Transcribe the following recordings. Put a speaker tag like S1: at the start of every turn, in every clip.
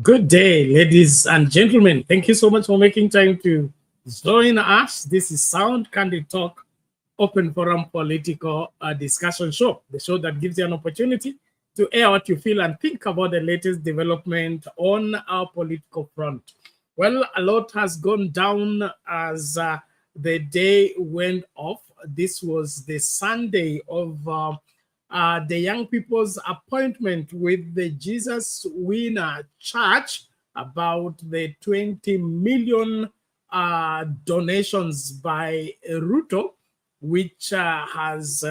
S1: Good day, ladies and gentlemen. Thank you so much for making time to join us. This is Sound Candid Talk, open forum political discussion show, the show that gives you an opportunity to air what you feel and think about the latest development on our political front. Well, a lot has gone down as the day went off. This was the Sunday of the young people's appointment with the Jesus Winner Church about the 20 million donations by Ruto, which has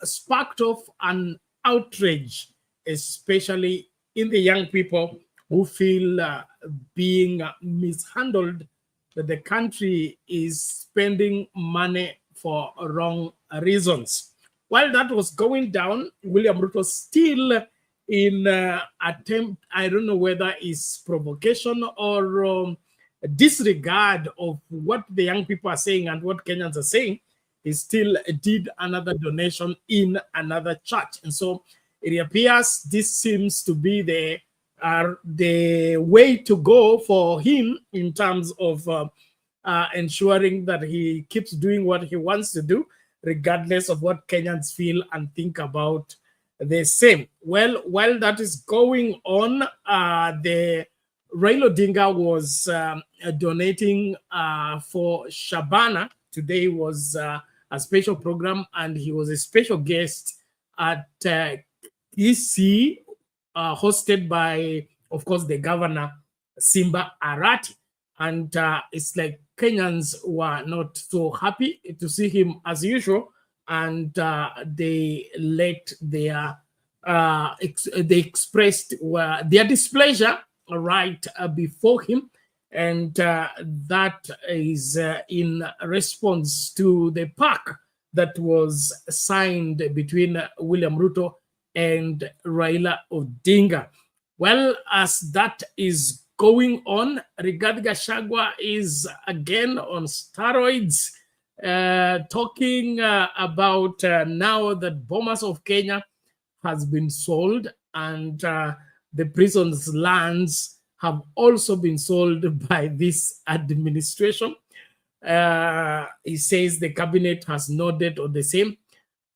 S1: sparked off an outrage, especially in the young people who feel being mishandled, that the country is spending money for wrong reasons. While that was going down, William Ruto still in attempt, I don't know whether it's provocation or disregard of what the young people are saying and what Kenyans are saying, he still did another donation in another church. And so it appears this seems to be the way to go for him in terms of ensuring that he keeps doing what he wants to do, regardless of what Kenyans feel and think about the same. Well, while that is going on, the Raila Odinga was donating for Shabana. Today was a special program, and he was a special guest at Kisii, hosted by, of course, the governor, Simba Arati. And it's like Kenyans were not so happy to see him as usual, and they let their they expressed their displeasure right before him, and that is in response to the pact that was signed between William Ruto and Raila Odinga. Well, as that is going on, Rigathi Gachagua is again on steroids, talking about now that Bomas of Kenya has been sold, and the prison's lands have also been sold by this administration. He says the cabinet has nodded on the same.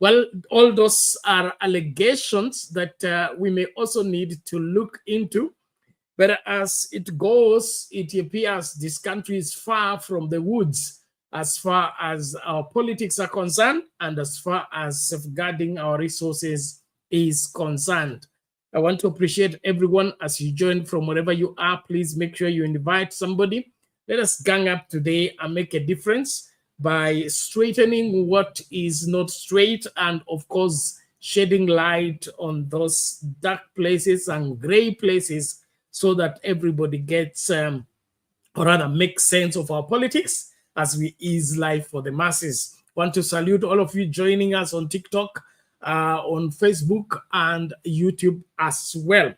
S1: Well, all those are allegations that we may also need to look into. But as it goes, it appears this country is far from the woods as far as our politics are concerned and as far as safeguarding our resources is concerned. I want to appreciate everyone as you join from wherever you are. Please make sure you invite somebody. Let us gang up today and make a difference by straightening what is not straight and, of course, shedding light on those dark places and gray places, so that everybody gets, or rather makes sense of our politics as we ease life for the masses. Want to salute all of you joining us on TikTok, on Facebook, and YouTube as well.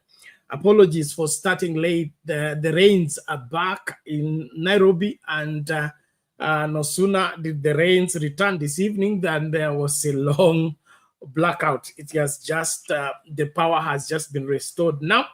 S1: Apologies for starting late. The rains are back in Nairobi, and no sooner did the rains return this evening than there was a long blackout. It has just, the power has just been restored now.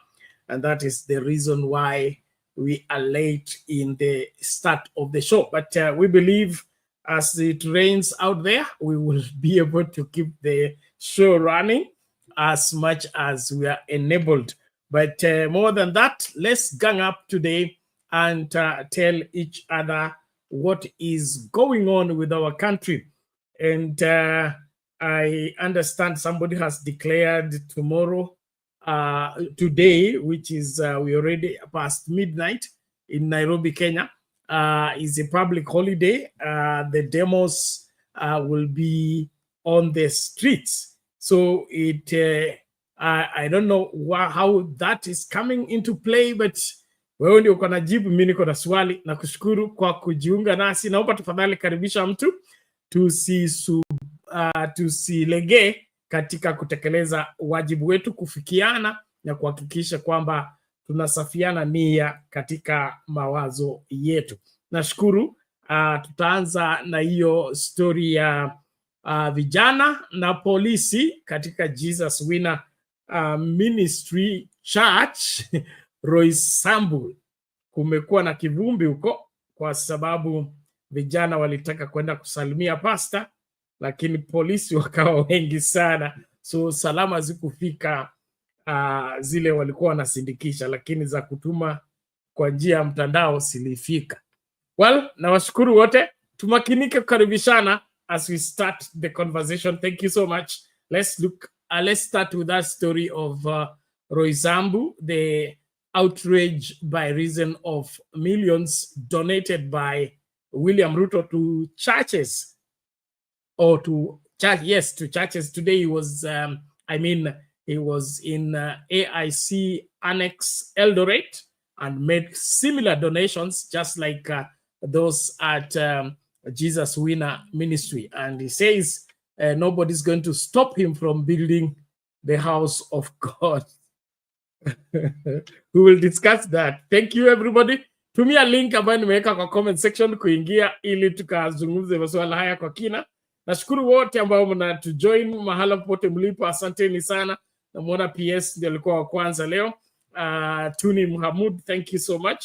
S1: And that is the reason why we are late in the start of the show. But we believe as it rains out there, we will be able to keep the show running as much as we are enabled. But more than that, let's gang up today and tell each other what is going on with our country. And I understand somebody has declared tomorrow, today, which is we already past midnight in Nairobi, Kenya, is a public holiday. The demos will be on the streets. So it, I don't know how that is coming into play, but wewe ndio uko na jibu, mimi niko na swali. Na kushukuru kwa kujiunga nasi. Naomba tafadhali karibisha mtu tusilegee katika kutekeleza wajibu wetu, kufikiana na kuhakikisha kwamba tunasafiana nia katika mawazo yetu. Nashukuru. Tutaanza na hiyo story ya vijana na polisi katika Jesus Winner Ministry Church Roysambu kumekuwa na kivumbi huko kwa sababu vijana walitaka kwenda kusalimia pasta, lakini polisi wakawa wengi sana, so salama zikufika zile walikuwa wanasindikisha, lakini za kutuma kwa njia ya mtandao silifika. Well, nawashukuru wote, tumakinike kukaribishana as we start the conversation. Thank you so much. Let's start with that story of Roysambu, the outrage by reason of millions donated by William Ruto to churches, or to churches. Today he was, he was in AIC Annex Eldoret and made similar donations, just like those at Jesus Winner Ministry. And he says nobody's going to stop him from building the house of God. We will discuss that. Thank you everybody. Tumia link ambayo nimeweka kwa comment section kuingia ili tukazungumze masuala haya kwa kina. Nashukuru wote ambao mnatujoin mahala popote mlipo, asanteni sana. Namuona PS ndio alikuwa wa kwanza leo. Tuni Muhammad, thank you so much.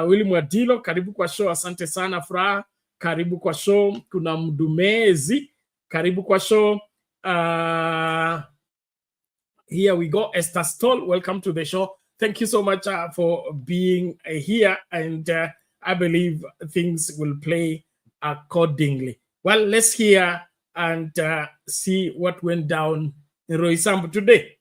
S1: Willy Mwadilo, karibu kwa show, asante sana. Furaha, karibu kwa show. Kuna Mdumezi, karibu kwa show. Here we go. Esther Stoll, welcome to the show. Thank you so much for being here, and I believe things will play accordingly. Well, let's hear and see what went down in Roysambu today.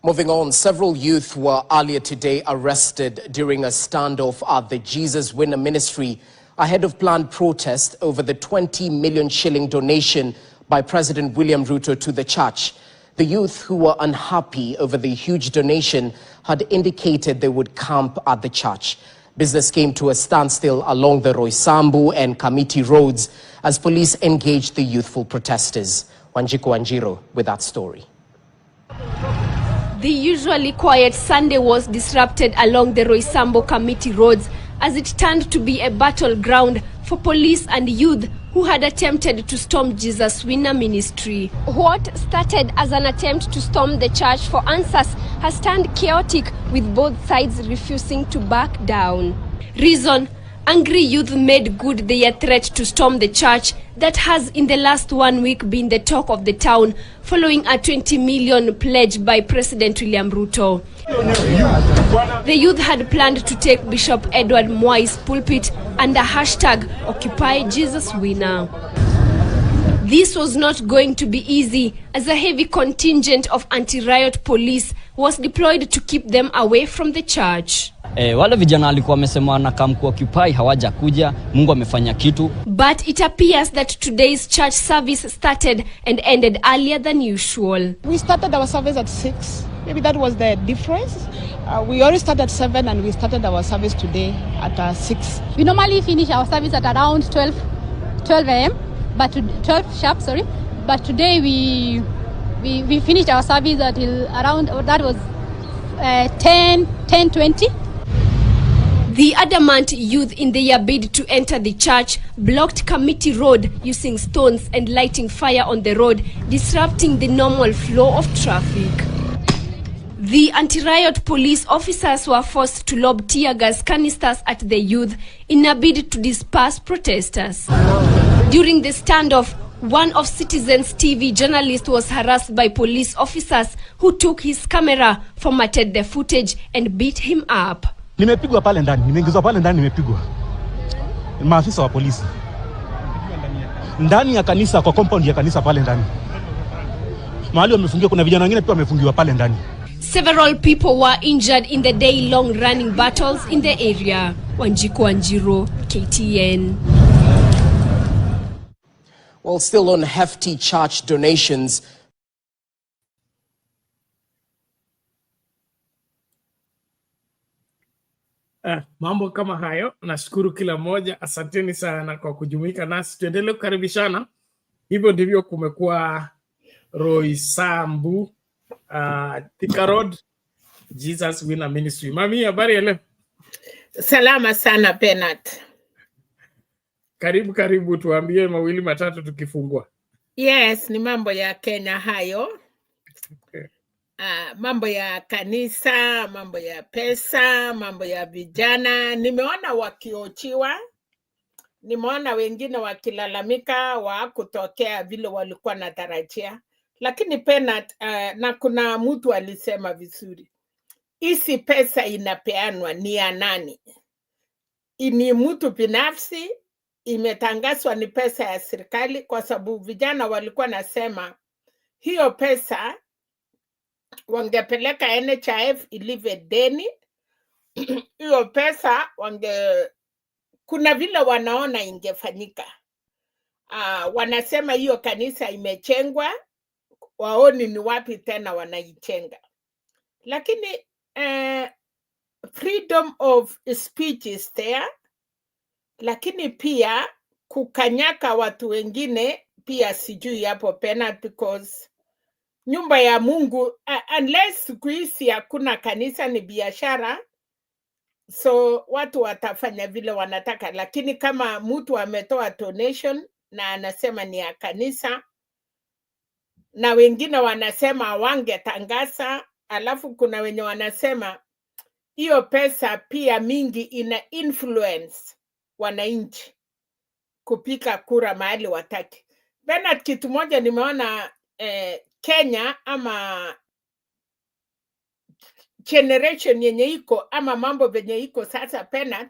S2: Moving on, several youth were earlier today arrested during a standoff at the Jesus Winner Ministry ahead of planned protest over the 20 million shilling donation by President William Ruto to the church. The youth, who were unhappy over the huge donation, had indicated they would camp at the church. Business came to a standstill along the Roysambu and Kamiti roads as police engaged the youthful protesters. Wanjiku Wanjiro with that story.
S3: The usually quiet Sunday was disrupted along the Roysambu Kamiti roads as it turned to be a battleground for police and youth who had attempted to storm Jesus Winner Ministry. What started as an attempt to storm the church for answers has turned chaotic, with both sides refusing to back down. Reason: angry youth made good their threat to storm the church that has in the last 1 week been the talk of the town following a 20 million pledge by President William Ruto. The youth had planned to take Bishop Edward Mwai's pulpit under hashtag Occupy Jesus Winner. This was not going to be easy, as a heavy contingent of anti-riot police was deployed to keep them away from the church.
S4: Wale vijana walikuwa wamesema wanakam kuoccupy, hawaja kuja. Mungu amefanya kitu.
S3: But it appears that today's church service started and ended earlier than usual.
S5: We started our service at 6. Maybe that was the difference. We already started at 7 and we started our service today at 6.
S6: We normally finish our service at around 12 a.m. but 12 sharp, sorry. But today we finished our service until around, that was 10:20.
S3: The adamant youth, in their bid to enter the church, blocked Kamiti Road using stones and lighting fire on the road, disrupting the normal flow of traffic. The anti-riot police officers were forced to lob tear gas canisters at the youth in a bid to disperse protesters. During the standoff, one of Citizen's TV journalists was harassed by police officers who took his camera, formatted the footage and beat him up.
S7: Nimepigwa pale ndani, nimeingizwa pale ndani, nimepigwa. Maafisa wa polisi. Ndani ya kanisa, kwa compound ya kanisa pale ndani. Mahali wamefungiwa, kuna vijana wengine pia wamefungiwa pale ndani.
S3: Several people were injured in the day-long running battles in the area. Wanjiku Wanjiro, KTN.
S2: Well, still on hefty church donations.
S1: Mambo kama hayo, nashukuru kila moja. Asanteni sana kwa kujumuika nasi. Tuendelee kukaribishana. Hivyo ndivyo kumekuwa Roysambu, Thika Road, Jesus Winner Ministry. Mami, habari ya leo?
S8: Salama sana Bernard.
S1: Karibu, tuambie mawili matatu tukifungua.
S8: Yes, ni mambo ya Kenya hayo. mambo ya kanisa, mambo ya pesa, mambo ya vijana. Nimeona wakiochiwa, nimeona wengine wakilalamika kutokea vile walikuwa natarajia, lakini Penat, na kuna mtu alisema vizuri, hizi pesa inapeanwa ni ya nani? Ni mtu binafsi, imetangazwa ni pesa ya serikali? Kwa sababu vijana walikuwa nasema hiyo pesa wangepeleka NHIF ilive deni. Hiyo pesa kuna vile wanaona ingefanyika. Wanasema hiyo kanisa imechengwa, waoni ni wapi tena wanaichenga. Lakini freedom of speech is there, lakini pia kukanyaka watu wengine pia sijui hapo Penat, because nyumba ya Mungu unless siku hizi hakuna kanisa, ni biashara, so watu watafanya vile wanataka. Lakini kama mtu ametoa donation na anasema ni ya kanisa, na wengine wanasema wangetangaza, alafu kuna wenye wanasema hiyo pesa pia mingi ina influence wananchi kupika kura mahali wataki. Bernard, kitu moja nimeona Kenya ama generation yenye iko ama mambo venye iko sasa Penat,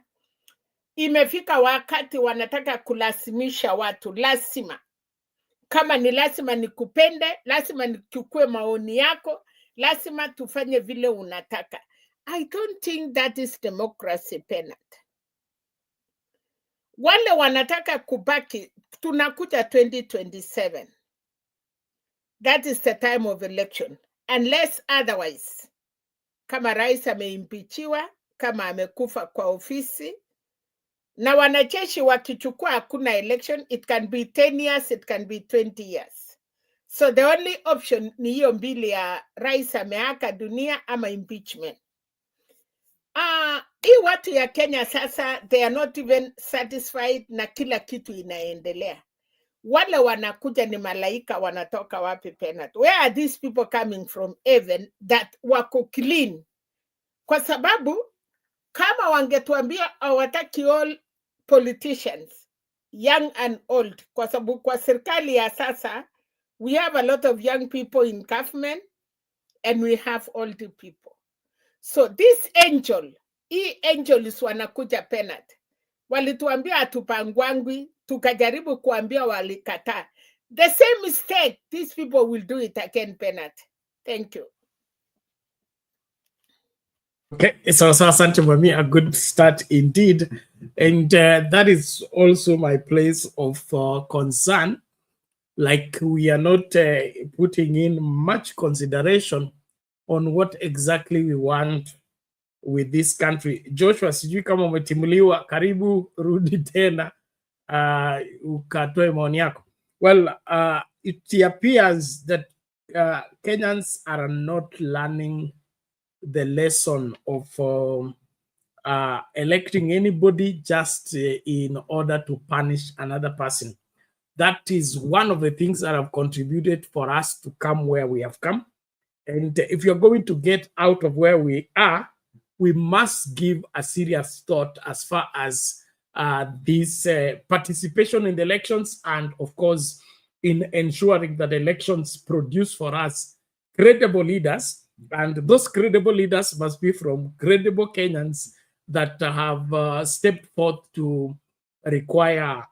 S8: imefika wakati wanataka kulazimisha watu, lazima kama ni lazima nikupende, lazima nichukue maoni yako, lazima tufanye vile unataka. I don't think that is democracy Penat. Wale wanataka kubaki, tunakuja 2027. That is the time of election. Unless otherwise, kama rais ameimpichiwa, kama amekufa kwa ofisi, na wanajeshi wakichukua hakuna election, it can be 10 years, it can be 20 years. So the only option ni hiyo mbili ya rais ameaka dunia ama impeachment. Hii watu ya Kenya sasa, they are not even satisfied na kila kitu inaendelea. Wale wanakuja ni malaika, wanatoka wapi Penat? Where are these people coming from heaven that wako clean? Kwa sababu kama wangetuambia hawataki all politicians, young and old, kwa sababu kwa serikali ya sasa we have a lot of young people in government and we have old people. So this angel, hii angels wanakuja Penat, walituambia atupangwangwi, tukajaribu kuambia walikataa. The same mistake, these people will do it again Penat. Thank you.
S1: Okay, so asante Mami, a good start indeed. And that is also my place of concern. Like we are not putting in much consideration on what exactly we want with this country. Joshua, sijui kama umetimuliwa, karibu rudi tena ukatoe maoni yako. Well, it appears that Kenyans are not learning the lesson of electing anybody just in order to punish another person. That is one of the things that have contributed for us to come where we have come. And if you're going to get out of where we are, we must give a serious thought as far as this participation in the elections, and of course, in ensuring that elections produce for us credible leaders. And those credible leaders must be from credible Kenyans that have stepped forth to require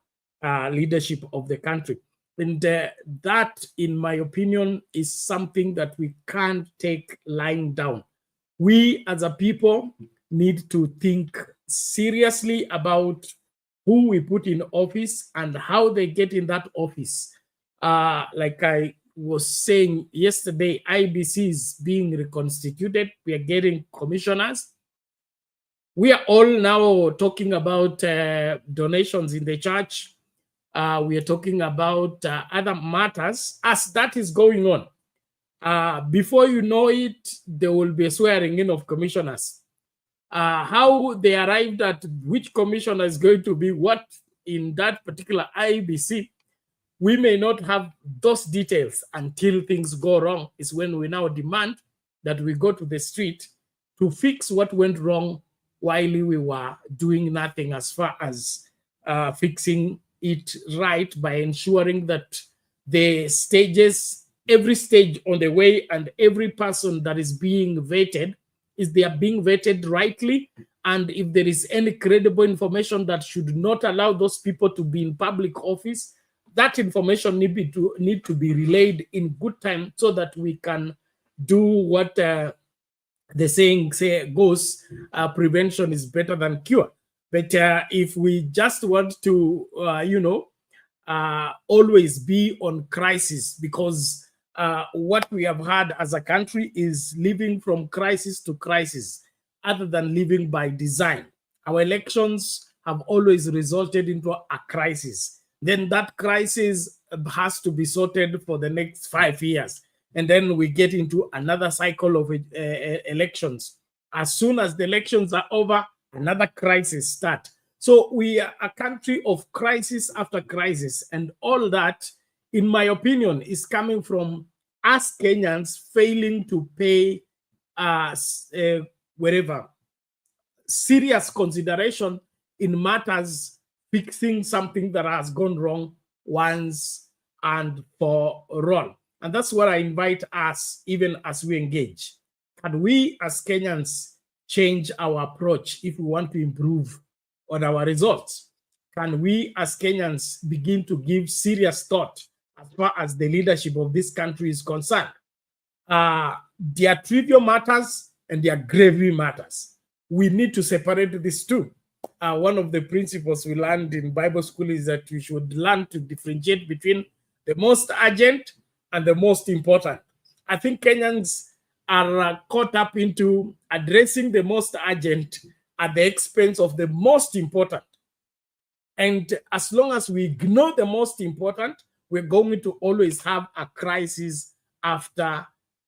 S1: leadership of the country. And that, in my opinion, is something that we can't take lying down. We as a people need to think seriously about who we put in office and how they get in that office. Like I was saying yesterday, IBC is being reconstituted. We are getting commissioners. We are all now talking about donations in the church. We are talking about other matters. As that is going on, before you know it, there will be a swearing in of commissioners. How they arrived at which commissioner is going to be what in that particular IBC, we may not have those details until things go wrong. Is when we now demand that we go to the street to fix what went wrong while we were doing nothing as far as fixing it right by ensuring that the stages, every stage on the way and every person that is being vetted, they are being vetted rightly. And if there is any credible information that should not allow those people to be in public office, that information need to be relayed in good time so that we can do what the saying goes, prevention is better than cure. But if we just want to, always be on crisis, because what we have had as a country is living from crisis to crisis, other than living by design. Our elections have always resulted into a crisis. Then that crisis has to be sorted for the next 5 years. And then we get into another cycle of elections. As soon as the elections are over, another crisis starts. So we are a country of crisis after crisis. And all that, in my opinion, is coming from us Kenyans failing to pay serious consideration in matters fixing something that has gone wrong once and for all. And that's what I invite us, even as we engage. Can we as Kenyans change our approach if we want to improve on our results? Can we as Kenyans begin to give serious thought as far as the leadership of this country is concerned? There are trivial matters and there are grave matters. We need to separate these two. One of the principles we learned in Bible school is that we should learn to differentiate between the most urgent and the most important. I think Kenyans are caught up into addressing the most urgent at the expense of the most important. And as long as we ignore the most important, we're going to always have a crisis after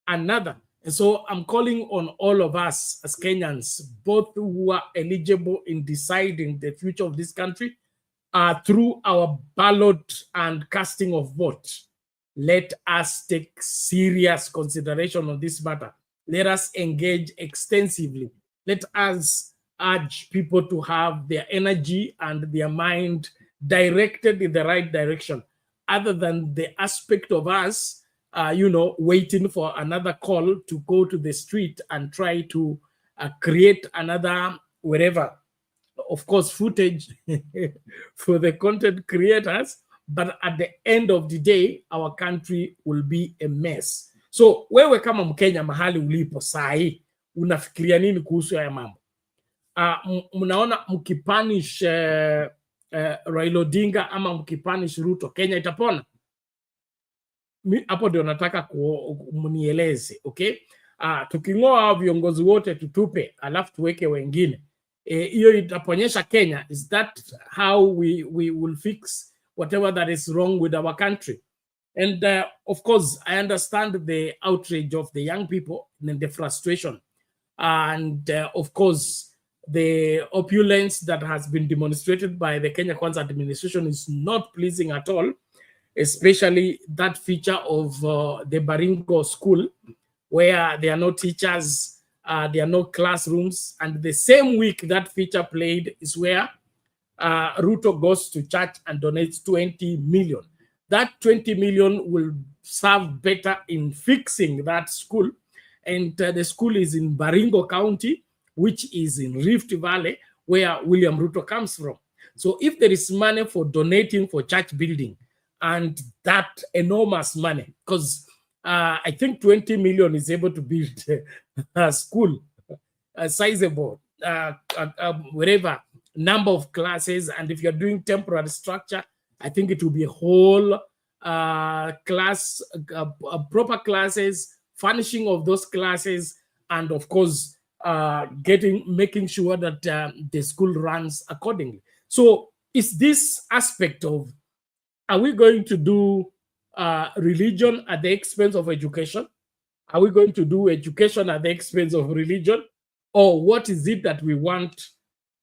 S1: another. And so I'm calling on all of us as Kenyans, both who are eligible in deciding the future of this country, through our ballot and casting of vote. Let us take serious consideration on this matter. Let us engage extensively. Let us urge people to have their energy and their mind directed in the right direction, other than the aspect of us waiting for another call to go to the street and try to create another, wherever, of course, footage for the content creators. But at the end of the day, our country will be a mess. So wewe kama Mkenya mahali ulipo sahi, unafikiria nini kuhusu haya mambo? Mnaona mkipanish Raila Odinga ama mkipanish Ruto, Kenya itapona? Hapo ndio nataka mnieleze, okay? Tuking'oa viongozi wote tutupe, alafu tuweke wengine, hiyo itaponyesha Kenya? Is that how we will fix whatever that is wrong with our country? And of course, I understand the outrage of the young people and the frustration. And of course, the opulence that has been demonstrated by the Kenya Kwanza administration is not pleasing at all, especially that feature of the Baringo school, where there are no teachers, there are no classrooms. And the same week that feature played is where Ruto goes to church and donates 20 million. That 20 million will serve better in fixing that school. And the school is in Baringo County, which is in Rift Valley, where William Ruto comes from. So if there is money for donating for church building, and that enormous money, because I think 20 million is able to build a school, a sizable, whatever number of classes. And if you're doing temporary structure, I think it will be a whole class, proper classes, furnishing of those classes, and of course, making sure that the school runs accordingly. So it's this aspect of, are we going to do religion at the expense of education? Are we going to do education at the expense of religion? Or what is it that we want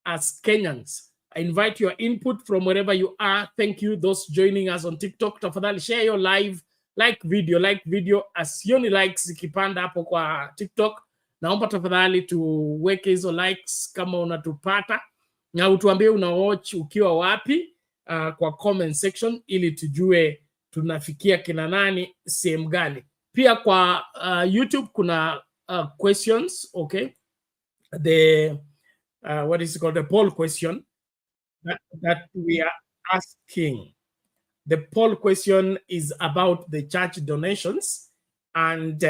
S1: as Kenyans? I invite your input from wherever you are. Thank you, those joining us on TikTok. Tafadhali share your live like video. Asioni likes zikipanda hapo kwa TikTok. Naomba tafadhali tuweke hizo likes kama unatupata, na utuambie una watch ukiwa wapi kwa comment section, ili tujue tunafikia kina nani sehemu gani. Pia kwa YouTube kuna questions, okay? The what is it called, the poll question that we are asking. The poll question is about the church donations and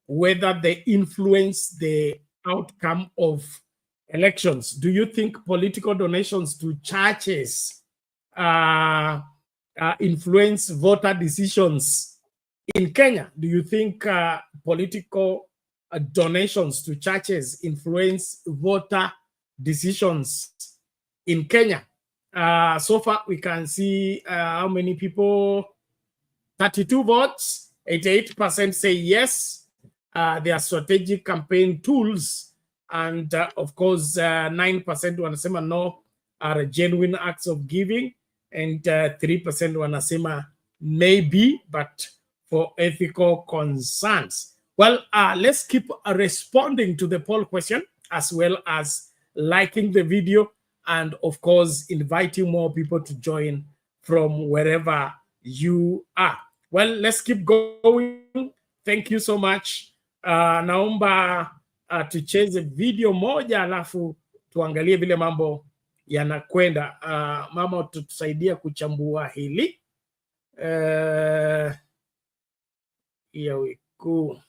S1: whether they influence the outcome of elections. Do you think political donations to churches influence voter decisions in Kenya? Do you think political donations to churches influence voter decisions in Kenya? So far, we can see how many people, 32 votes, 88% say yes, they are strategic campaign tools, and of course, 9% wanasema no, are genuine acts of giving, and 3% wanasema maybe, but for ethical concerns. Well, let's keep responding to the poll question, as well as liking the video, and of course, inviting more people to join from wherever you are. Well, let's keep going. Thank you so much. Naomba tucheze video moja, alafu tuangalie vile mambo yanakwenda. Mama tutusaidia kuchambua hili. Here we go.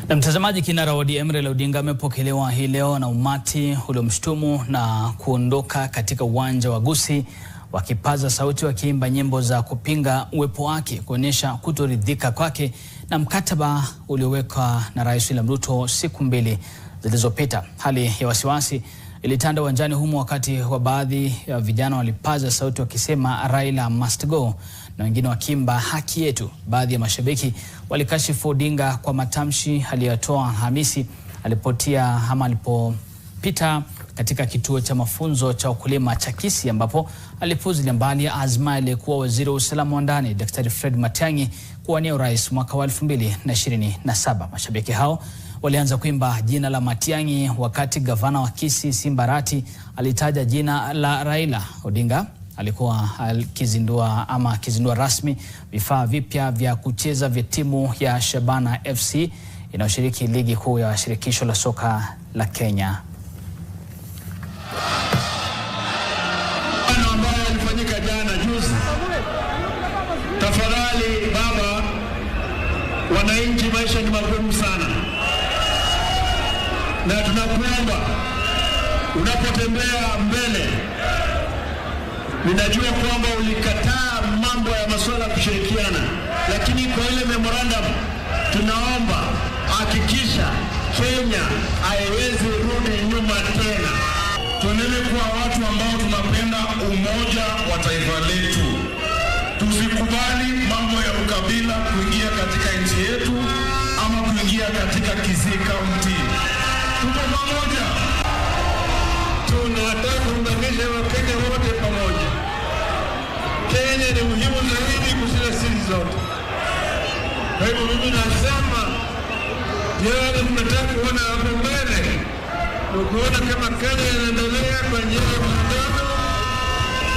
S9: Na mtazamaji, kinara wa ODM Raila Odinga amepokelewa hii leo na umati uliomshtumu na kuondoka katika uwanja wa Kisii, wakipaza sauti wakiimba nyimbo za kupinga uwepo wake, kuonyesha kutoridhika kwake na mkataba uliowekwa na Rais William Ruto siku mbili zilizopita. Hali ya wasiwasi ilitanda uwanjani humo wakati wa baadhi ya vijana walipaza sauti wakisema Raila must go, na wengine wakiimba haki yetu. Baadhi ya mashabiki walikashifu Odinga kwa matamshi aliyotoa Hamisi alipopita katika kituo cha mafunzo cha ukulima cha Kisii, ambapo alipuuzilia mbali azma aliyekuwa waziri wa usalama wa ndani Daktari Fred Matiang'i kuwania urais mwaka wa 2027. Mashabiki hao walianza kuimba jina la Matiang'i wakati gavana wa Kisii Simbarati alitaja jina la Raila. Odinga alikuwa akizindua rasmi vifaa vipya vya kucheza vya timu ya Shabana FC inayoshiriki ligi kuu ya shirikisho la soka la Kenya.
S10: Ambayo ilifanyika jana juzi. Tafadhali baba, wananchi, maisha ni magumu sana, na tunakuomba unapotembea mbele, ninajua kwamba ulikataa mambo ya masuala ya kushirikiana, lakini kwa ile memorandum tunaomba hakikisha Kenya haiwezi rudi nyuma tena. Tuendelee kuwa watu ambao tunapenda umoja wa taifa letu. Tusikubali mambo ya ukabila kuingia katika nchi yetu ama kuingia katika Kisii County. Tuko pamoja. Tunataka kuunganisha Wakenya wote pamoja. Kenya ni muhimu zaidi kushinda sisi zote. Kwa hivyo mimi nasema yale tunataka kuona hapo mbele, kuona kama Kenya inaendelea kwa njia ya muungano,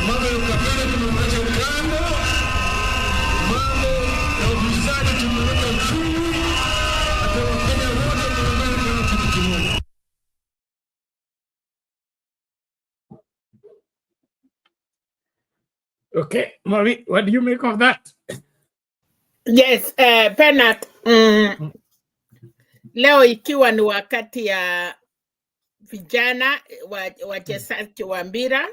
S10: mambo ya ukabila tumeweka kando, mambo ya ufisadi tumeweka chini, hata Wakenya wote tunaungana kama kitu kimoja.
S1: Okay, Mari, what do you make of that?
S8: Yes, Penat, leo ikiwa ni wakati ya vijana wachezaji wa mpira,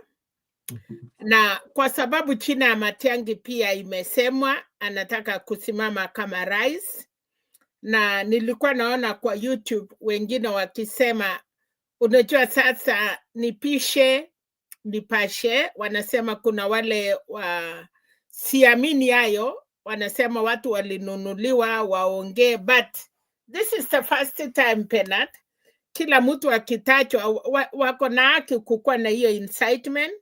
S8: na kwa sababu china ya Matiang'i pia imesemwa anataka kusimama kama rais, na nilikuwa naona kwa YouTube wengine wakisema unajua sasa nipashe, wanasema kuna wale siamini hayo, wanasema watu walinunuliwa waongee, but this is the first time Penat, kila mtu akitajwa wako na haki kukuwa na hiyo incitement,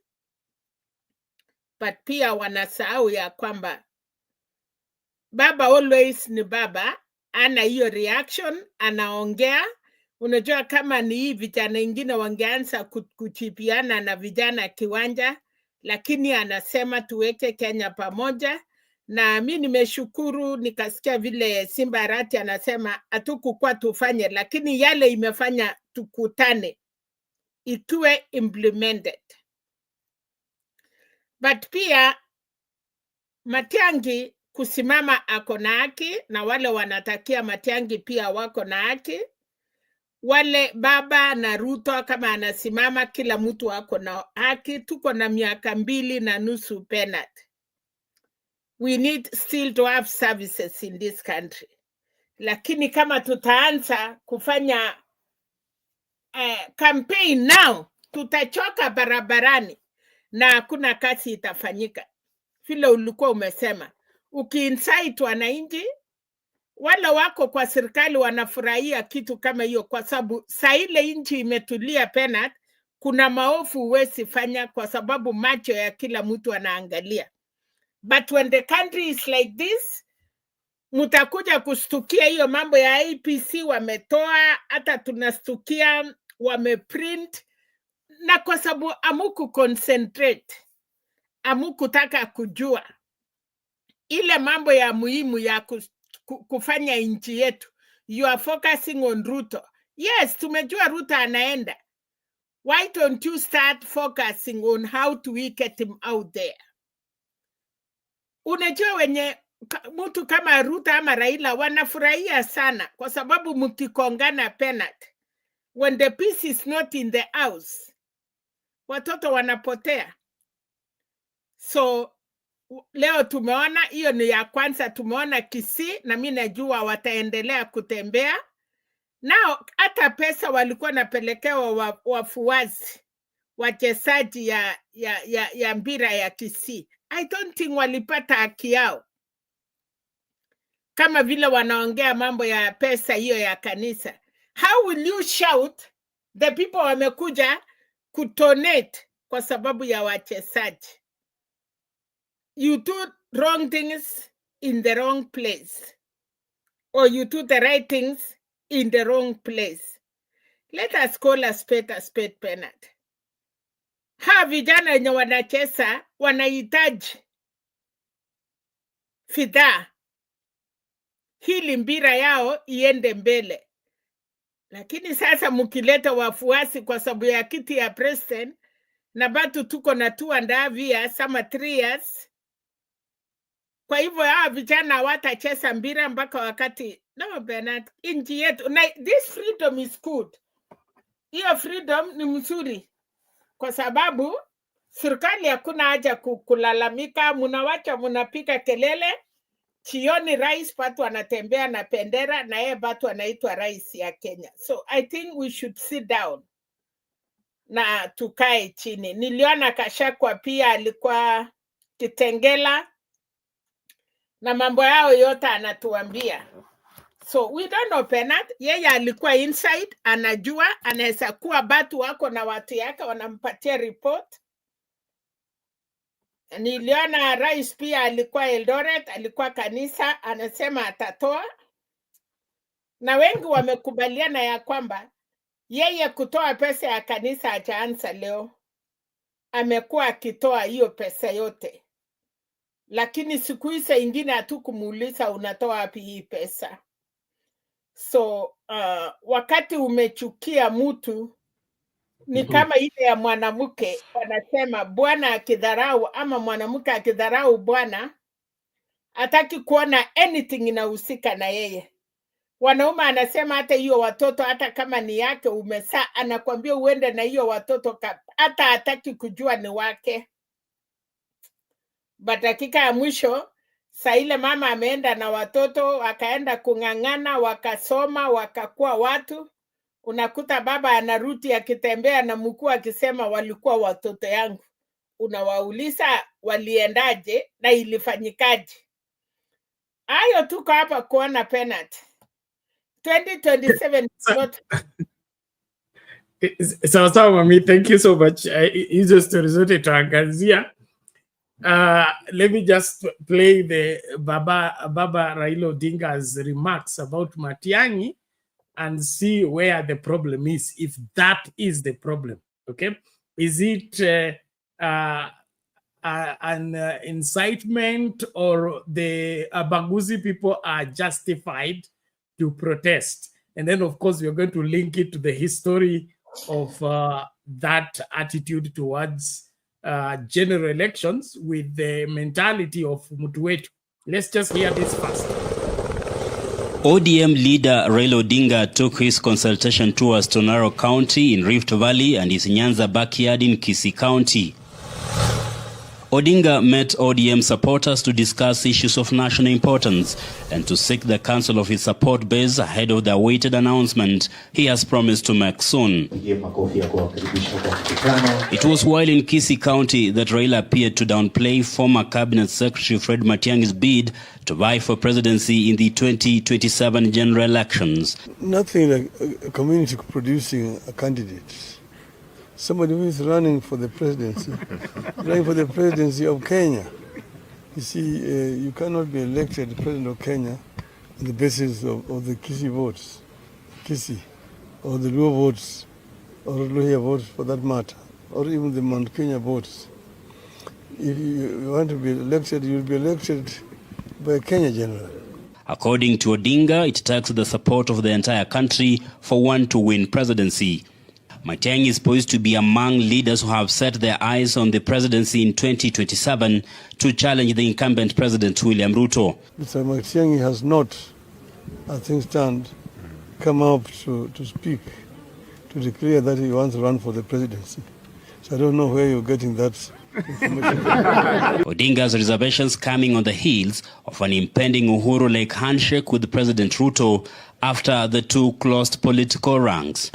S8: but pia wanasahau ya kwamba baba always ni baba, ana hiyo reaction, anaongea. Unajua kama ni hii vijana wengine wangeanza kuchipiana na vijana kiwanja, lakini anasema tuweke Kenya pamoja. Na mi nimeshukuru, nikasikia vile Simba Arati anasema hatukukuwa tufanye, lakini yale imefanya tukutane ikuwe implemented. But pia Matiang'i kusimama ako na haki, na wale wanatakia Matiang'i pia wako na haki. Wale baba na Ruto kama anasimama, kila mtu ako na haki. Tuko na miaka 2.5 penalty. We need still to have services in this country. Lakini kama tutaanza kufanya campaign now, tutachoka barabarani na hakuna kazi itafanyika. Vile ulikuwa umesema, ukiinsight wananchi, wale wako kwa serikali wanafurahia kitu kama hiyo, kwa sababu saa ile nchi imetulia penat, kuna maofu huwezi fanya kwa sababu macho ya kila mtu anaangalia. But when the country is like this, mutakuja kustukia hiyo mambo ya APC wametoa, hata tunastukia wameprint, na kwa sababu amuku concentrate, amukutaka kujua ile mambo ya muhimu ya kufanya nchi yetu. You are focusing on Ruto. Yes, tumejua Ruto anaenda. Why don't you start focusing on how to get him out there? Unajua wenye mtu kama Ruto ama Raila wanafurahia sana kwa sababu mkikongana penalty, when the peace is not in the house, watoto wanapotea. So leo tumeona hiyo ni ya kwanza, tumeona Kisii, na mimi najua wataendelea kutembea. Nao hata pesa walikuwa napelekewa wafuasi wachezaji ya mpira ya Kisii, I don't think walipata haki yao. Kama vile wanaongea mambo ya pesa hiyo ya kanisa. How will you shout the people wamekuja kudonate kwa sababu ya wachezaji? You do wrong things in the wrong place, or you do the right things in the wrong place. Let us call a spade penalty. Ha vijana wenye wanacheza wanahitaji fidhaa hili mpira yao iende mbele. Lakini sasa mkileta wafuasi kwa sababu ya kiti ya president, na bado tuko na 2.5 years ama 3 years, kwa hivyo hawa vijana watacheza mpira mpaka wakati no Bernard nchi yetu. Na this freedom is good. Hiyo freedom ni mzuri kwa sababu serikali hakuna haja kulalamika, mnawacha mnapiga kelele. Chioni rais bado anatembea na bendera na yeye bado anaitwa rais ya Kenya. So I think we should sit down na tukae chini. Niliona Kashakwa pia alikuwa Kitengela na mambo yao yote anatuambia. So we don't know Penat, yeye alikuwa inside, anajua, anaweza kuwa batu wako na watu yake wanampatia report. Niliona rais pia alikuwa Eldoret, alikuwa kanisa, anasema atatoa. Na wengi wamekubaliana ya kwamba yeye kutoa pesa ya kanisa hajaanza leo. Amekuwa akitoa hiyo pesa yote. Lakini siku hizo ingine hatukumuuliza unatoa wapi hii pesa. So wakati umechukia mtu ni kama ile ya mwanamke, wanasema bwana akidharau ama mwanamke akidharau bwana hataki kuona anything inahusika na yeye. Wanaume anasema hata hiyo watoto hata kama ni yake umezaa, anakuambia uende na hiyo watoto hata hataki kujua ni wake. But dakika ya mwisho saa ile mama ameenda na watoto wakaenda kung'ang'ana, wakasoma, wakakuwa watu, unakuta baba anarudi akitembea na mkuu akisema walikuwa watoto yangu. Unawauliza waliendaje na ilifanyikaje? Hayo tuko hapa kuona penalty. 2027 not...
S1: Sawa mami, thank you so much. Hizo stories zote tuangazia. Let me just play the Baba Raila Odinga's remarks about Matiang'i and see where the problem is, if that is the problem. Okay, is it an incitement, or the Baguzi people are justified to protest? And then, of course, we're going to link it to the history of that attitude towards general elections with the mentality of Mutuetu. Let's just hear this first.
S11: ODM leader Raila Odinga took his consultation tours to Narok County in Rift Valley and his Nyanza backyard in Kisii County. Odinga met ODM supporters to discuss issues of national importance and to seek the counsel of his support base ahead of the awaited announcement he has promised to make soon. It was while in Kisii County that Raila appeared to downplay former Cabinet Secretary Fred Matiang'i's bid to vie for presidency in the 2027 general elections.
S12: Nothing like a community producing a candidate. Somebody who is running for the presidency, of Kenya. You see, you cannot be elected president of Kenya on the basis of the Kisii votes, or the Luo votes, or Luhya votes for that matter, or even the Mount Kenya votes. If you want to be elected, you'll be elected by a Kenya general.
S11: According to Odinga, it takes the support of the entire country for one to win presidency. Matiang'i is poised to be among leaders who have set their eyes on the presidency in 2027 to challenge the incumbent President William Ruto.
S12: Mr. Matiang'i has not, as things stand, come up to speak, to declare that he wants to run for the presidency. So I don't know where you're getting that information.
S11: Odinga's reservations coming on the heels of an impending Uhuru-like handshake with President Ruto after the two closed political ranks.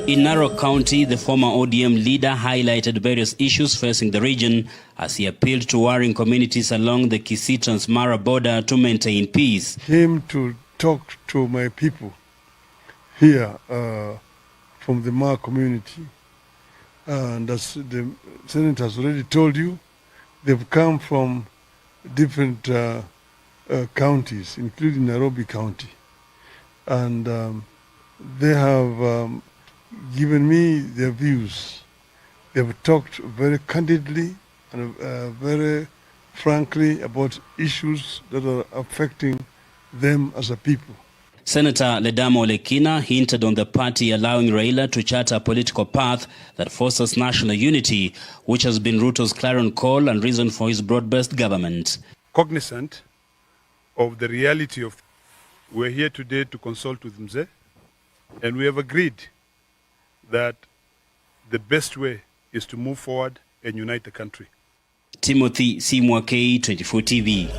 S11: In Narok County, the former ODM leader highlighted various issues facing the region as he appealed to warring communities along the Kisii-Transmara border to maintain peace.
S12: Came to talk to my people here from the Mar community. And as the Senate has already told you, they've come from different counties, including Nairobi County. And they have given me their views. They've talked very candidly and very frankly about issues that are affecting them as a people.
S11: Senator Ledamo Lekina hinted on the party allowing Raila to chart a political path that fosters national unity, which has been Ruto's clarion call and reason for his broad-based government.
S13: Cognizant of the reality of, we're here today to consult with Mzee, and we have agreed that the best way is to move forward and unite the country.
S11: Timothy Simwakei, 24 TV.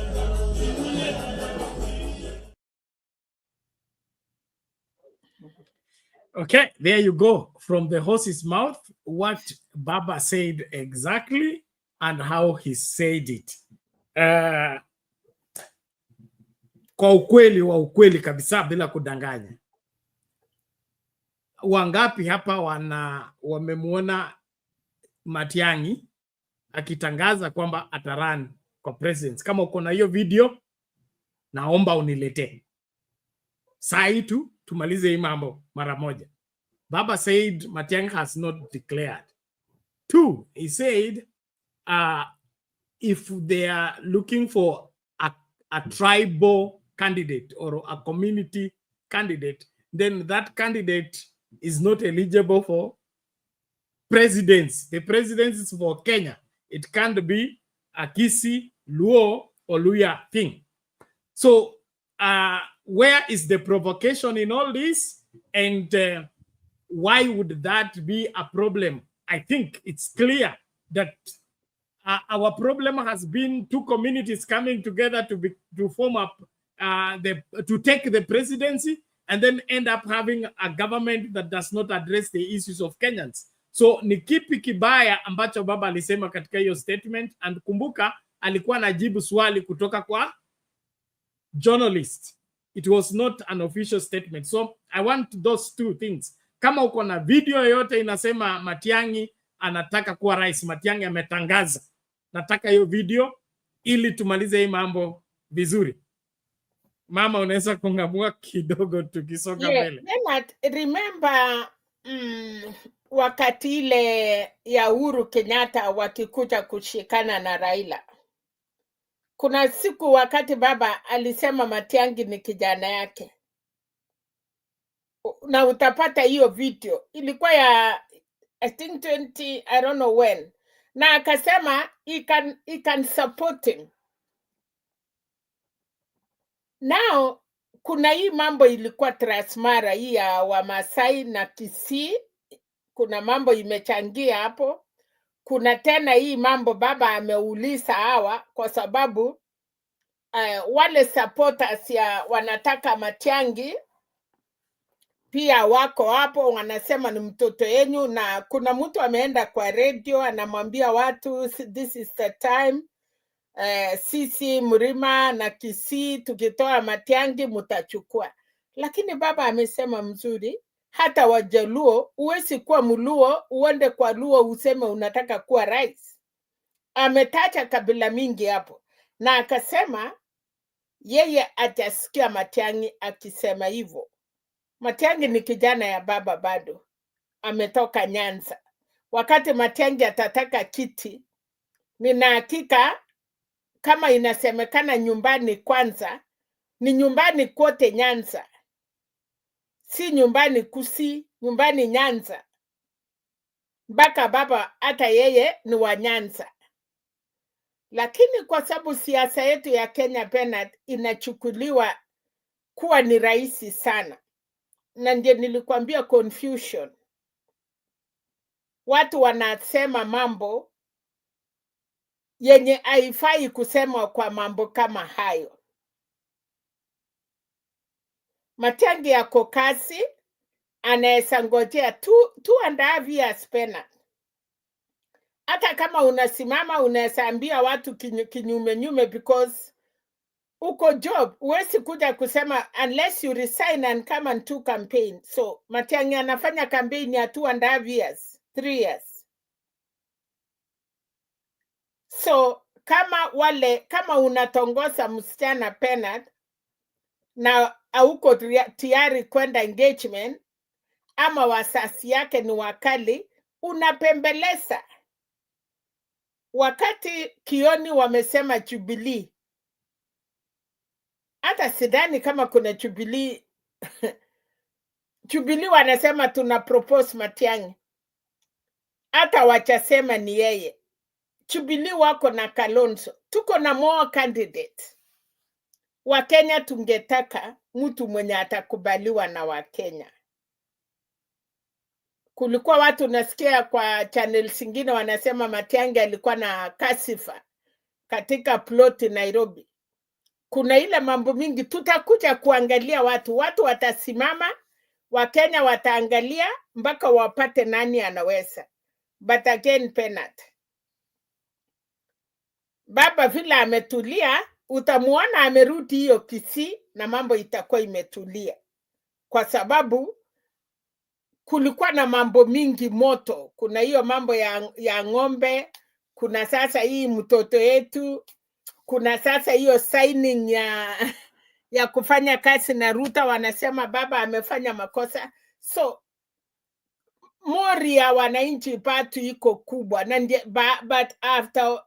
S1: Okay, there you go. From the horse's mouth, what Baba said exactly and how he said it. Kwa ukweli wa ukweli kabisa, bila kudanganya. Wangapi hapa wamemuona Matiang'i akitangaza kwamba atarani kwa president? Kama uko na hiyo video, naomba uniletee. Saa hii tu tumalize hii mambo mara moja. Baba said Matiang'i has not declared. 2, he said if they are looking for a tribal candidate or a community candidate, then that candidate is not eligible for presidents. The presidency is for Kenya. It can't be a Kisii, Luo, or Luhya thing. So where is the provocation in all this? And why would that be a problem? I think it's clear that our problem has been two communities coming together to form up, to take the presidency, and then end up having a government that does not address the issues of Kenyans. So ni kipi kibaya ambacho Baba alisema katika hiyo statement? And kumbuka alikuwa anajibu swali kutoka kwa journalist. It was not an official statement. So I want those two things. Kama uko na video yoyote inasema Matiang'i anataka kuwa rais, Matiang'i ametangaza, nataka hiyo video ili tumalize hii mambo vizuri. Mama, unaweza kungamua kidogo tukisonga mbele.
S8: Leonard, remember wakati ile ya Uhuru Kenyatta wakikuja kushikana na Raila. Kuna siku wakati baba alisema Matiang'i ni kijana yake. Na utapata hiyo video. Ilikuwa ya I think 20, I don't know when. Na akasema he can support him. Now kuna hii mambo ilikuwa Transmara hii ya Wamasai na Kisii, kuna mambo imechangia hapo. Kuna tena hii mambo baba ameuliza hawa kwa sababu wale supporters ya wanataka Matiang'i pia wako hapo, wanasema ni mtoto yenyu, na kuna mtu ameenda kwa radio anamwambia watu this is the time sisi Mrima na Kisii tukitoa Matiang'i mutachukua. Lakini baba amesema mzuri, hata Wajaluo, uwezi kuwa Mluo uende kwa Luo useme unataka kuwa rais. Ametaja kabila mingi hapo, na akasema yeye atasikia Matiang'i akisema hivyo. Matiang'i ni kijana ya baba bado, ametoka Nyanza. Wakati Matiang'i atataka kiti, nina hakika kama inasemekana nyumbani kwanza, ni nyumbani kote Nyanza. Si nyumbani Kisii, nyumbani Nyanza. Mpaka baba hata yeye ni wa Nyanza. Lakini kwa sababu siasa yetu ya Kenya Bernard inachukuliwa kuwa ni rahisi sana. Na ndio nilikwambia confusion. Watu wanasema mambo yenye haifai kusema kwa mambo kama hayo. Matiang'i yako kasi, anaweza ngojea 2.5 years Bernard. Hata kama unasimama unaweza ambia watu kinyume nyume because uko job, huwezi kuja kusema unless you resign and come and do campaign. So Matiang'i anafanya campaign ya 2.5 years, 3 years. So kama unatongoza msichana Bernard na hauko tayari kwenda engagement ama wasasi yake ni wakali, unapembeleza. Wakati Kioni wamesema Jubilee, hata sidhani kama kuna Jubilee Jubilee wanasema tuna propose Matiang'i, hata wachasema ni yeye. Jubilee wako na Kalonzo, tuko na more candidate. Wakenya tungetaka mtu mwenye atakubaliwa na Wakenya. Kulikuwa watu nasikia kwa channel zingine wanasema Matiang'i alikuwa na kasifa katika ploti Nairobi. Kuna ile mambo mingi, tutakuja kuangalia watu watasimama, Wakenya wataangalia mpaka wapate nani anaweza. But again Bernard, baba vile ametulia, utamuona amerudi hiyo Kisii na mambo itakuwa imetulia. Kwa sababu kulikuwa na mambo mingi moto. Kuna hiyo mambo ya ng'ombe, kuna sasa hii mtoto yetu, kuna sasa hiyo signing ya kufanya kazi na Ruto, wanasema baba amefanya makosa. So mori ya wananchi patu iko kubwa, na but after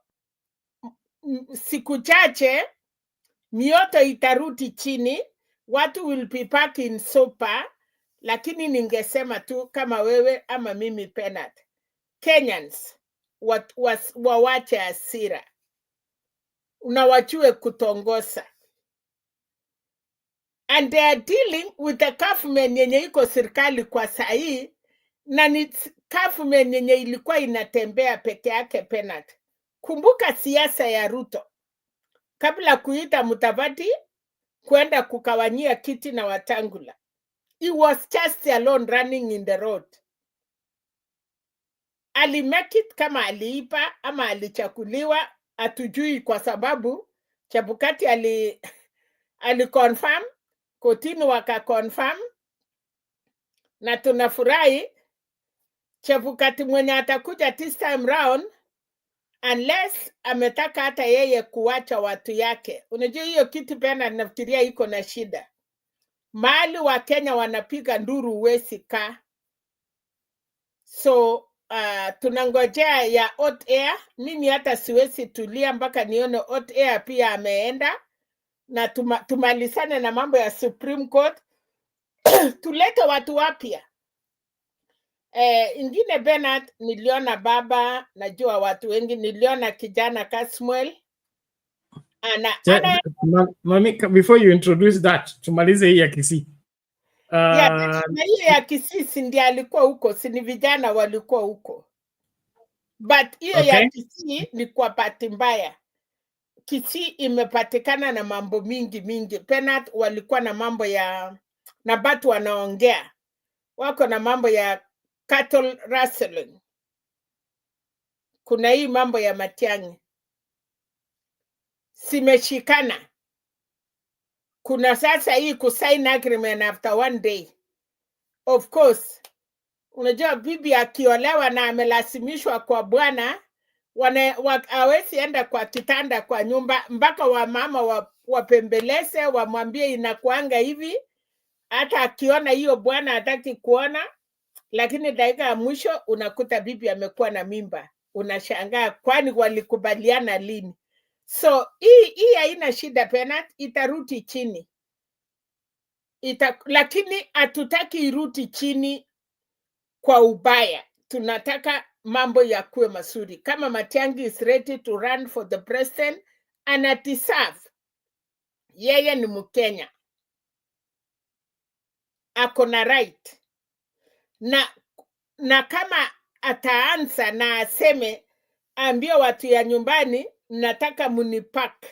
S8: siku chache mioto itarudi chini, watu will be back in sopa. Lakini ningesema tu kama wewe ama mimi Bernard, Kenyans wawache hasira, unawachue kutongosa. And they are dealing with the government yenye iko serikali kwa sahi, na ni government yenye ilikuwa inatembea peke yake Bernard. Kumbuka siasa ya Ruto, kabla kuita Mutavati kwenda kukawanyia kiti na Wetangula, he was just alone running in the road. Ali make it kama aliipa ama alichakuliwa, hatujui, kwa sababu Chebukati ali confirm, kotini waka confirm, na tunafurahi Chebukati mwenye atakuja this time round unless ametaka hata yeye kuwacha watu yake. Unajua hiyo kitu pena nafikiria iko na shida. Mahali wa Kenya wanapiga nduru huwezi kaa. So tunangojea ya hot air. Mimi hata siwezi tulia mpaka nione hot air pia ameenda, na tumalizane na mambo ya Supreme Court. Tulete watu wapya. Ingine Bernard, niliona baba, najua watu wengi, niliona kijana Kasmuel.
S1: Mami, before you introduce that, tumalize hii ya Kisii.
S8: Na hiyo ya Kisii ndiye alikuwa huko, si ni vijana walikuwa huko. But hiyo ya Kisii ni kwa bahati mbaya. Kisii imepatikana na mambo mingi. Bernard walikuwa na mambo ya na batu wanaongea. Wako na mambo ya cattle rustling. Kuna hii mambo ya Matiang'i. Simeshikana. Kuna sasa hii kusign agreement after 1 day. Of course, unajua bibi akiolewa na amelasimishwa kwa bwana, hawezi enda kwa kitanda kwa nyumba mpaka wamama wapembeleze, wamwambie inakuanga hivi. Hata akiona hiyo bwana hataki kuona, lakini dakika ya mwisho unakuta bibi amekuwa na mimba. Unashangaa kwani walikubaliana lini? So hii haina shida Bernard, itarudi chini. Lakini hatutaki iruti chini kwa ubaya. Tunataka mambo ya kuwe mazuri. Kama Matiang'i is ready to run for the president, anadeserve. Yeye ni Mkenya. Ako na right. Na kama ataanza na aseme, ambia watu ya nyumbani, nataka munipak,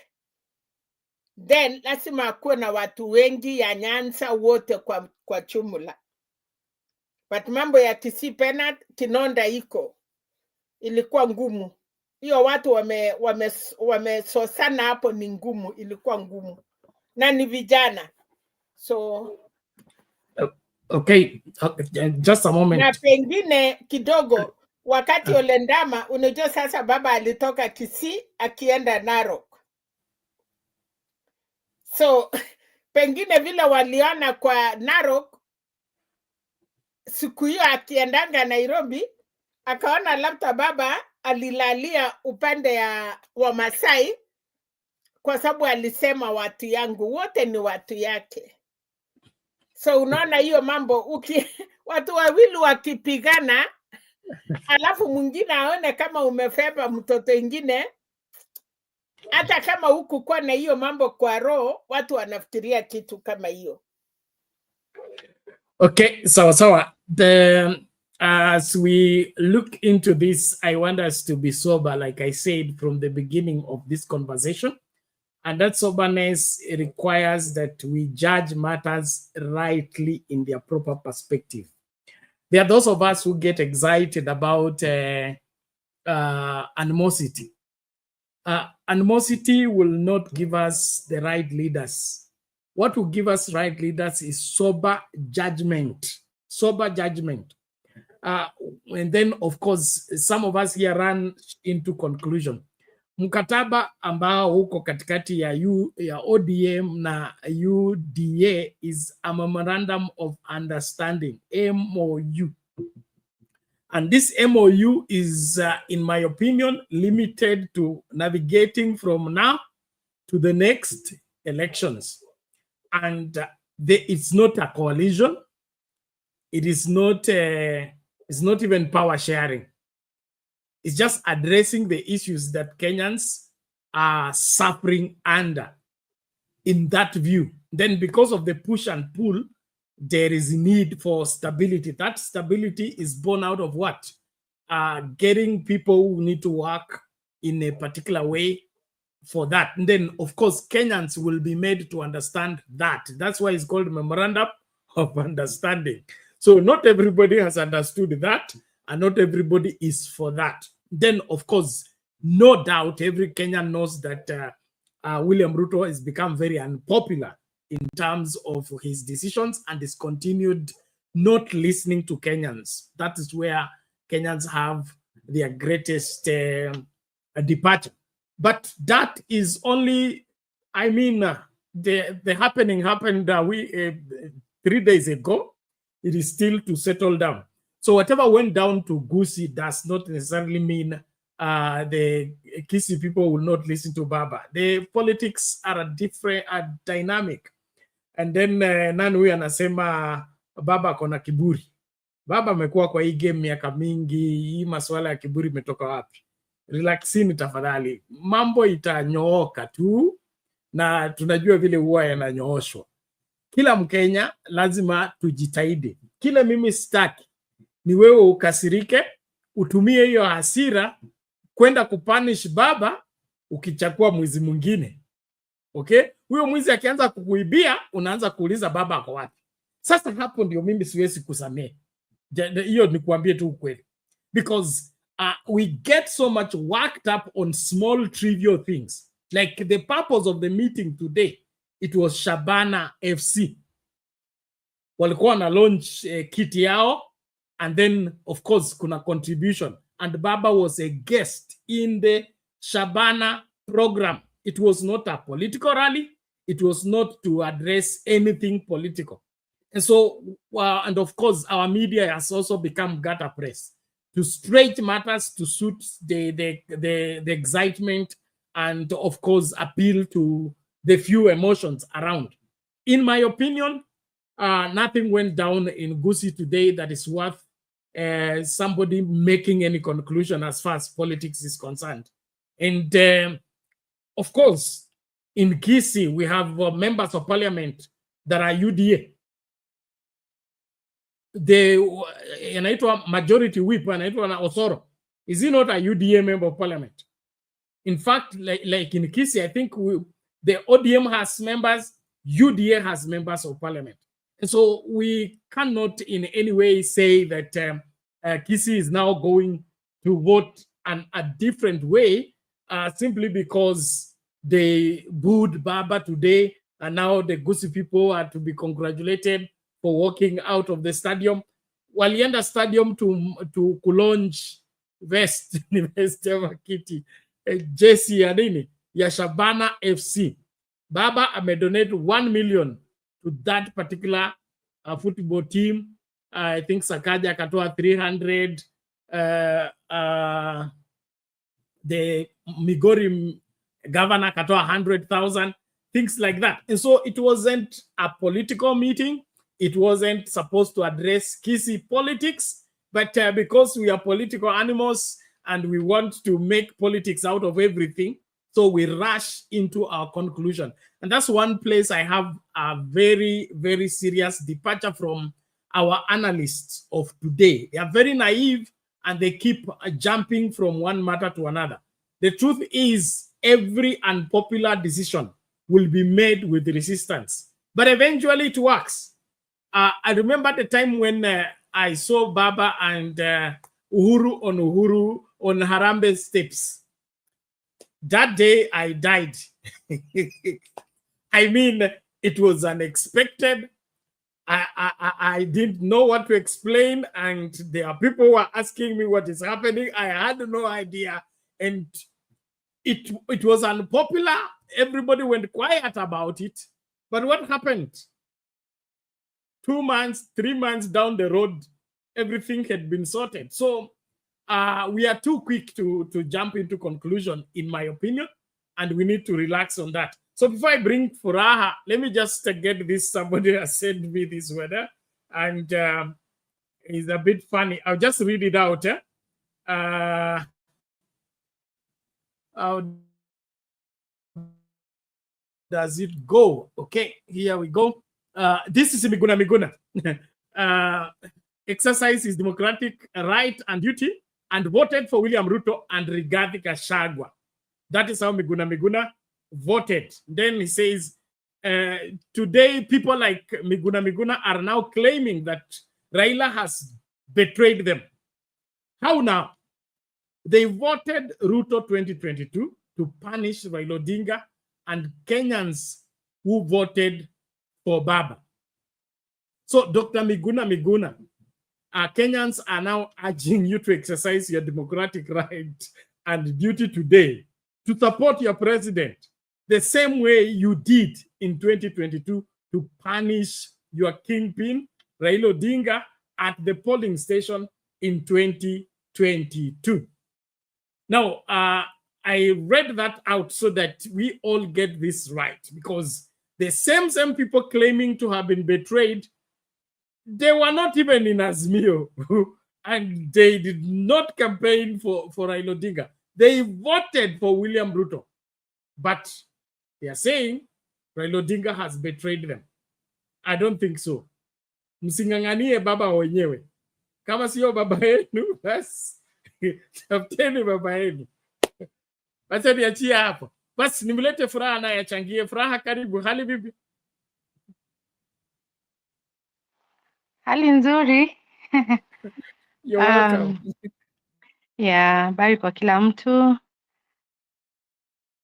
S8: then lazima akuwe na watu wengi ya Nyanza wote kwa jumla. But mambo ya Kisii Bernard, Kinonda iko ilikuwa ngumu. Hiyo watu wamesosana hapo ni ngumu, ilikuwa ngumu. Na ni vijana. So
S1: okay, just a moment.
S8: Na pengine kidogo wakati Olendama, unajua sasa baba alitoka Kisii akienda Narok. So pengine vile waliona kwa Narok, siku hiyo akiendanga Nairobi, akaona labda baba alilalia upande wa Masai, kwa sababu alisema watu yangu wote ni watu yake. So unaona hiyo mambo, watu wawili wakipigana, alafu mwingine aone kama umefeba mtoto ingine, hata kama huku kwa na hiyo mambo kwa roho, watu wanafikiria kitu kama hiyo.
S1: Okay, so as we look into this, I want us to be sober, like I said from the beginning of this conversation. And that soberness requires that we judge matters rightly in their proper perspective. There are those of us who get excited about animosity. Animosity will not give us the right leaders. What will give us right leaders is sober judgment. Sober judgment. And then, of course, some of us here run into conclusion. Mkataba ambao huko katikati ya ODM na UDA is a memorandum of understanding, MOU. And this MOU is, in my opinion, limited to navigating from now to the next elections. And it's not a coalition. It is not, it's not even power sharing. It's just addressing the issues that Kenyans are suffering under in that view. Then because of the push and pull, there is need for stability. That stability is born out of what? Getting people who need to work in a particular way for that. And then, of course, Kenyans will be made to understand that. That's why it's called Memorandum of Understanding. So not everybody has understood that, and not everybody is for that. Then, of course, no doubt, every Kenyan knows that William Ruto has become very unpopular in terms of his decisions and is continued not listening to Kenyans. That is where Kenyans have their greatest departure. But that is only, I mean, the happening happened 3 days ago. It is still to settle down. So whatever went down to Kisii does not necessarily mean the Kisii people will not listen to Baba. The politics are different, dynamic. And then nani huyu anasema Baba kona kiburi. Baba amekuwa kwa hii game miaka mingi, hii masuala ya kiburi imetoka wapi? Relaxini tafadhali. Mambo itanyooka tu na tunajua vile huwa yananyooshwa. Kila Mkenya lazima tujitahidi. Kile mimi sitaki ni wewe ukasirike, utumie hiyo hasira kwenda kupunish Baba ukichakua mwizi mwingine. Okay? Huyo mwizi akianza kukuibia, unaanza kuuliza Baba ako wapi. Sasa hapo ndio mimi siwezi kusamehe. Hiyo ni kuambie tu ukweli. Because we get so much worked up on small trivial things. Like the purpose of the meeting today, it was Shabana FC. Walikuwa na launch kit yao, and then of course kuna contribution, and Baba was a guest in the Shabana program. It was not a political rally. It was not to address anything political. And so, and of course, our media has also become gutter press to stretch matters to suit the excitement and, of course, appeal to the few emotions around. In my opinion, nothing went down in Kisii today that is worth somebody making any conclusion as far as politics is concerned. And, of course, in Kisii, we have members of parliament that are UDA. The anaitwa majority whip, anaitwa na Osoro. Is he not a UDA member of parliament? In fact, like in Kisii, I think the ODM has members, UDA has members of parliament. And so we cannot in any way say that Kisii is now going to vote a different way simply because they booed Baba today, and now the Kisii people are to be congratulated for walking out of the stadium. Walienda stadium to launch vest kiti jersey ya nini ya Shabana FC. Baba amedonate 1 million to that particular football team. I think Sakaja akatoa 300, the Migori governor akatoa 100,000, things like that. And so it wasn't a political meeting. It wasn't supposed to address Kisii politics, but because we are political animals and we want to make politics out of everything, so we rush into our conclusion. And that's one place I have a very, very serious departure from our analysts of today. They are very naive and they keep jumping from one matter to another. The truth is, every unpopular decision will be made with resistance, but eventually it works. I remember the time when I saw Baba and Uhuru on Harambee steps. That day I died. I mean, it was unexpected. I didn't know what to explain, and there are people who are asking me what is happening. I had no idea, and it was unpopular. Everybody went quiet about it. But what happened? 2 months, 3 months down the road, everything had been sorted. So we are too quick to jump into conclusion, in my opinion, and we need to relax on that. So before I bring Furaha, let me just get this. Somebody has sent me this weather, and it's a bit funny. I'll just read it out. How does it go? Okay, here we go. This is Miguna. Exercise his democratic right and duty and voted for William Ruto and Rigathi Gachagua. That is how Miguna voted. Then he says, today people like Miguna are now claiming that Raila has betrayed them. How now? They voted Ruto 2022 to punish Raila Odinga and Kenyans who voted for Baba. So Dr. Miguna, Kenyans are now urging you to exercise your democratic right and duty today to support your president the same way you did in 2022 to punish your kingpin, Raila Odinga, at the polling station in 2022. Now, I read that out so that we all get this right, because the same people claiming to have been betrayed, they were not even in Azimio, and they did not campaign for Raila Odinga. They voted for William Ruto, but they are saying Raila Odinga has betrayed them. I don't think so. Msinganganie baba wenyewe. Kama sio baba yenu, basi tafuteni baba yenu. Basi niachie hapo. Basi nimlete Furaha na yachangie. Furaha, karibu. Hali vipi?
S14: Hali nzuri.
S1: You're welcome.
S14: Yeah, habari kwa kila mtu.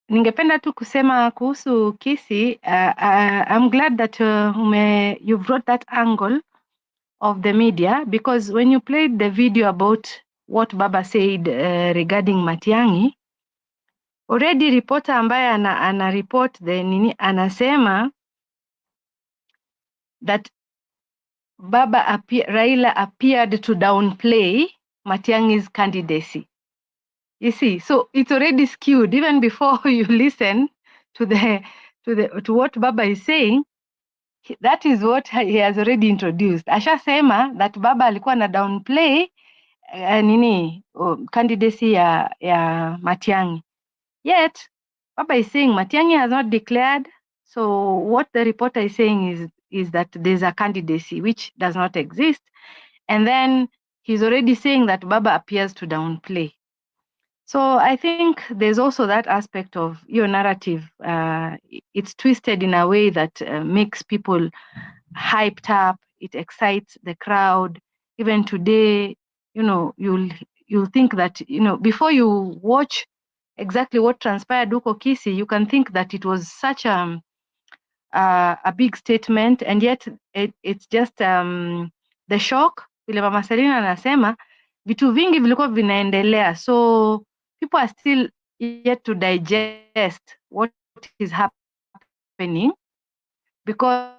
S14: Ningependa tu kusema kuhusu Kisii. I'm glad that you brought that angle of the media, because when you played the video about what Baba said regarding Matiang'i, already reporter ambaye ana report the nini anasema that Raila appeared to downplay Matiang'i's candidacy. You see, so it's already skewed even before you listen to what Baba is saying. That is what he has already introduced. Ashasema that Baba alikuwa na downplay candidacy ya Matiang'i. Yet Baba is saying Matiang'i has not declared. So what the reporter is saying is that there's a candidacy which does not exist. And then he's already saying that Baba appears to downplay. So I think there's also that aspect of your narrative. It's twisted in a way that makes people hyped up. It excites the crowd. Even today, you'll think that, before you watch exactly what transpired huko Kisii, you can think that it was such a big statement, and yet it's just the shock. Vile Mama Selina anasema vitu vingi vilikuwa vinaendelea, so people are still yet to digest what is happening, because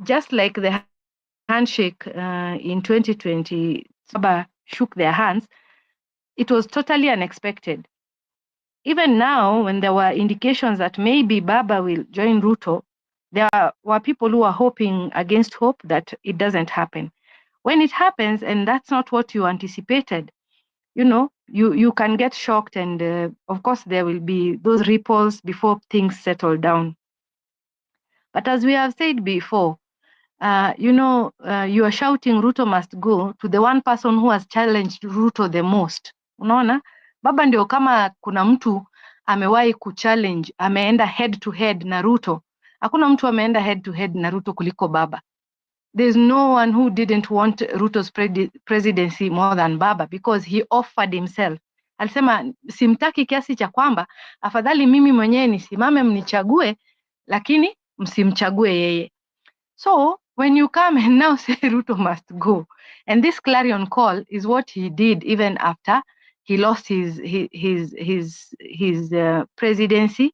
S14: just like the handshake in 2020, Baba shook their hands, it was totally unexpected. Even now, when there were indications that maybe Baba will join Ruto, there were people who are hoping against hope that it doesn't happen. When it happens, and that's not what you anticipated, you can get shocked, and of course there will be those ripples before things settle down. But as we have said before, you are shouting Ruto must go to the one person who has challenged Ruto the most. Unaona, Baba ndio kama kuna mtu amewahi kuchallenge, ameenda head to head na Ruto. Hakuna mtu ameenda head to head na Ruto kuliko Baba. There's no one who didn't want Ruto's presidency more than Baba, because he offered himself. Alisema simtaki kiasi cha kwamba afadhali mimi mwenyewe nisimame mnichague, lakini msimchague yeye. So when you come and now say Ruto must go, and this clarion call is what he did even after he lost his presidency.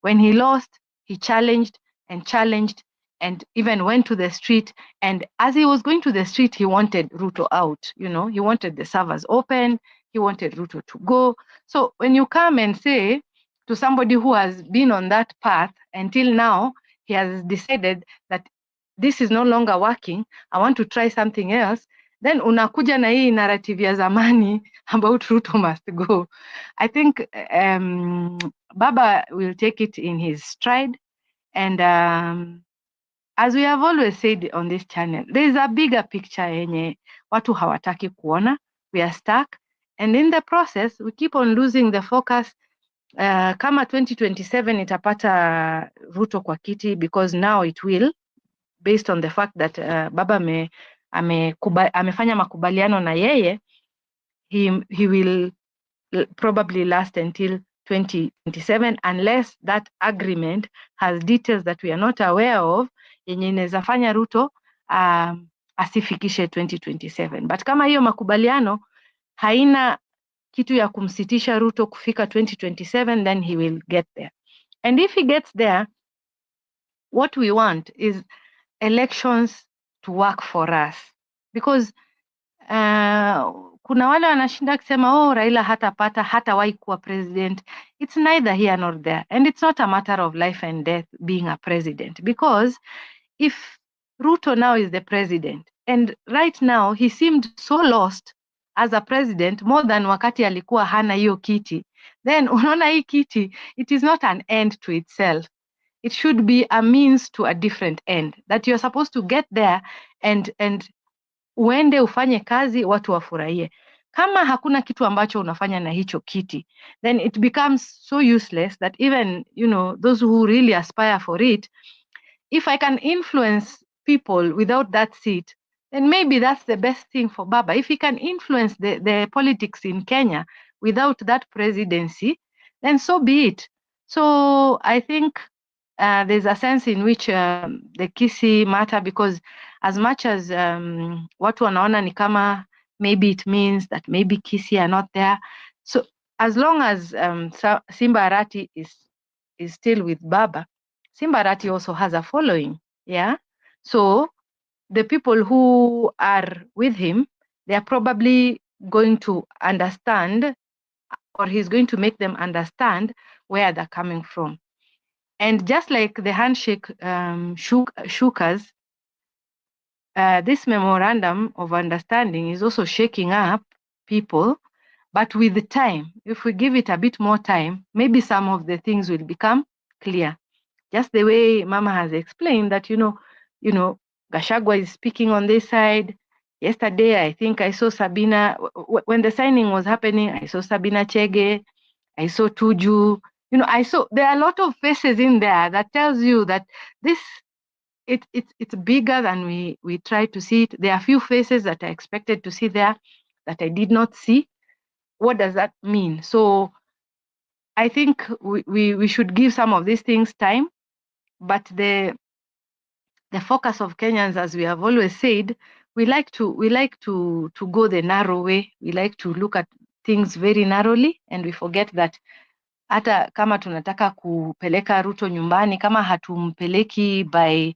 S14: When he lost, he challenged and even went to the street. And as he was going to the street, he wanted Ruto out. He wanted the servers open. He wanted Ruto to go. So when you come and say to somebody who has been on that path until now, he has decided that this is no longer working, I want to try something else, then unakuja na hii narrative ya zamani about Ruto must go. I think Baba will take it in his stride, and as we have always said on this channel, there is a bigger picture yenye watu hawataki kuona. We are stuck, and in the process we keep on losing the focus. Kama 2027 itapata Ruto kwa kiti, because now it will, based on the fact that Baba amefanya makubaliano na yeye, he will probably last until 2027, unless that agreement has details that we are not aware of, yenye inaweza fanya Ruto asifikishe 2027. But kama hiyo makubaliano haina kitu ya kumsitisha Ruto kufika 2027, then he will get there. And if he gets there, what we want is elections to work for us, because kuna wale wanashinda kusema oh, Raila hatawahi kuwa president. It's neither here nor there, and it's not a matter of life and death being a president, because if Ruto now is the president, and right now he seemed so lost as a president more than wakati alikuwa hana hiyo kiti, then unaona hii kiti, it is not an end to itself. It should be a means to a different end, that you're supposed to get there and uende ufanye kazi watu wafurahie. Kama hakuna kitu ambacho unafanya na hicho kiti, then it becomes so useless that even, you know, those who really aspire for it, if I can influence people without that seat, then maybe that's the best thing for Baba. If he can influence the politics in Kenya without that presidency, then so be it. So I think there's a sense in which the Kisii matter, because as much as watu wanaona ni kama maybe it means that maybe Kisii are not there. So as long as Simba Arati is still with Baba, Simba Arati also has a following, yeah? So the people who are with him, they are probably going to understand, or he's going to make them understand where they're coming from. And just like the handshake shook us, this memorandum of understanding is also shaking up people, but with the time, if we give it a bit more time, maybe some of the things will become clear. Just the way Mama has explained that, you know, Gachagua is speaking on this side. Yesterday, I think I saw Sabina, when the signing was happening, I saw Sabina Chege, I saw Tuju, you know, there are a lot of faces in there that tells you that this, it's bigger than we try to see it. There are a few faces that I expected to see there that I did not see. What does that mean? So I think we should give some of these things time, but the focus of Kenyans, as we have always said, we like to go the narrow way. We like to look at things very narrowly, and we forget that hata kama tunataka kupeleka Ruto nyumbani, kama hatumpeleki by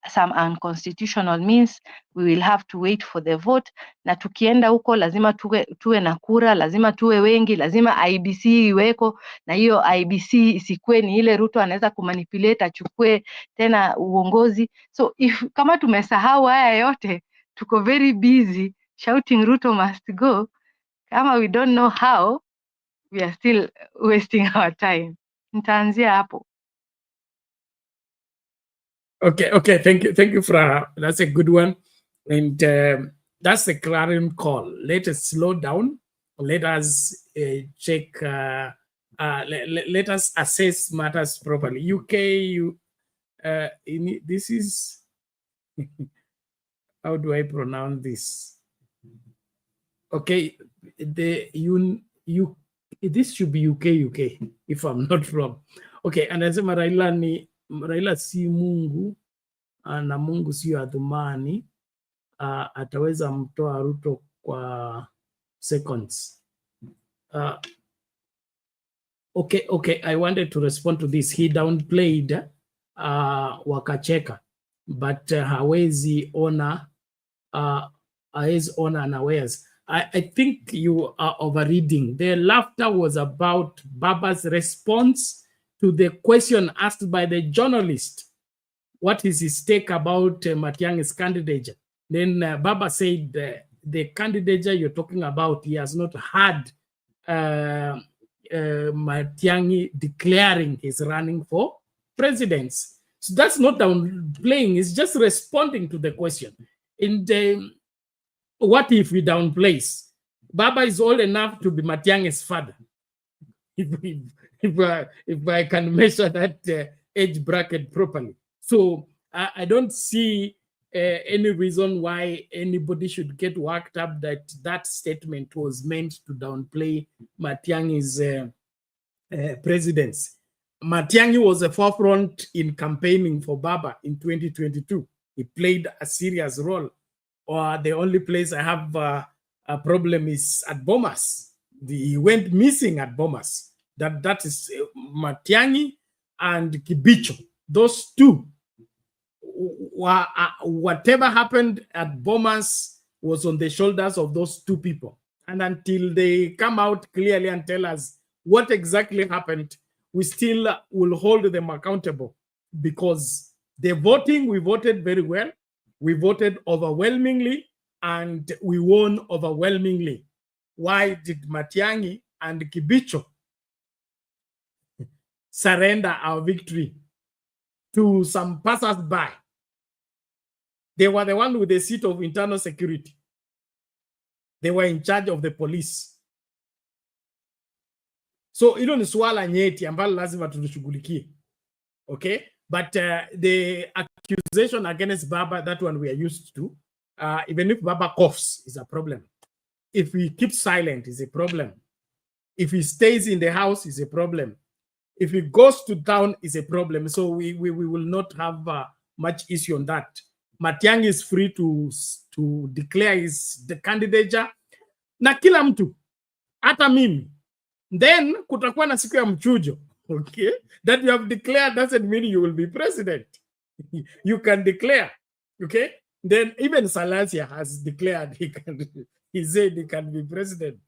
S14: some unconstitutional means, we will have to wait for the vote. Na tukienda huko lazima tuwe na kura, lazima tuwe wengi, lazima IBC iweko, na hiyo IBC isikue ni ile Ruto anaweza kumanipulate achukue tena uongozi. So kama tumesahau haya yote, tuko very busy shouting Ruto must go, kama we don't know how, we are still wasting our time. Nitaanzia hapo.
S1: Okay. Thank you, Fra. That's a good one, and that's the clarion call. Let us slow down. Let us check. Let us assess matters properly. UK, this is how do I pronounce this? Okay, this should be UK, if I'm not wrong. Okay, anasema Raila si Mungu na Mungu sio adhumani, ataweza mtoa Ruto kwa seconds. Okay, I wanted to respond to this. He downplayed wakacheka, but hawezi ona unawares. I think you are overreading. The laughter was about Baba's response to the question asked by the journalist. What is his take about Matiang'i's candidature? Then Baba said the candidature you're talking about, he has not had Matiang'i declaring he's running for presidency. So that's not downplaying, it's just responding to the question. In what if we downplays? Baba is old enough to be Matiang'i's father. If I can measure that age bracket properly. So I don't see any reason why anybody should get worked up that statement was meant to downplay Matiang'i's presidency. Matiang'i was a forefront in campaigning for Baba in 2022. He played a serious role. Or the only place I have problem is at Bomas. He went missing at Bomas. That is Matiang'i and Kibicho. Those two, whatever happened at Bomas was on the shoulders of those two people. And until they come out clearly and tell us what exactly happened, we still will hold them accountable, because the voting, we voted very well. We voted overwhelmingly and we won overwhelmingly. Why did Matiang'i and Kibicho surrender our victory to some passers-by? They were the one with the seat of internal security. They were in charge of the police. So hilo ni swala nyeti ambalo lazima tulishughulikie. Okay? But the accusation against Baba, that one we are used to. Even if Baba coughs, is a problem. If he keeps silent, is a problem. If he stays in the house, is a problem. If he goes to town, is a problem. So we will not have much issue on that. Matiang'i is free to declare the candidature. Na kila mtu, hata mimi. Then kutakuwa na siku ya mchujo. Okay? That you have declared doesn't mean you will be president. You can declare. Okay? Then even Salasia has declared he said he can be president.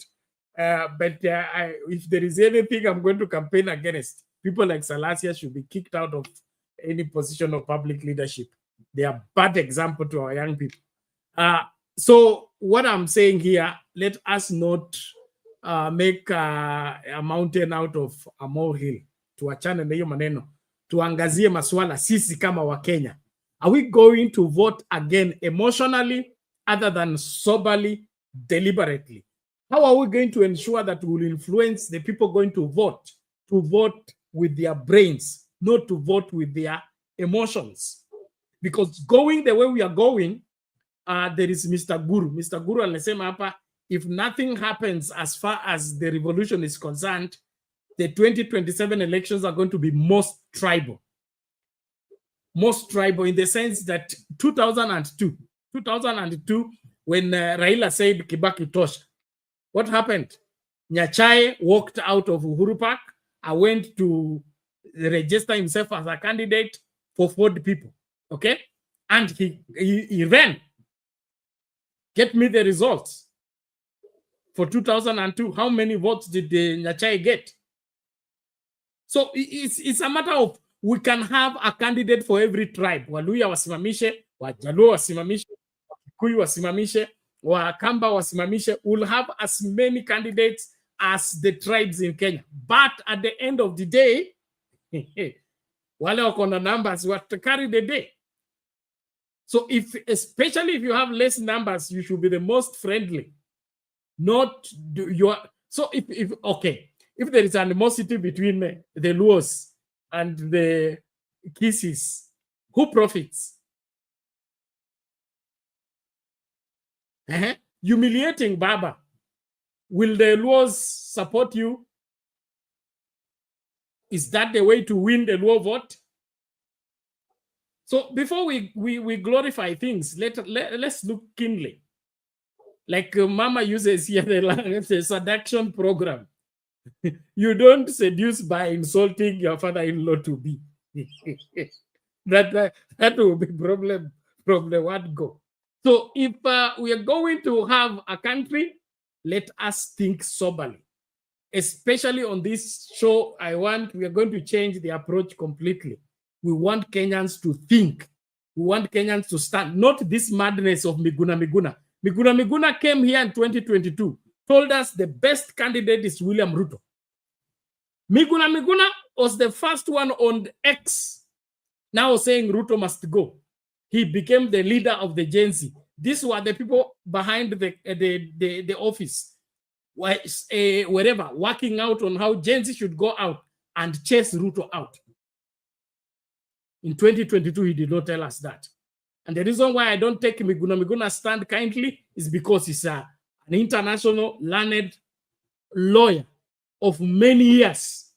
S1: But if there is anything I'm going to campaign against, people like Salasia should be kicked out of any position of public leadership. They are bad example to our young people. So what I'm saying here, let us not make a mountain out of a molehill. Tuachane na hiyo maneno. Tuangazie maswala sisi kama wa Kenya. Are we going to vote again emotionally other than soberly, deliberately? How are we going to ensure that we will influence the people going to vote with their brains, not to vote with their emotions? Because going the way we are going, there is Mr. Guru. Mr. Guru alisema hapa, if nothing happens as far as the revolution is concerned, the 2027 elections are going to be most tribal. Most tribal in the sense that 2002, when Raila said Kibaki tosha, what happened? Nyachae walked out of Uhuru Park. I went to register himself as a candidate for 40 people. Okay? And he ran. Get me the results. For 2002, how many votes did Nyachae get? So it's a matter of, we can have a candidate for every tribe. Waluya wasimamishe, Wajaluo wasimamishe, Wakikuyu wasimamishe, Wakamba wasimamishe. We'll have as many candidates as the tribes in Kenya. But at the end of the day, wale wako na numbers will carry the day. So especially if you have less numbers, you should be the most friendly. Not your. So if there is animosity between the Luos and the Kisis, who profits? Humiliating Baba. Will the Luos support you? Is that the way to win the Luo vote? So before we glorify things, let's look keenly. Like Mama uses here the seduction program. You don't seduce by insulting your father-in-law to be. that will be problem from the word go. So if we are going to have a country, let us think soberly. Especially on this show, we are going to change the approach completely. We want Kenyans to think. We want Kenyans to stand. Not this madness of Miguna Miguna. Miguna Miguna came here in 2022, told us the best candidate is William Ruto. Miguna Miguna was the first one on X, now saying Ruto must go. He became the leader of the Gen Z. These were the people behind the office, wherever, working out on how Gen Z should go out and chase Ruto out. In 2022, he did not tell us that. And the reason why I don't take Miguna Miguna stand kindly is because he's an international learned lawyer of many years.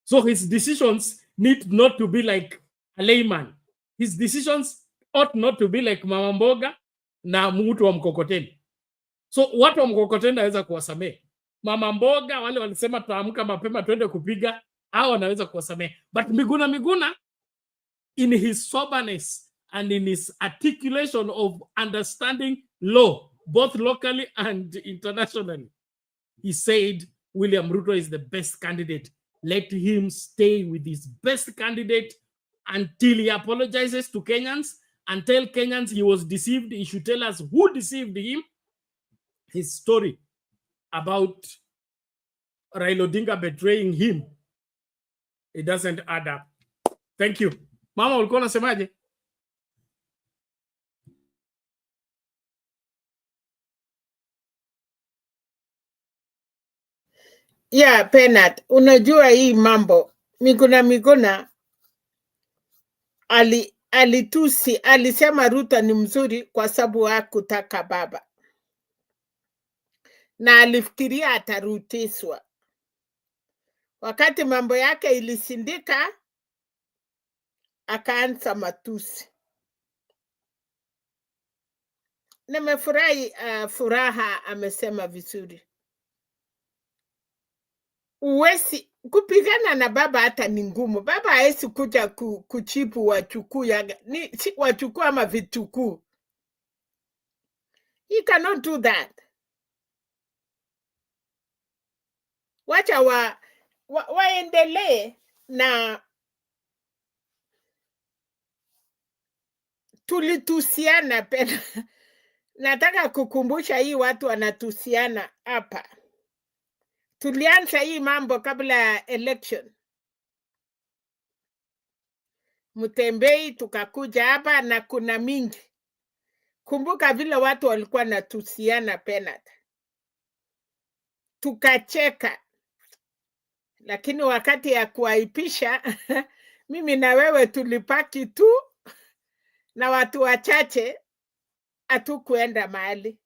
S1: So his decisions need not to be like a layman. His decisions ought not to be like Mama Mboga na mtu wa mkokoteni. So watu wa mkokoteni naweza kuwasamehe. Mama mboga wale walisema tuamka mapema twende kupiga, hao wanaweza kuwasamehe. But Miguna in his soberness and in his articulation of understanding law, both locally and internationally, he said William Ruto is the best candidate. Let him stay with his best candidate until he apologizes to Kenyans and tell Kenyans he was deceived. He should tell us who deceived him. His story about Raila Odinga betraying him, it doesn't add up. Thank you. Mama, ulikuwa unasemaje?
S8: Yeah, Penat, unajua hii mambo Miguna alisema Ruto ni mzuri kwa sababu hakutaka baba, na alifikiria atarutiswa. Wakati mambo yake ilisindika, akaanza matusi. Nimefurahi Furaha amesema vizuri. Uwezi kupigana na baba hata ni ngumu. Baba haezi kuja kuchipu wachukuu si wachukuu ama vitukuu. He cannot do that. Wacha waendelee na tulitusiana pena. Nataka kukumbusha hii watu wanatusiana hapa. Tulianza hii mambo kabla ya election. Mutembei tukakuja hapa na kuna mingi. Kumbuka vile watu walikuwa natusiana Penat. Tukacheka. Lakini wakati ya kuaipisha, mimi na wewe tulipaki tu na watu wachache hatukuenda mahali.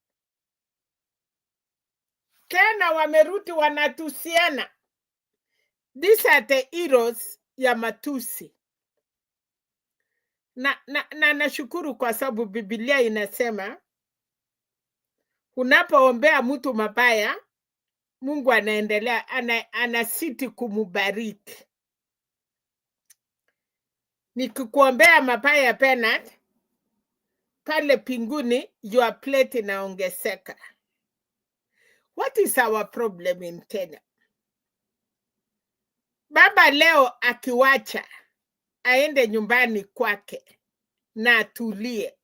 S8: Tena wamerudi wanatusiana. These are the heroes ya matusi. Na nashukuru kwa sababu Biblia inasema unapoombea mtu mabaya, Mungu anaendelea anasiti kumubariki. Nikikuombea mabaya Penat, pale pinguni your plate inaongezeka. What is our problem in Kenya? Baba leo akiwacha aende nyumbani kwake na atulie.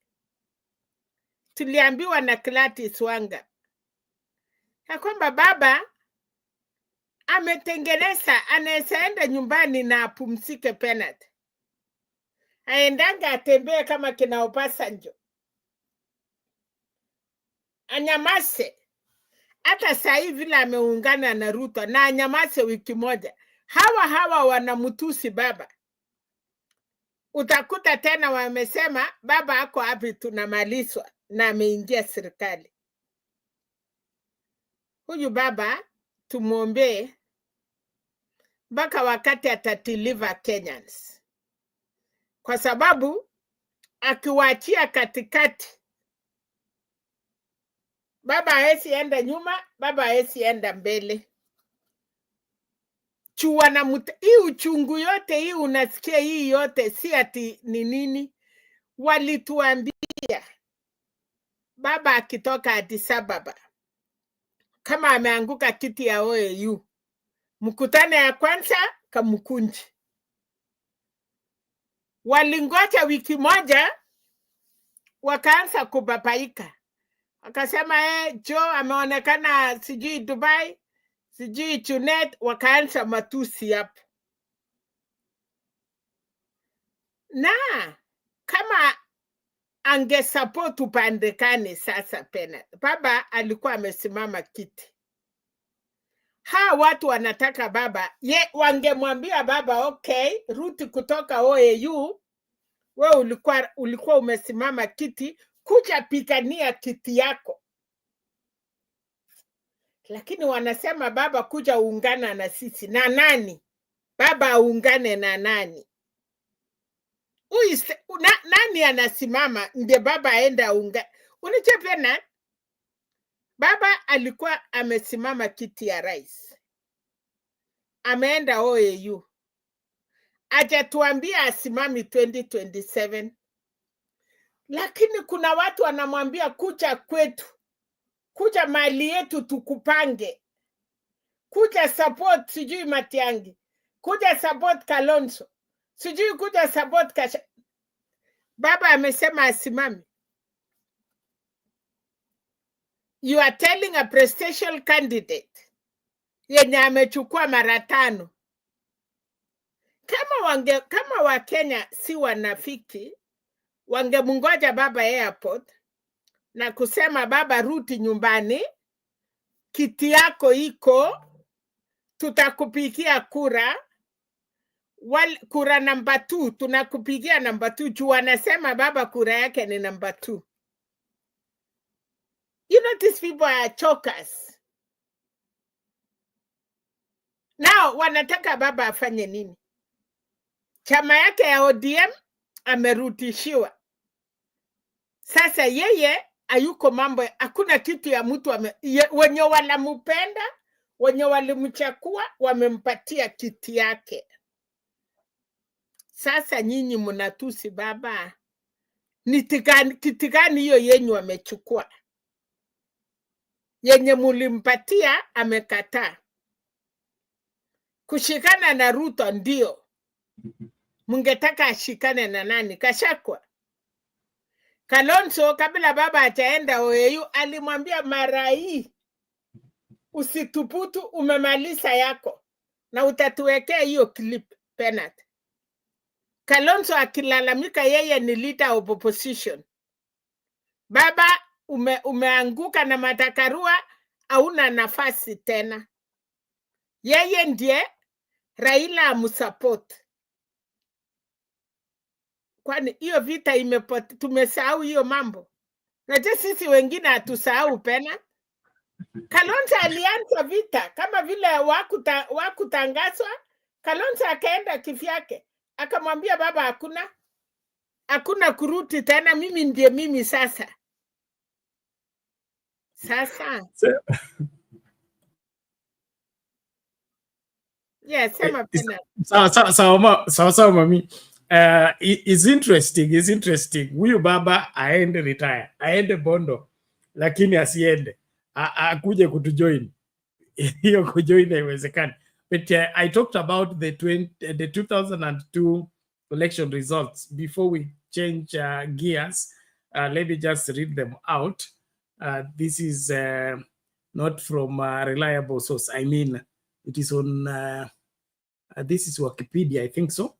S8: Tuliambiwa na Gladys Wanga ya kwamba baba ametengeneza, anaweza enda nyumbani na apumzike Penat. Aendanga atembee kama kina Obasanjo. Anyamase. Hata saa hii vile ameungana na Ruto na anyamase wiki moja. Hawa wanamutusi baba. Utakuta tena wamesema baba ako hapi tunamalizwa na ameingia serikali. Huyu baba tumuombee mpaka wakati atadeliver Kenyans. Kwa sababu akiwaachia katikati, baba haezi enda nyuma, baba haezi enda mbele. Chua na hii uchungu yote hii unasikia hii yote si ati ni nini. Walituambia baba akitoka Addis Ababa kama ameanguka kiti ya OAU, mkutano ya kwanza Kamukunji. Walingoja wiki moja wakaanza kubabaika. Wakasema Joe ameonekana sijui Dubai, sijui Junet, wakaanza matusi hapo. Na kama angesupport upandekane sasa Penat. Baba alikuwa amesimama kiti. Watu wanataka baba. Wangemwambia baba, okay, Ruto kutoka OAU, wewe ulikuwa umesimama kiti, kuja pigania kiti yako. Lakini wanasema baba kuja ungana na sisi. Na nani? Baba aungane na nani? Nani anasimama ndiye baba aenda unga? Unachepena Baba alikuwa amesimama kiti ya rais, ameenda OAU, hajatuambia asimami 2027, lakini kuna watu wanamwambia kuja kwetu, kuja mali yetu tukupange, kuja support sijui Matiang'i, kuja support Kalonzo, sijui kuja support Kasha. Baba amesema asimami. You are telling a presidential candidate yenye amechukua mara 5. Kama Wakenya si wanafiki, wangemngoja baba airport na kusema, baba rudi nyumbani, kiti yako iko, tutakupigia kura, kura namba 2, tunakupigia namba 2 juu wanasema baba kura yake ni namba 2. You know, these people are chokers. Now wanataka baba afanye nini? Chama yake ya ODM amerudishiwa. Sasa yeye hayuko mambo, hakuna kitu ya mtu wenye wanamupenda, wenye walimchakua wamempatia kiti yake. Sasa nyinyi mnatusi baba. Ni kiti gani hiyo yenyu wamechukua? Yenye mulimpatia amekataa. Kushikana na Ruto ndio. Mungetaka ashikane na nani? Kashakwa. Kalonzo kabla baba ataenda OAU alimwambia mara hii usituputu, umemaliza yako na utatuwekea hiyo clip penalty. Kalonzo akilalamika yeye ni leader of opposition. Baba umeanguka na matakarua, hauna nafasi tena. Yeye ndiye Raila amsupport. Kwani hiyo vita tumesahau hiyo mambo. Najua sisi wengine hatusahau pena. Kalonzo alianza vita kama vile wakutangazwa. Kalonzo akaenda kivyake, akamwambia baba hakuna kuruti tena, mimi ndiye mimi sasa. Yes, sema pena.
S1: Sawa mami. It's interesting. Huyu baba aende retire, aende Bondo, lakini asiende akuje kutujoin. Hiyo kujoin haiwezekani. But I talked about the 2002 election results. Before we change gears, let me just read them out. This is not from a reliable source. I mean, it is on, this is Wikipedia, I think so.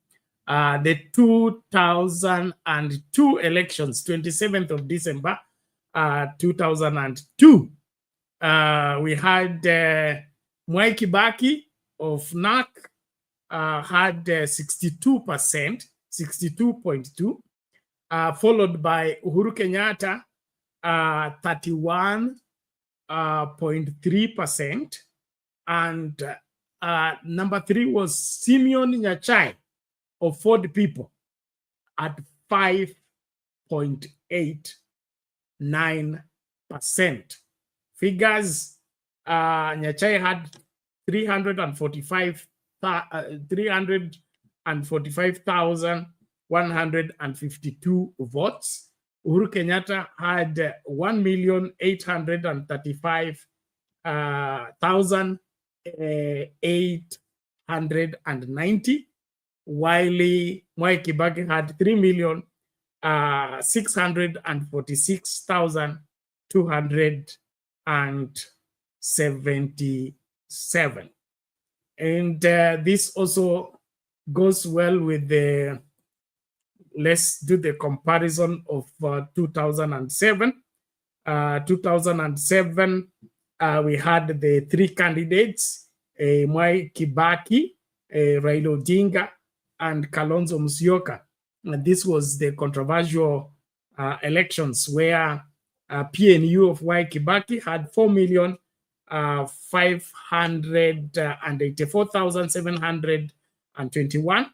S1: The 2002 elections, 27th of December, 2002. We had Mwai Kibaki of NAC had 62%, 62.2, followed by Uhuru Kenyatta, 31.3%, and number 3 was Simeon Nyachai of Ford People at 5.89%. Figures, Nyachai had 345,152 votes. Uhuru Kenyatta had 1,835,890. While Mwai Kibaki had 3,646,277. And this also goes well with the, let's do the comparison of 2007. 2007, we had the 3 candidates, Mwai Kibaki, Raila Odinga, and Kalonzo Musyoka. And this was the controversial elections where PNU of Mwai Kibaki had 4,584,721.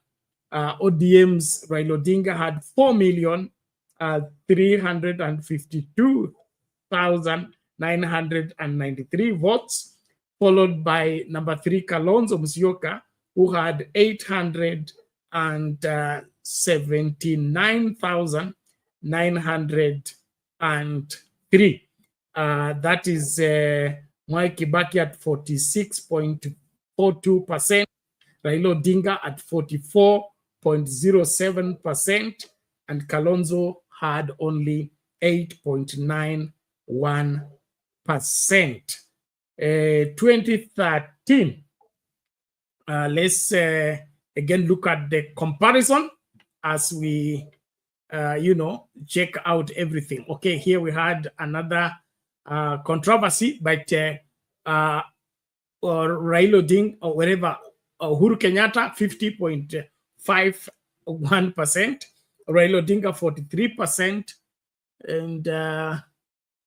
S1: ODM's Raila Odinga had 4,352,9 993 votes, followed by number 3, Kalonzo Musyoka, who had 879,903. That is Mwai Kibaki at 46.42%, Raila Odinga at 44.07%, and Kalonzo had only 8.91%. 2013, let's again look at the comparison as we check out everything. Okay, here we had another controversy, but Raila Odinga, or wherever, Uhuru Kenyatta 50.51%, Raila Odinga 43%, and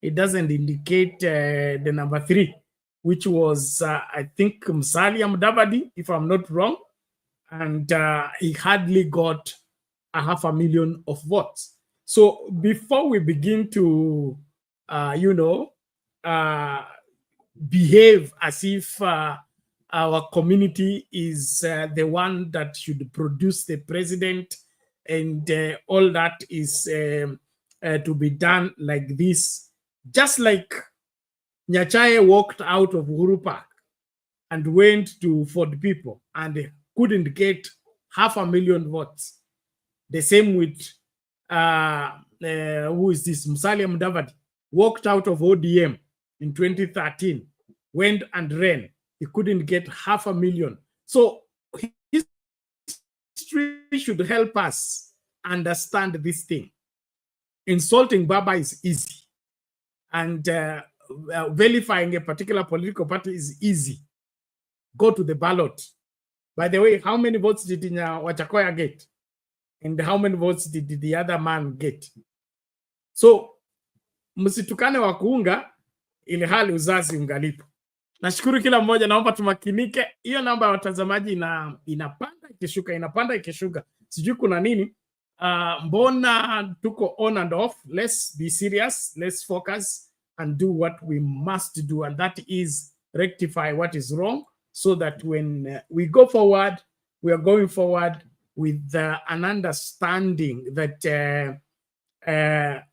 S1: it doesn't indicate the number 3, which was I think Musalia Mudavadi, if I'm not wrong, and he hardly got 500,000 of votes. So before we begin to behave as if our community is the one that should produce the president, and all that is to be done like this, just like Nyachae walked out of Uhuru Park and went to Ford People and couldn't get 500,000 votes. The same with who is this? Musalia Mudavadi walked out of ODM in 2013, went and ran. He couldn't get 500,000. So history should help us understand this thing. Insulting Baba is easy, and vilifying a particular political party is easy. Go to the ballot. By the way, how many votes did Wachakoya get? And how many votes did the other man get? So, msitukane wa kuunga ili hali uzazi ungalipo. Nashukuru kila mmoja, naomba tumakinike. Hiyo namba ya watazamaji inapanda ikishuka, inapanda ikishuka. Sijui kuna nini. Mbona tuko on and off? Let's be serious. Let's focus and do what we must do, and that is rectify what is wrong, so that when we go forward, we are going forward with an understanding that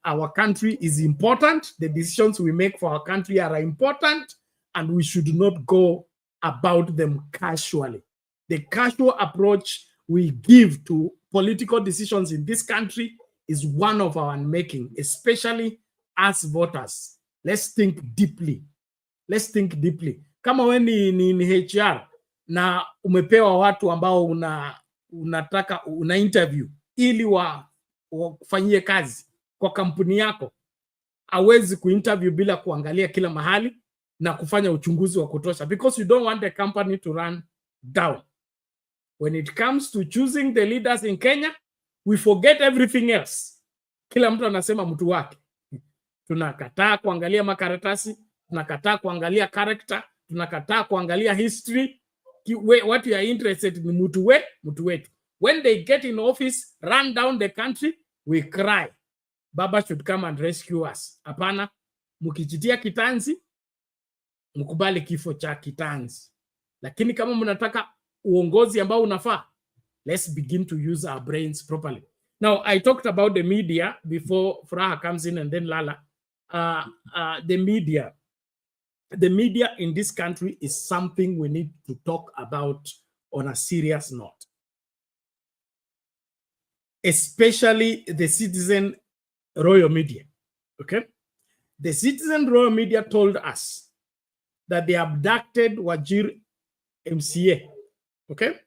S1: our country is important. The decisions we make for our country are important, and we should not go about them casually. The casual approach we give to political decisions in this country is one of our unmaking, especially as voters. Let's think deeply. Let's think deeply. Kama we ni HR na umepewa watu ambao unataka una interview ili wafanyie kazi kwa kampuni yako, hawezi kuinterview bila kuangalia kila mahali na kufanya uchunguzi wa kutosha, because you don't want the company to run down. When it comes to choosing the leaders in Kenya, we forget everything else. Kila mtu anasema mtu wake. Tunakataa kuangalia makaratasi, tunakataa kuangalia character, tunakataa kuangalia history. What we are interested in mtu wetu. When they get in office, run down the country, we cry. Baba should come and rescue us. Hapana, mukijitia kitanzi, mkubali kifo cha kitanzi. Lakini kama mnataka uongozi ambao unafaa, let's begin to use our brains properly. Now, I talked about the media before Furaha comes in and then Lala. The media in this country is something we need to talk about on a serious note. Especially the Citizen Royal Media, okay? The Citizen Royal Media told us that they abducted Wajir MCA, okay?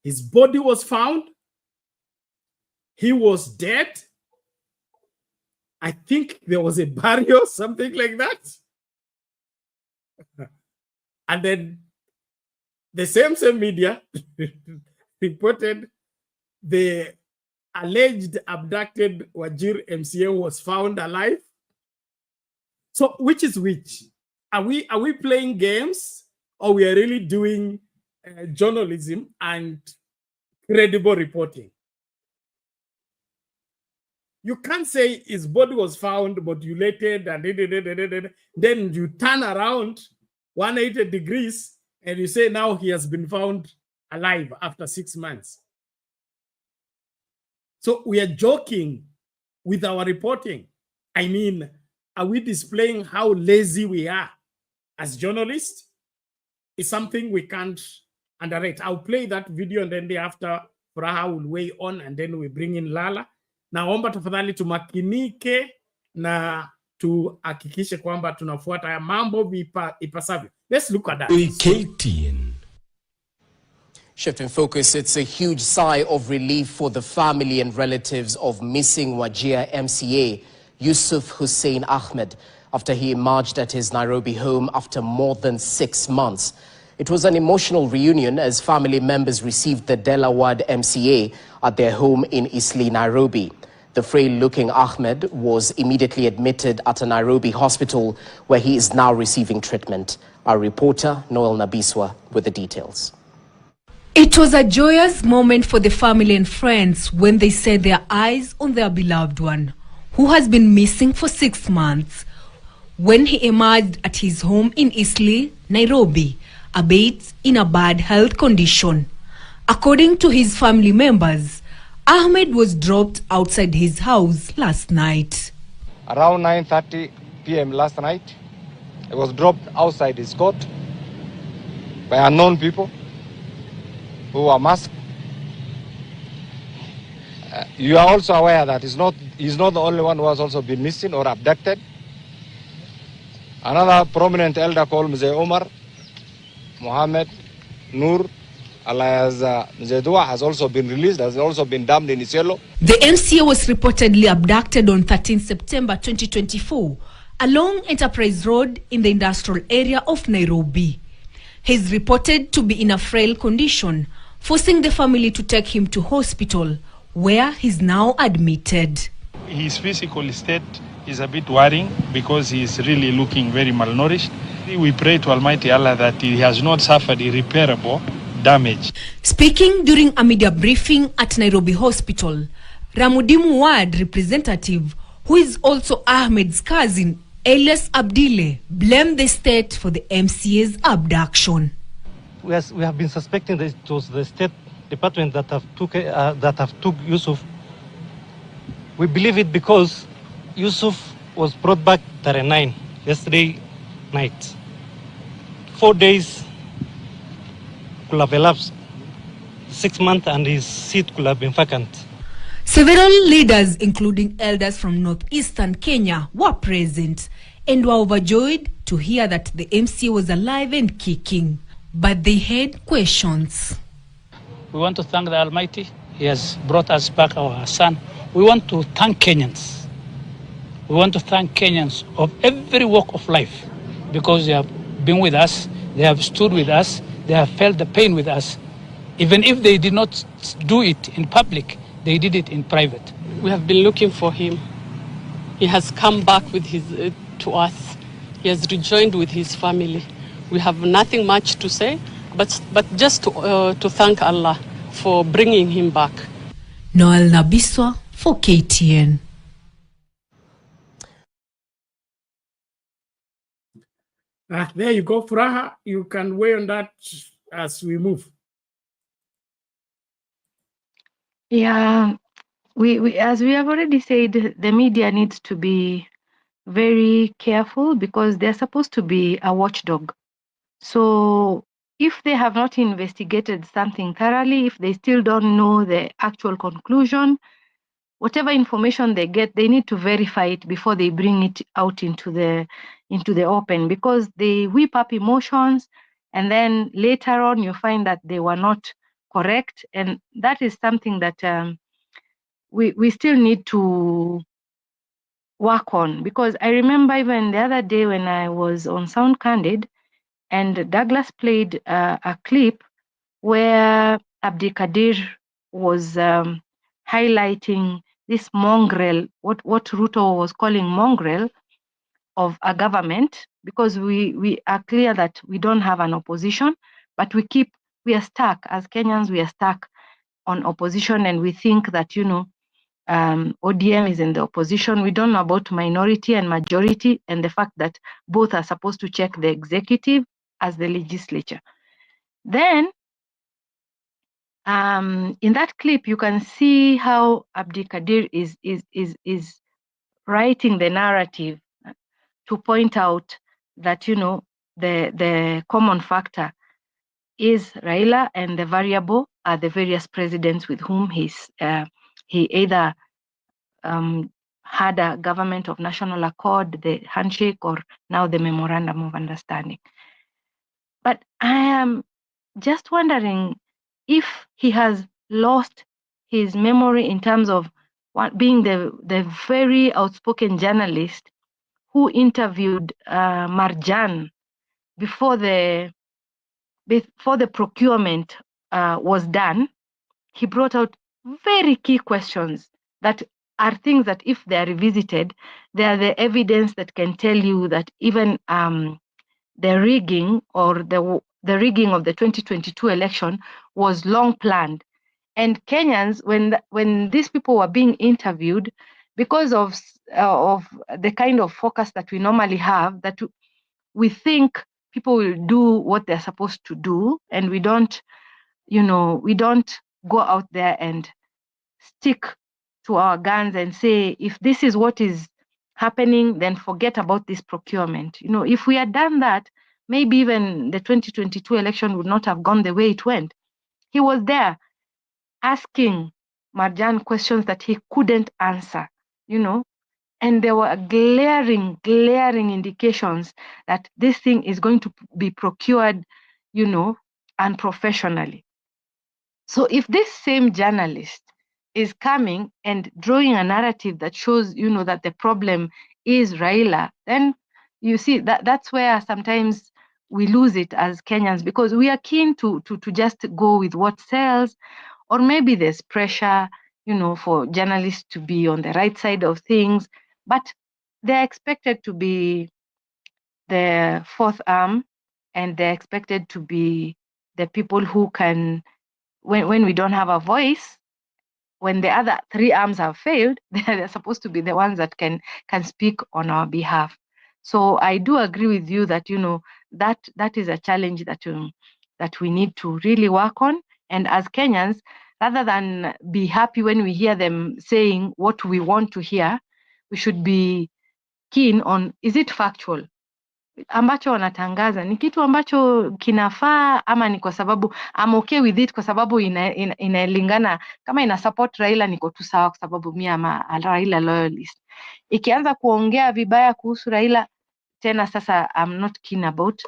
S1: His body was found. He was dead. I think there was a burial, something like that. And then the same media reported the alleged abducted Wajir MCA was found alive. So which is which? Are we playing games, or we are really doing journalism and credible reporting? You can't say his body was found, mutilated, and then you turn around 180 degrees and you say now he has been found alive after 6 months. So we are joking with our reporting. I mean, are we displaying how lazy we are as journalists? It's something we can't underrate. I'll play that video and then after Furaha will weigh on and then we bring in Lala. Naomba tafadhali tumakinike na tuhakikishe kwamba tunafuata ya mambo ipasavyo. Let's look at that.
S2: KTN. Shifting focus, it's a huge sigh of relief for the family and relatives of missing Wajir MCA Yusuf Hussein Ahmed after he emerged at his Nairobi home after more than 6 months. It was an emotional reunion as family members received the Delaware MCA at their home in Eastleigh, Nairobi. The frail-looking Ahmed was immediately admitted at a Nairobi hospital where he is now receiving treatment. Our reporter, Noel Nabiswa, with the details.
S15: It was a joyous moment for the family and friends when they set their eyes on their beloved one, who has been missing for 6 months. When he emerged at his home in Eastleigh, Nairobi, albeit in a bad health condition. According to his family members, Ahmed was dropped outside his house last night.
S16: Around 9:30 p.m. last night, he was dropped outside his court by unknown people who were masked. You are also aware that he's not the only one who has also been missing or abducted. Another prominent elder called Mzee Omar Mohammed Noor alias Mzee Dua has also been released, has also been dumped in Isiolo.
S15: The MCA was reportedly abducted on 13 September 2024 along Enterprise Road in the industrial area of Nairobi. He is reported to be in a frail condition, forcing the family to take him to hospital, where he's now admitted.
S17: His physical state is a bit worrying because he's really looking very malnourished. We pray to Almighty Allah that he has not suffered irreparable damage.
S15: Speaking during a media briefing at Nairobi Hospital, Ramudimu Ward representative, who is also Ahmed's cousin, Elias Abdile, blamed the state for the MCA's abduction.
S18: We have been suspecting that it was the State Department that have took Yusuf. We believe it because Yusuf was brought back 39 yesterday night. 4 days could have elapsed, 6 months, and his seat could have been vacant.
S15: Several leaders, including elders from northeastern Kenya, were present and were overjoyed to hear that the MCA was alive and kicking. But they had questions.
S19: We want to thank the Almighty. He has brought us back our son. We want to thank Kenyans. We want to thank Kenyans of every walk of life because they have been with us, they have stood with us, they have felt the pain with us. Even if they did not do it in public, they did it in private.
S20: We have been looking for him. He has come back with to us. He has rejoined with his family. We have nothing much to say, but just to thank Allah for bringing him back.
S15: Noel Nabiswa for KTN.
S1: There you go, Furaha. You can weigh on that as we move.
S14: Yeah, we as we have already said, the media needs to be very careful because they're supposed to be a watchdog. So if they have not investigated something thoroughly, if they still don't know the actual conclusion, whatever information they get, they need to verify it before they bring it out into the open, because they whip up emotions and then later on you find that they were not correct, and that is something that we still need to work on. Because I remember even the other day when I was on Sound Candid and Douglas played a clip where Abdikadir was highlighting this mongrel, what Ruto was calling mongrel of a government, because we are clear that we don't have an opposition, but we are stuck as Kenyans, we are stuck on opposition, and we think that, ODM is in the opposition. We don't know about minority and majority, and the fact that both are supposed to check the executive as the legislature. Then, in that clip, you can see how Abdikadir is writing the narrative to point out that, you know, the common factor is Raila, and the variable are the various presidents with whom he either had a government of national accord, the handshake, or now the memorandum of understanding. But I am just wondering if he has lost his memory in terms of being the very outspoken journalist who interviewed Marjan before the procurement was done. He brought out very key questions that are things that, if they are revisited, they are the evidence that can tell you that even the rigging or the rigging of the 2022 election was long planned. And Kenyans, when these people were being interviewed, because of the kind of focus that we normally have, that we think people will do what they're supposed to do, and we don't go out there and stick to our guns and say, if this is what is happening, then forget about this procurement. You know, if we had done that, maybe even the 2022 election would not have gone the way it went. He was there asking Marjan questions that he couldn't answer, you know, and there were glaring indications that this thing is going to be procured, you know, unprofessionally. So if this same journalist is coming and drawing a narrative that shows, you know, that the problem is Raila, then you see that's where sometimes we lose it as Kenyans, because we are keen to just go with what sells, or maybe there's pressure, you know, for journalists to be on the right side of things, but they're expected to be the fourth arm, and they're expected to be the people who can, when we don't have a voice, when the other three arms have failed, they're supposed to be the ones that can speak on our behalf. So I do agree with you that, you know, that is a challenge that we need to really work on. And as Kenyans, rather than be happy when we hear them saying what we want to hear, we should be keen on, is it factual? Ambacho wanatangaza ni kitu ambacho kinafaa, ama ni kwa sababu I'm okay with it kwa sababu inalingana, kama ina support Raila niko tu sawa kwa sababu mimi ama Raila loyalist. Ikianza kuongea vibaya kuhusu Raila tena, sasa I'm not keen about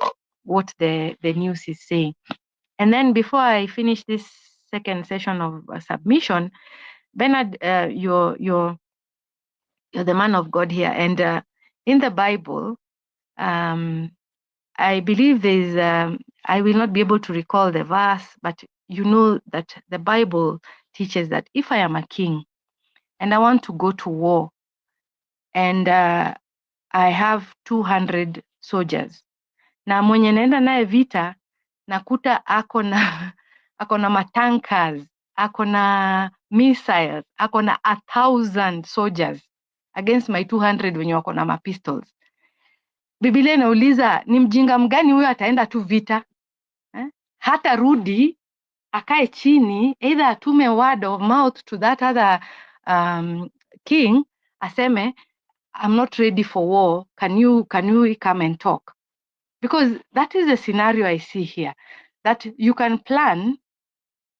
S14: what the news is saying. And then before I finish this second session of submission, Bernard, you're the man of God here, and in the Bible, I believe there's, I will not be able to recall the verse, but you know that the Bible teaches that if I am a king and I want to go to war, and I have 200 soldiers, na mwenye naenda naye vita nakuta ako na matankers, ako na missiles, ako na 1,000 soldiers against my 200 wenye wako na mapistols. Biblia inauliza ni mjinga mgani huyo ataenda tu vita? Hata rudi akae chini, either atume word of mouth to that other king, aseme I'm not ready for war, can you come and talk? Because that is the scenario I see here, that you can plan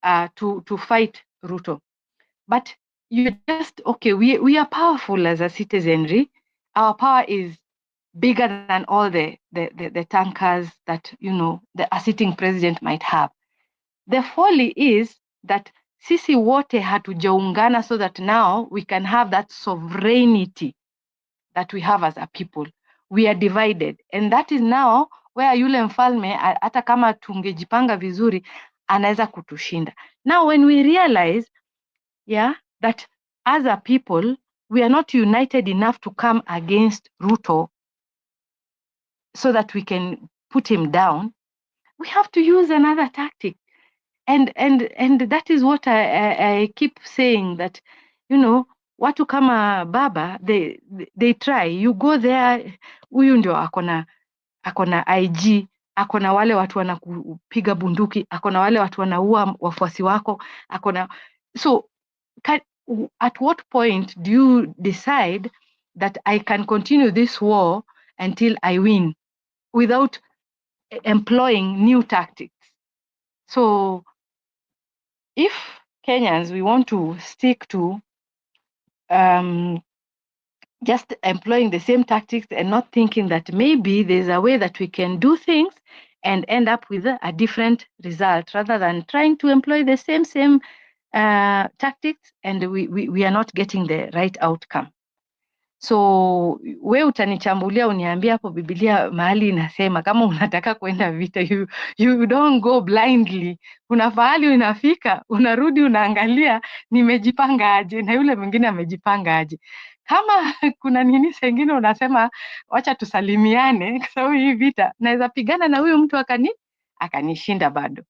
S14: to fight Ruto, but you just, okay, we are powerful as a citizenry, our power is bigger than all the tankers that, you know, a sitting president might have. The folly is that sisi wote hatujaungana so that now we can have that sovereignty that we have as a people. We are divided, and that is now where yule mfalme hata kama tungejipanga vizuri anaweza kutushinda. Now when we realize, yeah, that as a people we are not united enough to come against Ruto so that we can put him down, we have to use another tactic. And that is what I keep saying, that, you know, watu kama baba, they try. You go there, huyu ndio akona IG, akona wale watu wanakupiga bunduki, akona wale watu wanaua wafuasi wako, akona. So at what point do you decide that I can continue this war until I win without employing new tactics? So if Kenyans, we want to stick to just employing the same tactics and not thinking that maybe there's a way that we can do things and end up with a different result, rather than trying to employ the same tactics and we are not getting the right outcome. So we utanichambulia uniambia hapo Biblia mahali inasema kama unataka kwenda vita, you don't go blindly. Kuna pahali unafika, unarudi unaangalia nimejipanga aje na yule mwingine amejipanga aje. Kama kuna nini sengine unasema wacha tusalimiane kwa sababu hii vita naweza pigana na huyu mtu akanishinda bado.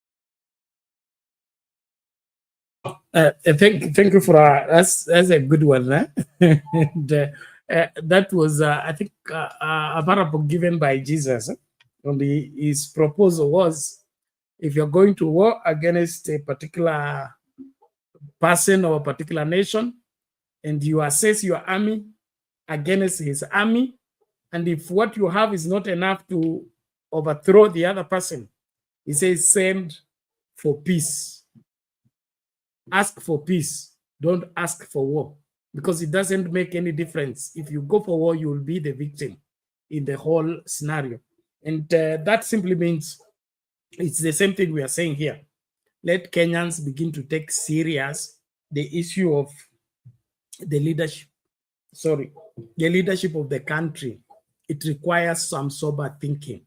S1: Thank you for that's a good one. And, that was I think a parable given by Jesus. Only his proposal was, if you're going to war against a particular person or a particular nation, and you assess your army against his army, and if what you have is not enough to overthrow the other person, he says send for peace. Ask for peace. Don't ask for war, because it doesn't make any difference. If you go for war, you will be the victim in the whole scenario. And that simply means it's the same thing we are saying here. Let Kenyans begin to take serious the issue of the leadership of the country. It requires some sober thinking.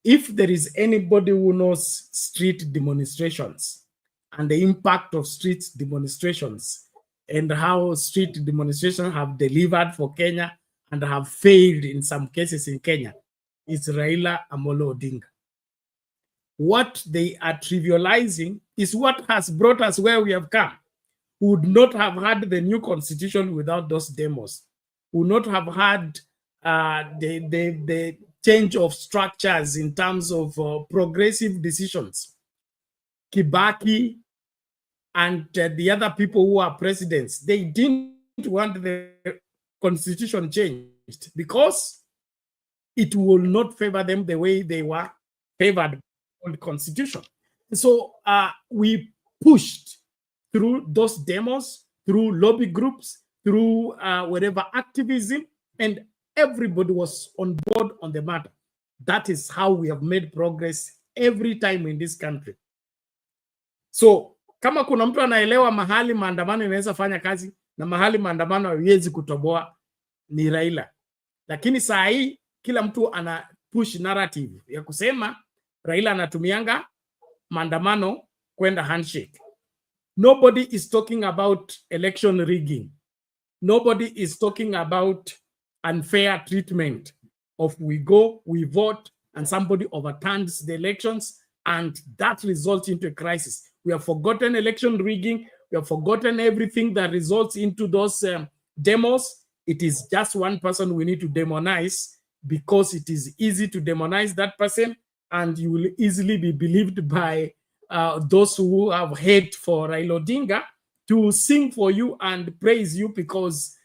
S1: If there is anybody who knows street demonstrations and the impact of street demonstrations and how street demonstrations have delivered for Kenya and have failed in some cases in Kenya, it's Raila Amolo Odinga. What they are trivializing is what has brought us where we have come. We would not have had the new constitution without those demos. We would not have had the change of structures in terms of progressive decisions. Kibaki and the other people who are presidents, they didn't want the constitution changed because it will not favor them the way they were favored by the constitution. So we pushed through those demos, through lobby groups, through whatever activism, and everybody was on board on the matter. That is how we have made progress every time in this country. So kama kuna mtu anaelewa mahali maandamano inaweza fanya kazi na mahali maandamano haiwezi kutoboa, ni Raila. Lakini saa hii kila mtu ana push narrative ya kusema Raila anatumianga maandamano kwenda handshake. Nobody is talking about election rigging. Nobody is talking about unfair treatment of we go, we vote, and somebody overturns the elections, and that results into a crisis. We have forgotten election rigging. We have forgotten everything that results into those demos. It is just one person we need to demonize, because it is easy to demonize that person, and you will easily be believed by those who have hate for Raila Odinga to sing for you and praise you, because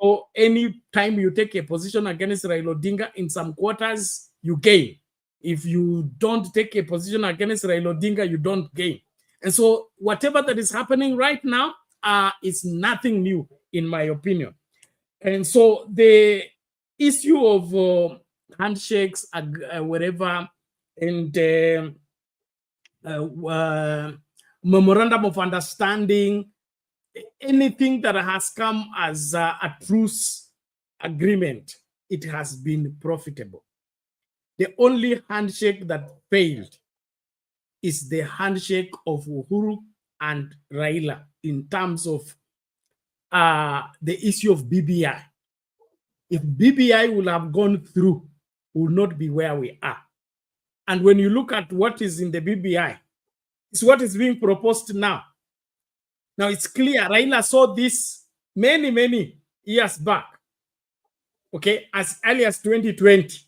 S1: or any time you take a position against Raila Odinga in some quarters, you gain. If you don't take a position against Raila Odinga, you don't gain. And so whatever that is happening right now is nothing new, in my opinion. And so the issue of handshakes, whatever, and memorandum of understanding, anything that has come as a truce agreement, it has been profitable. The only handshake that failed is the handshake of Uhuru and Raila in terms of the issue of BBI. If BBI will have gone through, we will not be where we are. And when you look at what is in the BBI, it's what is being proposed now. Now it's clear Raila saw this many years back. Okay, as early as 2020,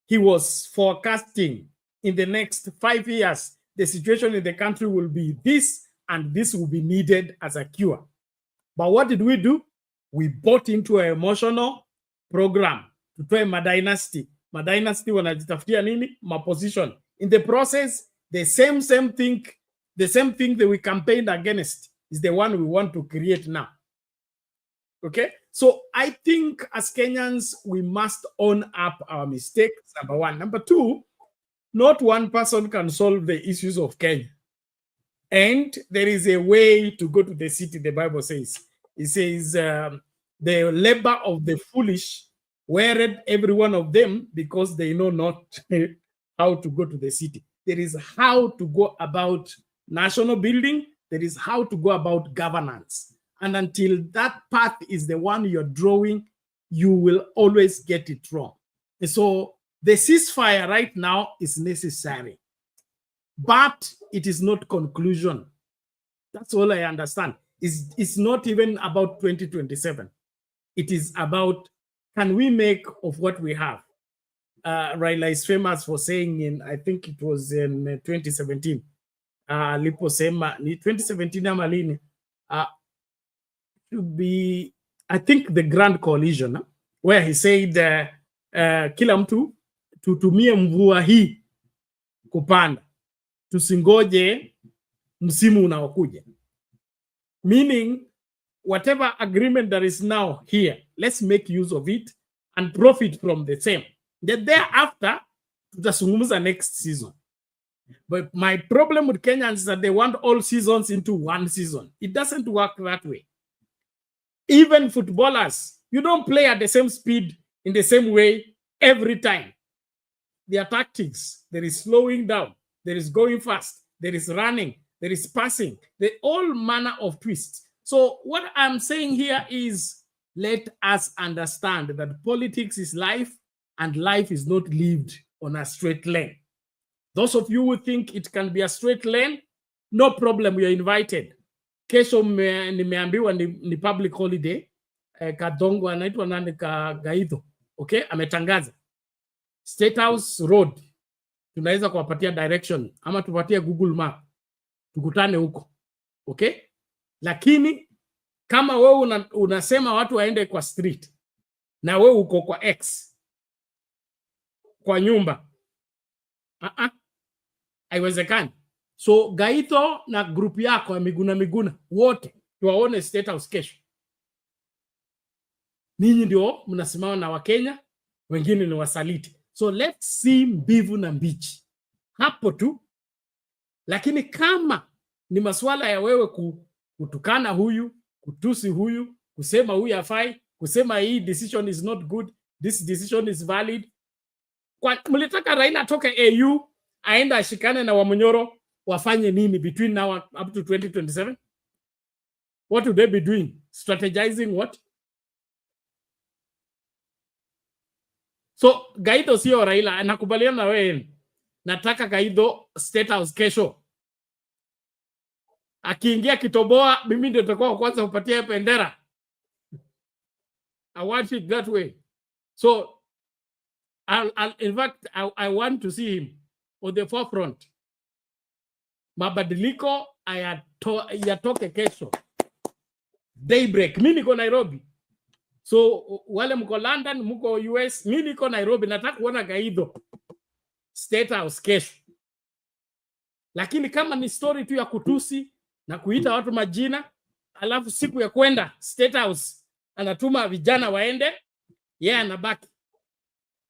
S1: he was forecasting in the next 5 years, the situation in the country will be this, and this will be needed as a cure. But what did we do? We bought into an emotional program to try my dynasty. My dynasty wanajitafutia nini? My position. In the process, the same thing that we campaigned against is the one we want to create now. Okay, so I think as Kenyans, we must own up our mistakes, number one. Number two, not one person can solve the issues of Kenya. And there is a way to go to the city, the Bible says. It says, the labor of the foolish wearied every one of them because they know not how to go to the city. There is how to go about national building. There is how to go about governance. And until that path is the one you're drawing, you will always get it wrong. And so the ceasefire right now is necessary, but it is not conclusion. That's all I understand. It's not even about 2027. It is about, can we make of what we have? Raila is famous for saying in, I think it was in 2017, liposema, 2017 ama lini, to be, I think the Grand Coalition, where he said, kila mtu tutumie mvua hii kupanda, tusingoje msimu unaokuja. Meaning, whatever agreement that is now here, let's make use of it and profit from the same. Then thereafter, tutasungumza next season. But my problem with Kenyans is that they want all seasons into one season. It doesn't work that way. Even footballers, you don't play at the same speed in the same way every time. Their tactics, there is slowing down, there is going fast, there is running, there is passing, the all manner of twists. So what I'm saying here is, let us understand that politics is life, and life is not lived on a straight lane. Those of you who think it can be a straight lane, no problem, you're invited. Kesho nimeambiwa ni public holiday. Kadongo anaitwa nani Gaidho. Okay, ametangaza. State House Road. Tunaweza kuwapatia direction ama tupatie Google Map. Tukutane huko. Okay? Lakini kama wewe unasema watu waende kwa street na wewe uko kwa X kwa nyumba, haiwezekani. So Gaito na group yako ya Miguna wote tuwaone State House kesho. Ninyi ndio mnasimama na Wakenya, wengine ni wasaliti. So let's see mbivu na mbichi hapo tu. Lakini kama ni masuala ya wewe kutukana huyu, kutusi huyu, kusema huyu hafai, kusema hii decision is not good, this decision is valid. Kwa mlitaka Raila atoke AU aenda ashikane na Wamunyoro, wafanye nini between now up to 2027? What would they be doing? Strategizing what? So Gaido sio Raila, anakubaliana na wewe. Nataka Gaido State House kesho. Akiingia kitoboa, mimi ndio nitakuwa kwanza kupatia bendera. I want it that way. So in fact, I want to see him on the forefront. Mabadiliko yatoke kesho. Daybreak. Mimi niko Nairobi. So wale mko London, mko US, mimi niko Nairobi, nataka kuona Gaido State House kesho. Lakini kama ni story tu ya kutusi na kuita watu majina, alafu siku ya kwenda State House anatuma vijana waende, yeye anabaki.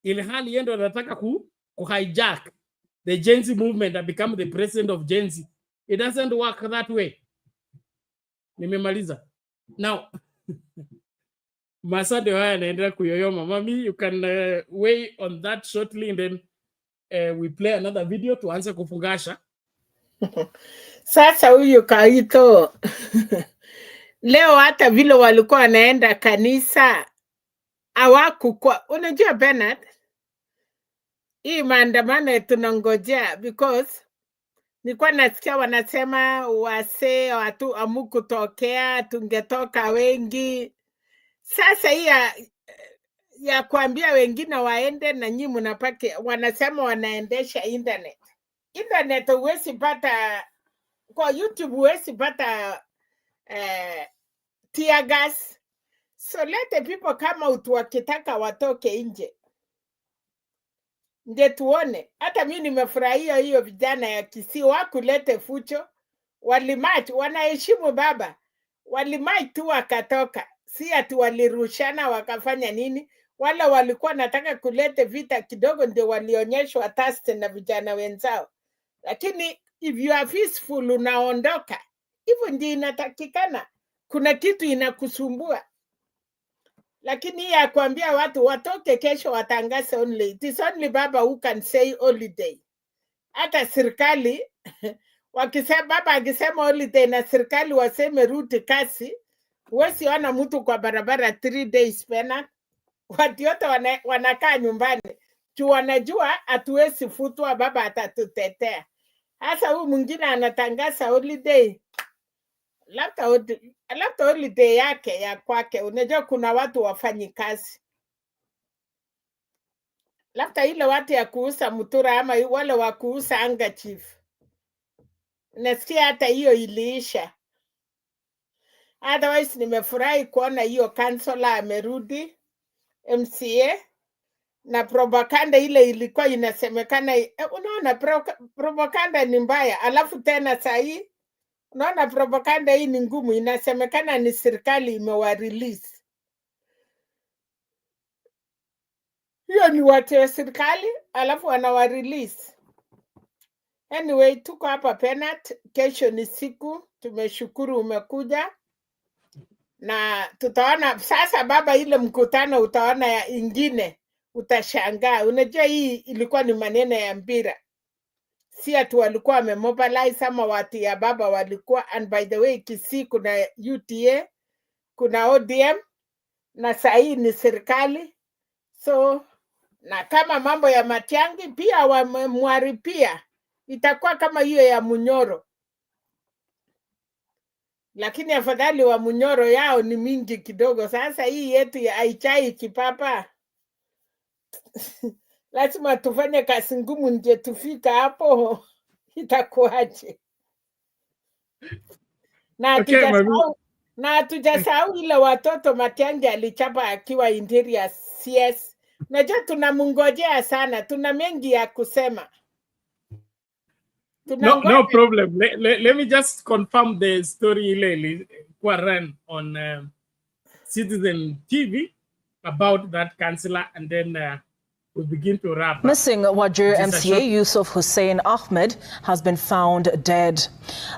S1: Ile hali yeye ndo anataka ku hijack the Gen Z movement and become the president of Gen Z. It doesn't work that way. Nimemaliza. Now, Masade haya naendelea kuyoyoma. Mami, you can weigh on that shortly and then we play another video tuanze kufungasha.
S8: Sasa huyu Kaito leo hata vile walikuwa wanaenda kanisa hawakukua. Unajua Bernard, hii maandamano tunangojea because Nilikuwa nasikia wanasema wasee watu amukutokea, tungetoka wengi. Sasa hii ya kuambia wengine waende na nyinyi mnapake, wanasema wanaendesha internet. Internet huwezi pata kwa YouTube, huwezi pata tear gas. So let the people kama utu wakitaka watoke nje. Nje tuone. Hata mimi nimefurahia hiyo vijana ya Kisii wakulete fucho. Walimarch, wanaheshimu baba. Walimarch tu wakatoka. Si ati walirushana wakafanya nini. Wala walikuwa nataka kulete vita kidogo, ndio walionyeshwa test na vijana wenzao. Lakini if you are peaceful unaondoka. Hivyo ndio inatakikana. Kuna kitu inakusumbua. Lakini ya kuambia watu watoke kesho watangaze only. It is only baba who can say holiday. Hata serikali wakisema baba akisema holiday na serikali waseme rudi kasi, huwezi ona mtu kwa barabara 3 days pena. Watu wote wanakaa nyumbani. Tu wanajua hatuwezi futwa, baba atatutetea. Hasa huyu mwingine anatangaza holiday. Labda holiday yake ya kwake. Unajua kuna watu wafanyi kazi. Labda ile watu ya kuuza mutura ama wale wa kuuza handkerchief. Nasikia hata hiyo iliisha. Otherwise nimefurahi kuona hiyo kansela amerudi MCA, na propaganda ile ilikuwa inasemekana, unaona propaganda ni mbaya. Alafu tena saa hii unaona propaganda hii ni ngumu, inasemekana ni serikali imewa release. Hiyo ni watu wa serikali alafu wanawa release. Anyway, tuko hapa Penat, kesho ni siku, tumeshukuru umekuja. Na tutaona sasa baba, ile mkutano utaona ya ingine, utashangaa. Unajua hii ilikuwa ni maneno ya mpira. Si atu walikuwa wamemobilize ama watu ya baba walikuwa. And by the way, Kisii kuna UTA, kuna ODM, na saa hii ni serikali. So, na kama mambo ya Matiang'i pia wamemwaripia, itakuwa kama hiyo ya Munyoro. Lakini afadhali wa Munyoro yao ni mingi kidogo. Sasa hii yetu ya Aichai Kipapa lazima tufanye kazi ngumu nje tufika hapo. Itakuaje? Na hatujasahau ile watoto Matiang'i alichapa akiwa interior CS. Najua tunamngojea sana, tuna mengi ya kusema.
S1: No problem. Let me just confirm the story ile kwa ran on Citizen TV about that councillor, and then we begin to wrap up.
S21: Missing Wajir MCA Yusuf Hussein Ahmed has been found dead.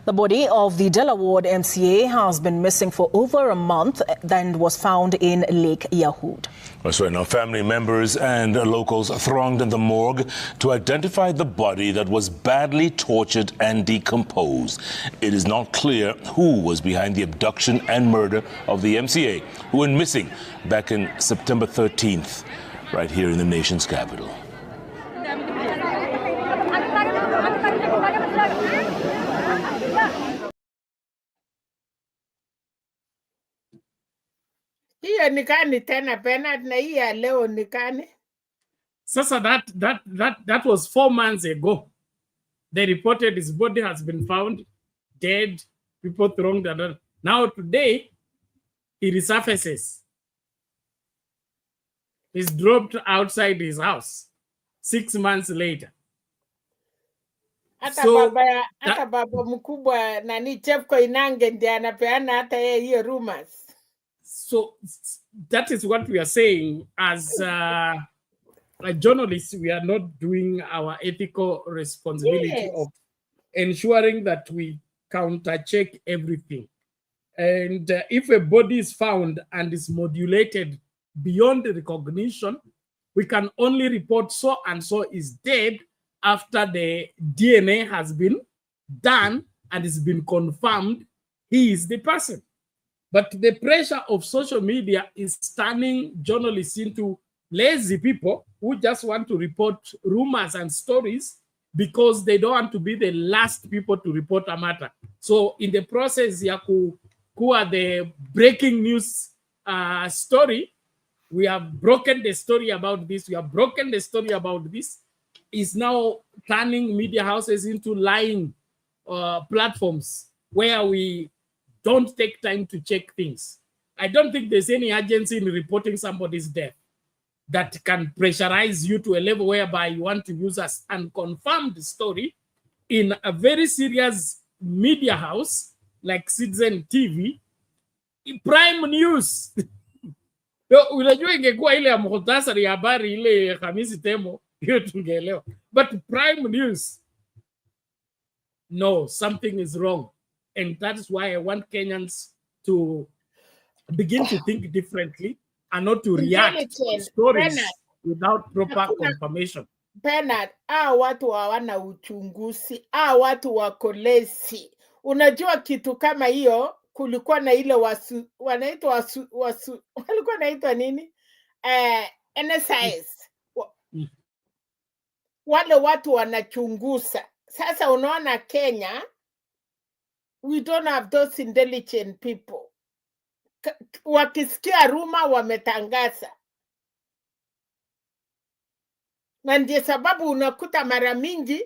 S21: The body of the Dela Ward MCA has been missing for over a month, then was found in Lake Yahud.
S22: That's right. Now, family members and locals thronged in the morgue to identify the body that was badly tortured and decomposed. It is not clear who was behind the abduction and murder of the MCA, who went missing back in September 13th. Right here in the nation's capital.
S8: Hiyo nikani tena Bernard, na hii ya leo nikani.
S1: Sasa that was 4 months ago. They reported his body has been found dead, people thronged and now today he resurfaces. He's dropped outside his house 6 months later.
S8: Hata baba mkubwa nani Chef Koinange ndiye anapeana hata yeye hiyo rumors.
S1: So that is what we are saying as journalists. We are not doing our ethical responsibility of ensuring that we counter check everything. And if a body is found and is modulated beyond recognition, we can only report so and so is dead after the DNA has been done and it's been confirmed he is the person. But the pressure of social media is turning journalists into lazy people who just want to report rumors and stories because they don't want to be the last people to report a matter. So in the process ya kuwa the breaking news story, we have broken the story about this, we have broken the story about this, is now turning media houses into lying platforms where we don't take time to check things. I don't think there's any agency in reporting somebody's death that can pressurize you to a level whereby you want to use as unconfirmed story in a very serious media house like Citizen TV, prime news. Unajua ingekuwa ile ya muhtasari ya habari ile Hamisi Temo, hiyo tungeelewa. But prime news, no, something is wrong. And that's why I want Kenyans to begin to think differently and not to react to stories without proper confirmation.
S8: Bernard, watu hawana uchunguzi, watu wako lazy. Unajua kitu kama hiyo, kulikuwa na ile wanaitwa walikuwa naitwa nini? NSIS. Wale watu wanachunguza. Sasa unaona Kenya, we don't have those intelligent people. Wakisikia ruma wametangaza. Na ndiyo sababu unakuta mara mingi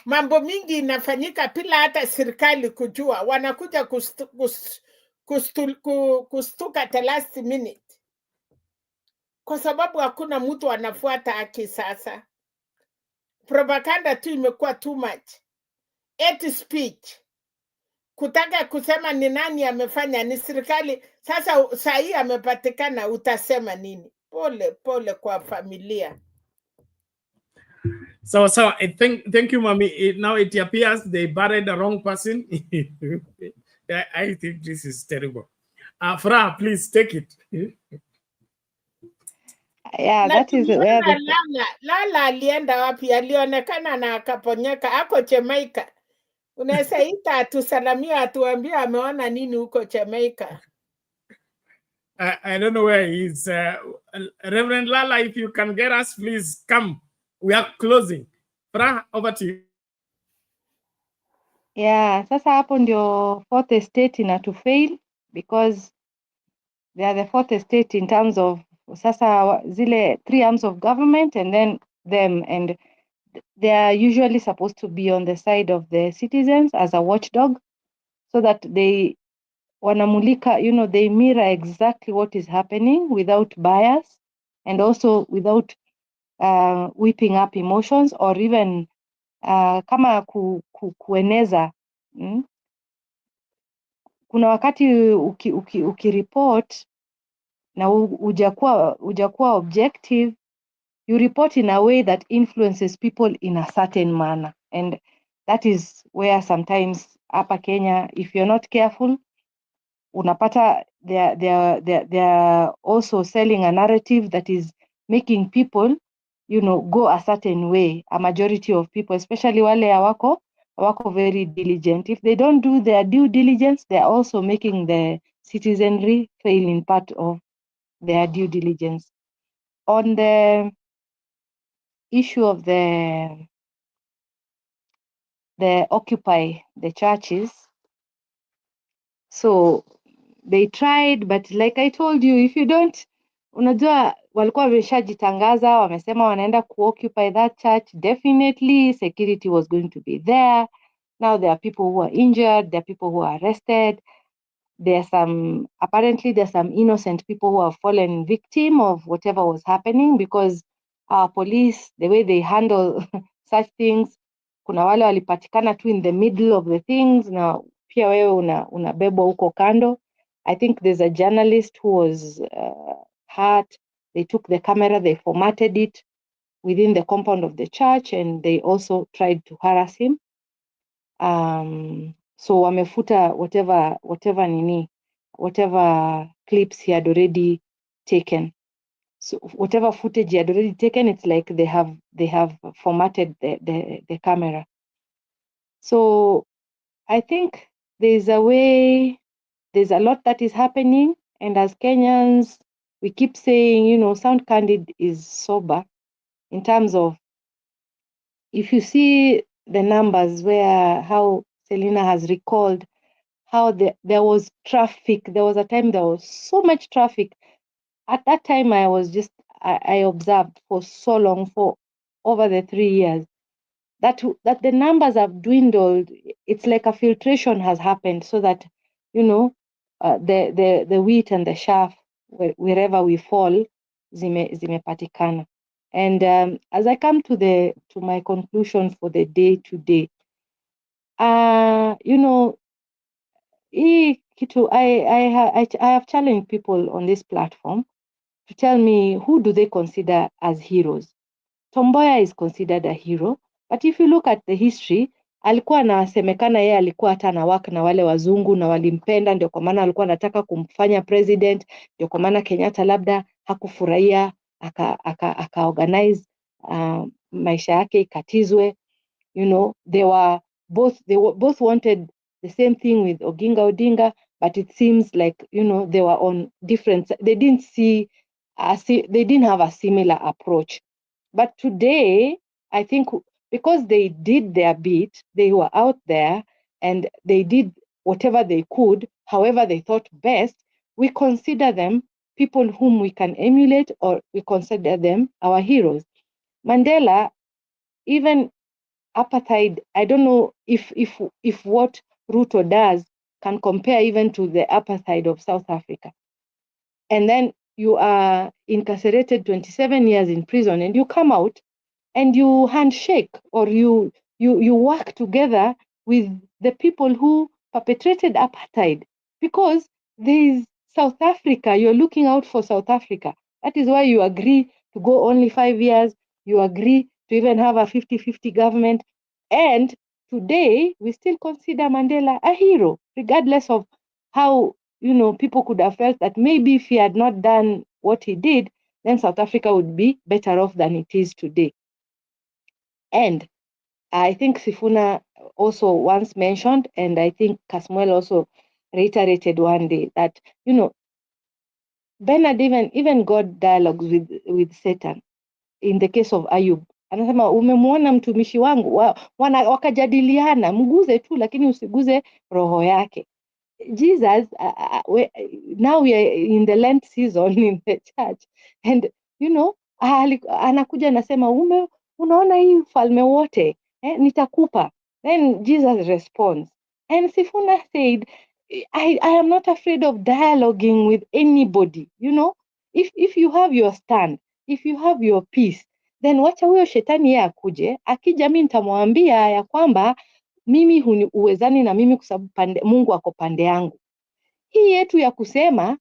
S8: mambo mingi inafanyika bila hata serikali kujua. Wanakuja kustuka the last minute. Kwa sababu hakuna mtu anafuata haki sasa. Propaganda tu imekuwa too much. Hate speech. Kutaka kusema ni nani amefanya, ni serikali. Sasa saa hii amepatikana, utasema nini? Pole pole kwa familia.
S1: So thank you, Mami. Now it appears they buried the wrong person. I think this is terrible. Fra, please take it.
S14: Yeah, that is where
S8: Lala alienda wapi? Alionekana na akaponyeka. Ako Jamaica. Unaweza ita atusalamia, atuambia ameona nini huko Jamaica.
S1: I don't know where he is. Reverend Lala, if you can get us, please come. We are closing. Fra, over to you.
S14: Yeah, sasa hapo ndio fourth estate to fail, because they are the fourth estate in terms of sasa zile three arms of government and then them, and they are usually supposed to be on the side of the citizens as a watchdog, so that they wanamulika, they mirror exactly what is happening without bias and also without whipping up emotions or even kama kueneza. Kuna wakati ukireport na hujakuwa objective, you report in a way that influences people in a certain manner, and that is where sometimes hapa Kenya, if you're not careful, unapata they are also selling a narrative that is making people go a certain way. A majority of people, especially wale hawako very diligent, if they don't do their due diligence, they are also making the citizenry fail in part of their due diligence. On the issue of the Occupy the churches, so they tried, but like I told you, if you don't, unajua walikuwa wameshajitangaza, wamesema wanaenda kuoccupy that church, definitely security was going to be there. Now there are people who are injured, there are people who are arrested, apparently there's some innocent people who have fallen victim of whatever was happening, because our police, the way they handle such things, kuna wale walipatikana tu in the middle of the things, na pia wewe unabebwa huko kando. I think there's a journalist who was hurt. They took the camera, they formatted it within the compound of the church, and they also tried to harass him. So wamefuta whatever clips he had already taken. So whatever footage he had already taken, it's like they have formatted the camera. So I think there's a lot that is happening, and as Kenyans, we keep saying, sound candid is sober, in terms of, if you see the numbers where how Selina has recalled how there was traffic. There was a time there was so much traffic. At that time, I observed for so long, for over the 3 years, that the numbers have dwindled. It's like a filtration has happened so that, the wheat and the chaff, wherever we fall, zimepatikana. And as I come to my conclusion for the day today, hii kitu I have challenged people on this platform to tell me, who do they consider as heroes? Tom Mboya is considered a hero, but if you look at the history, alikuwa anasemekana yeye alikuwa hata na work na wale wazungu na walimpenda, ndio kwa maana alikuwa anataka kumfanya president, ndio kwa maana Kenyatta labda hakufurahia aka organize maisha yake ikatizwe. They both wanted the same thing with Oginga Odinga, but it seems like, they were on different, they didn't have a similar approach. But today, I think because they did their bit, they were out there and they did whatever they could, however they thought best, we consider them people whom we can emulate, or we consider them our heroes. Mandela, even apartheid, I don't know if what Ruto does can compare even to the apartheid of South Africa. And then you are incarcerated 27 years in prison, and you come out and you handshake, or you work together with the people who perpetrated apartheid, because there is South Africa. You're looking out for South Africa. That is why you agree to go only 5 years. You agree to even have a 50-50 government. And today, we still consider Mandela a hero, regardless of how, people could have felt that maybe if he had not done what he did, then South Africa would be better off than it is today. And I think Sifuna also once mentioned, and I think Kasmuel also reiterated one day, that, Bernard even got dialogues with Satan. In the case of Ayub, anasema umemwona mtumishi wangu, wakajadiliana, mguze tu lakini usiguze roho yake. Jesus, now we are in the Lent season in the church, and anakuja anasema, unaona hii ufalme wote, nitakupa. Then Jesus responds, and Sifuna said, I am not afraid of dialoguing with anybody. If you have your stand, if you have your peace, then wacha huyo shetani yeye akuje. Akija mimi nitamwambia ya kwamba mimi uwezani na mimi kwa sababu Mungu ako pande yangu. Hii yetu ya kusema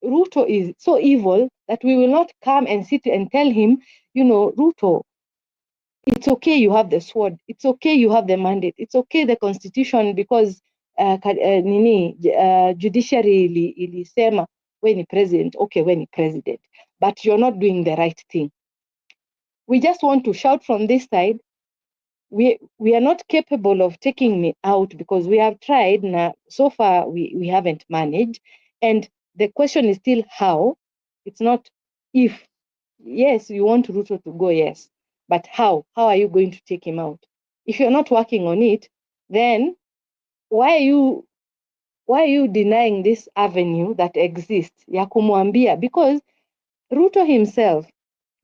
S14: Ruto is so evil that we will not come and sit and tell him, Ruto, it's okay you have the sword, it's okay you have the mandate, it's okay the constitution, because judiciary ilisema we ni president, okay, we ni president, but you're not doing the right thing. We just want to shout from this side, we are not capable of taking me out, because we have tried. Now, so far we haven't managed, and the question is still how. It's not if. Yes, you want Ruto to go, yes, but how are you going to take him out? If you're not working on it, then why are you denying this avenue that exists ya kumwambia? Because Ruto himself,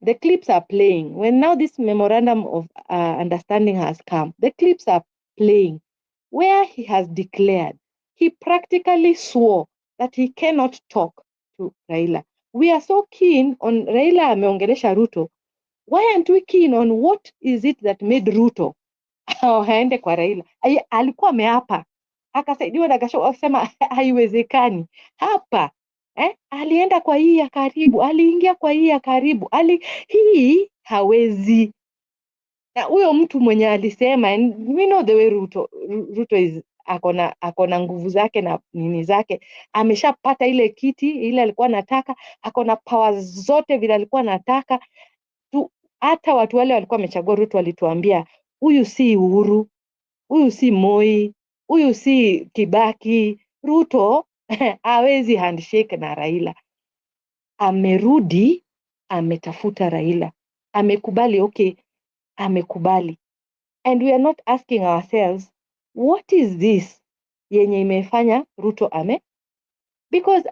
S14: the clips are playing. When now this memorandum of understanding has come, the clips are playing where he has declared, he practically swore that he cannot talk to Raila. We are so keen on Raila ameongelesha Ruto. Why aren't we keen on what is it that made Ruto haende kwa Raila? Alikuwa ameapa, akasaidiwa na Gachagua akasema haiwezekani. Hapa alienda kwa hii ya karibu, aliingia kwa hii ya karibu, hii hawezi. Na huyo mtu mwenye alisema, and we know the way Ruto is, akona nguvu zake na nini zake, ameshapata ile kiti ile alikuwa anataka, akona powers zote vile alikuwa anataka. Hata watu wale walikuwa wamechagua Ruto walituambia, huyu si Uhuru, huyu si Moi, huyu si Kibaki. Ruto hawezi handshake na Raila. Amerudi, ametafuta Raila, amekubali, okay, amekubali. And we are not asking ourselves, what is this yenye imefanya Ruto ame? Because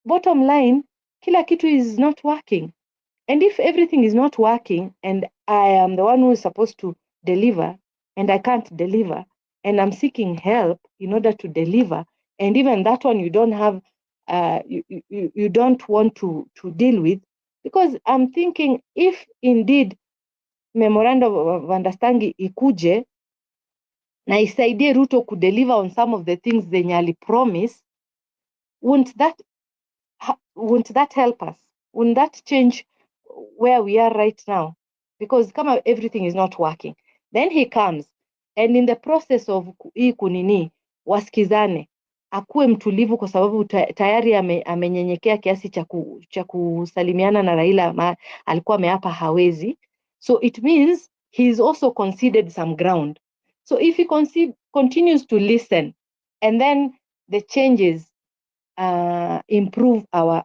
S14: bottom line, kila kitu is not working. And if everything is not working and I am the one who is supposed to deliver and I can't deliver and I'm seeking help in order to deliver, and even that one you don't have, you don't want to deal with, because I'm thinking if indeed memorandum of understanding ikuje na isaidie Ruto kudeliver on some of the things zenye alipromise, wouldn't that help us? Wouldn't that change where we are right now? Because kama everything is not working, then he comes and in the process of hii kunini wasikizane, akuwe mtulivu kwa sababu tayari amenyenyekea kiasi cha kusalimiana na Raila, alikuwa ameapa hawezi. So it means he's also conceded some ground. So if he continues to listen and then the changes improve our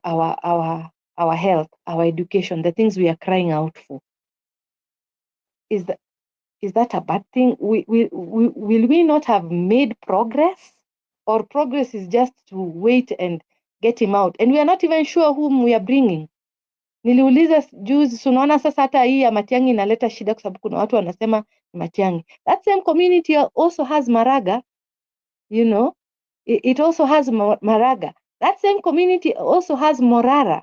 S14: health, our education, the things we are crying out for, is that a bad thing? Will we not have made progress, or progress is just to wait and get him out, and we are not even sure whom we are bringing? Niliuliza juzi, tunaona sasa hata hii ya Matiang'i inaleta shida kwa sababu kuna watu wanasema Matiang'i. That same community also has Maraga, you know, it also has Maraga. That same community also has Morara,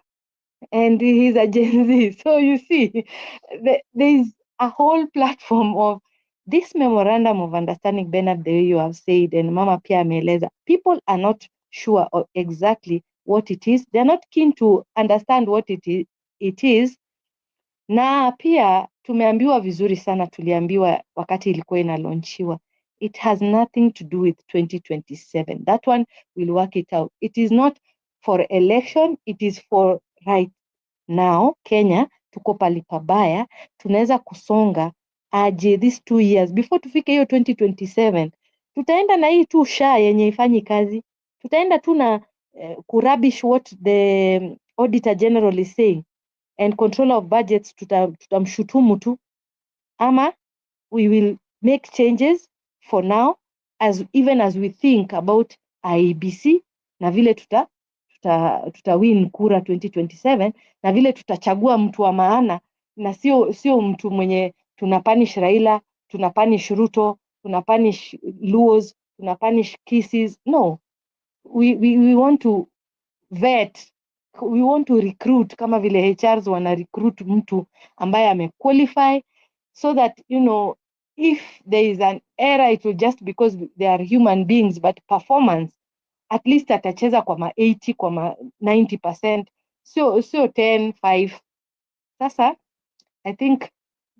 S14: and he's a Gen Z. So you see, there is a whole platform of this memorandum of understanding, Bernard, the way you have said, and Mama pia ameeleza. People are not sure of exactly what it is. They're not keen to understand what it is. Na pia tumeambiwa vizuri sana, tuliambiwa wakati ilikuwa inalaunchiwa, it has nothing to do with 2027. That one will work it out. It is not for election, it is for right now. Kenya tuko pali pabaya, tunaweza kusonga aje this 2 years before tufike hiyo 2027. Tutaenda na hii tu sha yenye ifanyi kazi, tutaenda tu na kurabish what the Auditor General is saying, and controller of budgets tutamshutumu tu, ama we will make changes for now, even as we think about IEBC na vile tuta win kura 2027, na vile tutachagua mtu wa maana, na sio mtu mwenye tunapanish Raila, tunapanish Ruto, tunapanish Luos, tunapanish Kisii. No, we want to vet, we want to recruit kama vile HRs wana recruit mtu ambaye amequalify, so that, you know, if there is an error, it will just because they are human beings, but performance at least atacheza kwa 80, kwa 90%, sio 10-5. Sasa I think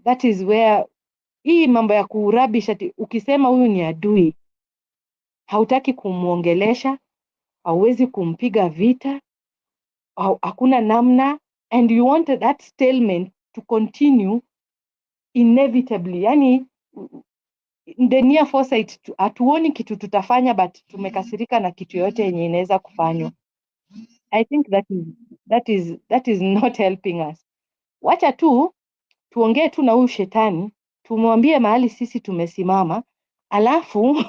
S14: that is where hii mambo ya kurubbish, ati ukisema huyu ni adui, hautaki kumuongelesha, hauwezi kumpiga vita, hakuna namna, and you want that stalemate to continue inevitably. Yani the near foresight, hatuoni kitu tutafanya, but tumekasirika na kitu yote yenye inaweza kufanywa. I think that is not helping us. Wacha tu tuongee tu na huyu shetani, tumwambie mahali sisi tumesimama, alafu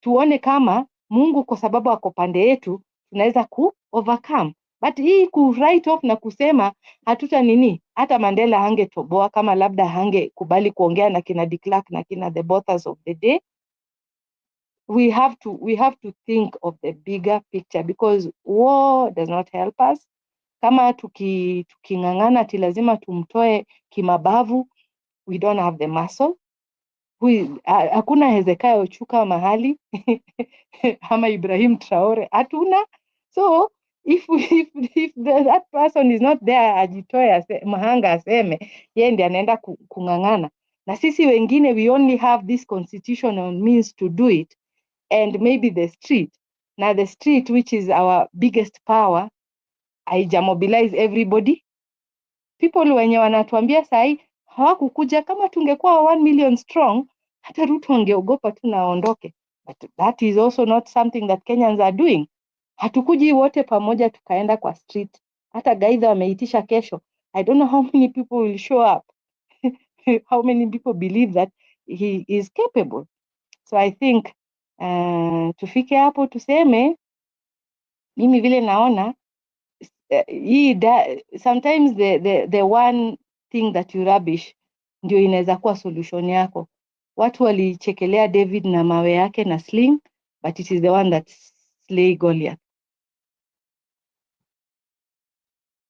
S14: tuone kama Mungu kwa sababu ako pande yetu tunaweza ku overcome. But hii ku write off na kusema hatuta nini, hata Mandela hangetoboa kama labda hangekubali kuongea na kina de Klerk na kina the Bothas of the day. We have to think of the bigger picture, because war does not help us. Kama tukingangana ati lazima tumtoe kimabavu, we don't have the muscle. Hakuna Hezekiah Ochuka mahali ama Ibrahim Traore, hatuna. So if that person is not there, ajitoe mahanga aseme yeye ndiye anaenda kungangana, na sisi wengine we only have this constitutional means to do it, and maybe the street. Now the street, which is our biggest power, haijamobilize everybody. People wenye wanatuambia sahi hawakukuja, kama tungekuwa 1 million strong, hata Ruto angeogopa tu na aondoke. But that is also not something that Kenyans are doing. Hatukuji wote pamoja tukaenda kwa street. Hata Gaitha wameitisha kesho. I don't know how many people will show up. How many people believe that he is capable. So I think tufike hapo tuseme, mimi vile naona sometimes the one thing that you rubbish ndio inaweza kuwa solution yako. Watu walichekelea David na mawe yake na sling, but it is the one that slay Goliath.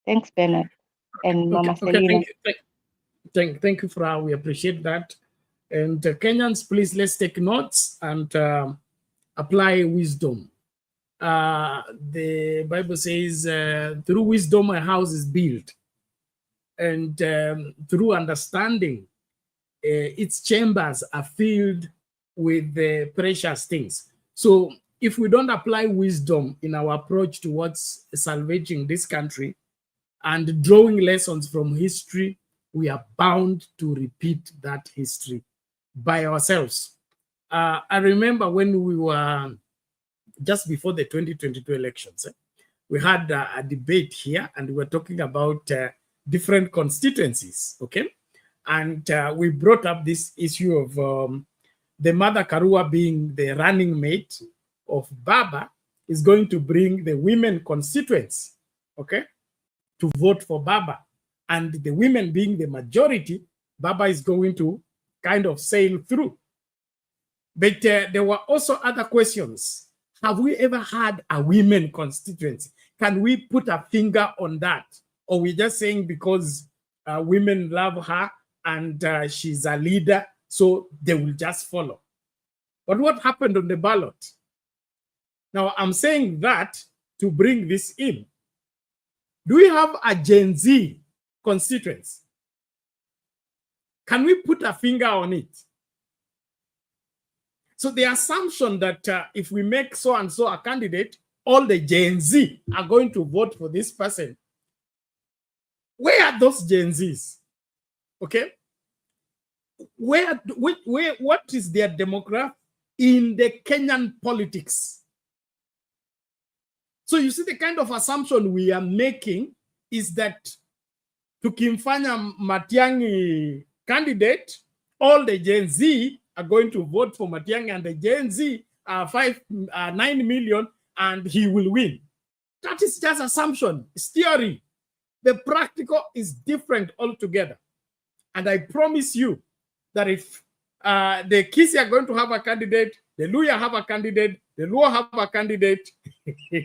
S14: Thanks, Bernard and Mama Selina.
S1: Thank you, Fra. We appreciate that. And Kenyans, please, let's take notes and apply wisdom. The Bible says, through wisdom a house is built, and through understanding, its chambers are filled with the precious things. So if we don't apply wisdom in our approach towards salvaging this country and drawing lessons from history, we are bound to repeat that history by ourselves. I remember when we were just before the 2022 elections, we had a debate here, and we were talking about different constituencies, okay? And we brought up this issue of the Mother Karua being the running mate of Baba is going to bring the women constituents, okay, to vote for Baba. And the women being the majority, Baba is going to kind of sail through. But there were also other questions. Have we ever had a women constituency? Can we put a finger on that? Or we just saying because women love her and she's a leader, so they will just follow? But what happened on the ballot? Now, I'm saying that to bring this in. Do we have a Gen Z constituency? Can we put a finger on it? So the assumption that if we make so-and-so a candidate, all the Gen Z are going to vote for this person. Where are those Gen Zs? Okay? What is their demographic in the Kenyan politics? So you see the kind of assumption we are making is that tukimfanya Matiang'i candidate, all the Gen Z are going to vote for Matiang'i, and the Gen Z are 9 million, and he will win. That is just assumption. It's theory. The practical is different altogether. And I promise you that if the Kisii are going to have a candidate, the Luya have a candidate, the Luo have a candidate, the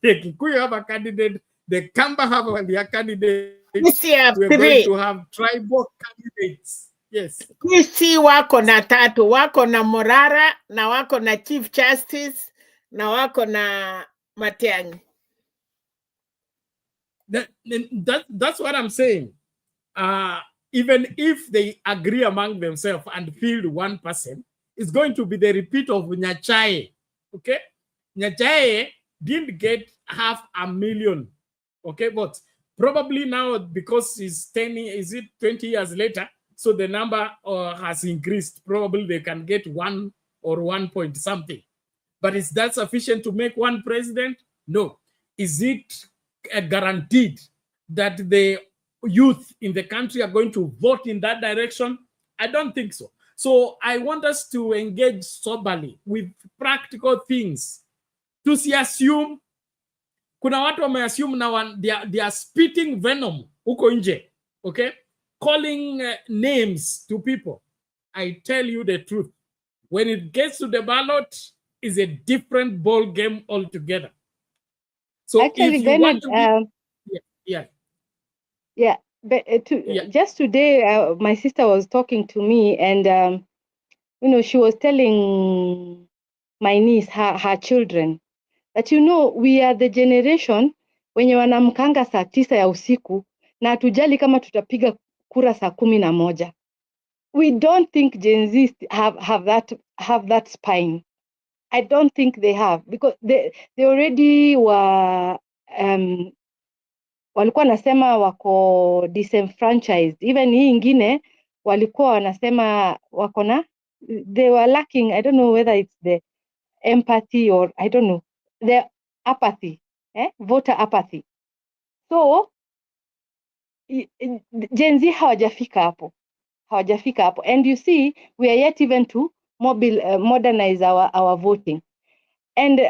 S1: Kikuyu have a candidate, the Kamba have a candidate, we're going to have tribal candidates. Yes.
S8: Kisii wako na tatu, wako na Morara, na wako na Chief Justice, na wako na Matiang'i.
S1: That's what I'm saying. Even if they agree among themselves and field one person, it's going to be the repeat of Nyachae. Okay? Nyachae didn't get 500,000. Okay, but probably now because it's 20 years later, so the number has increased. Probably they can get 1 or 1 point something. But is that sufficient to make one president? No. Is it guaranteed that the youth in the country are going to vote in that direction? I don't think so. So I want us to engage soberly with practical things. To see assume, kuna watu wameassume now they are spitting venom huko nje, okay? Calling names to people. I tell you the truth. When it gets to the ballot, it's a different ball game altogether. So
S14: actually,
S1: if you
S14: Bernard,
S1: want to
S14: but just today, my sister was talking to me, and she was telling my niece, her children, that we are the generation wenye wanamkanga saa 9 ya usiku na hatujali kama tutapiga kura saa 11. We don't think Gen Z have that spine. I don't think they have, because they already were walikuwa nasema wako disenfranchised. Even hii ingine walikuwa wanasema wako na, they were lacking, I don't know whether it's the empathy or I don't know, the apathy, voter apathy. So Gen Z hawajafika hapo. hawajafika hapo. And you see, we are yet even to modernize our voting. And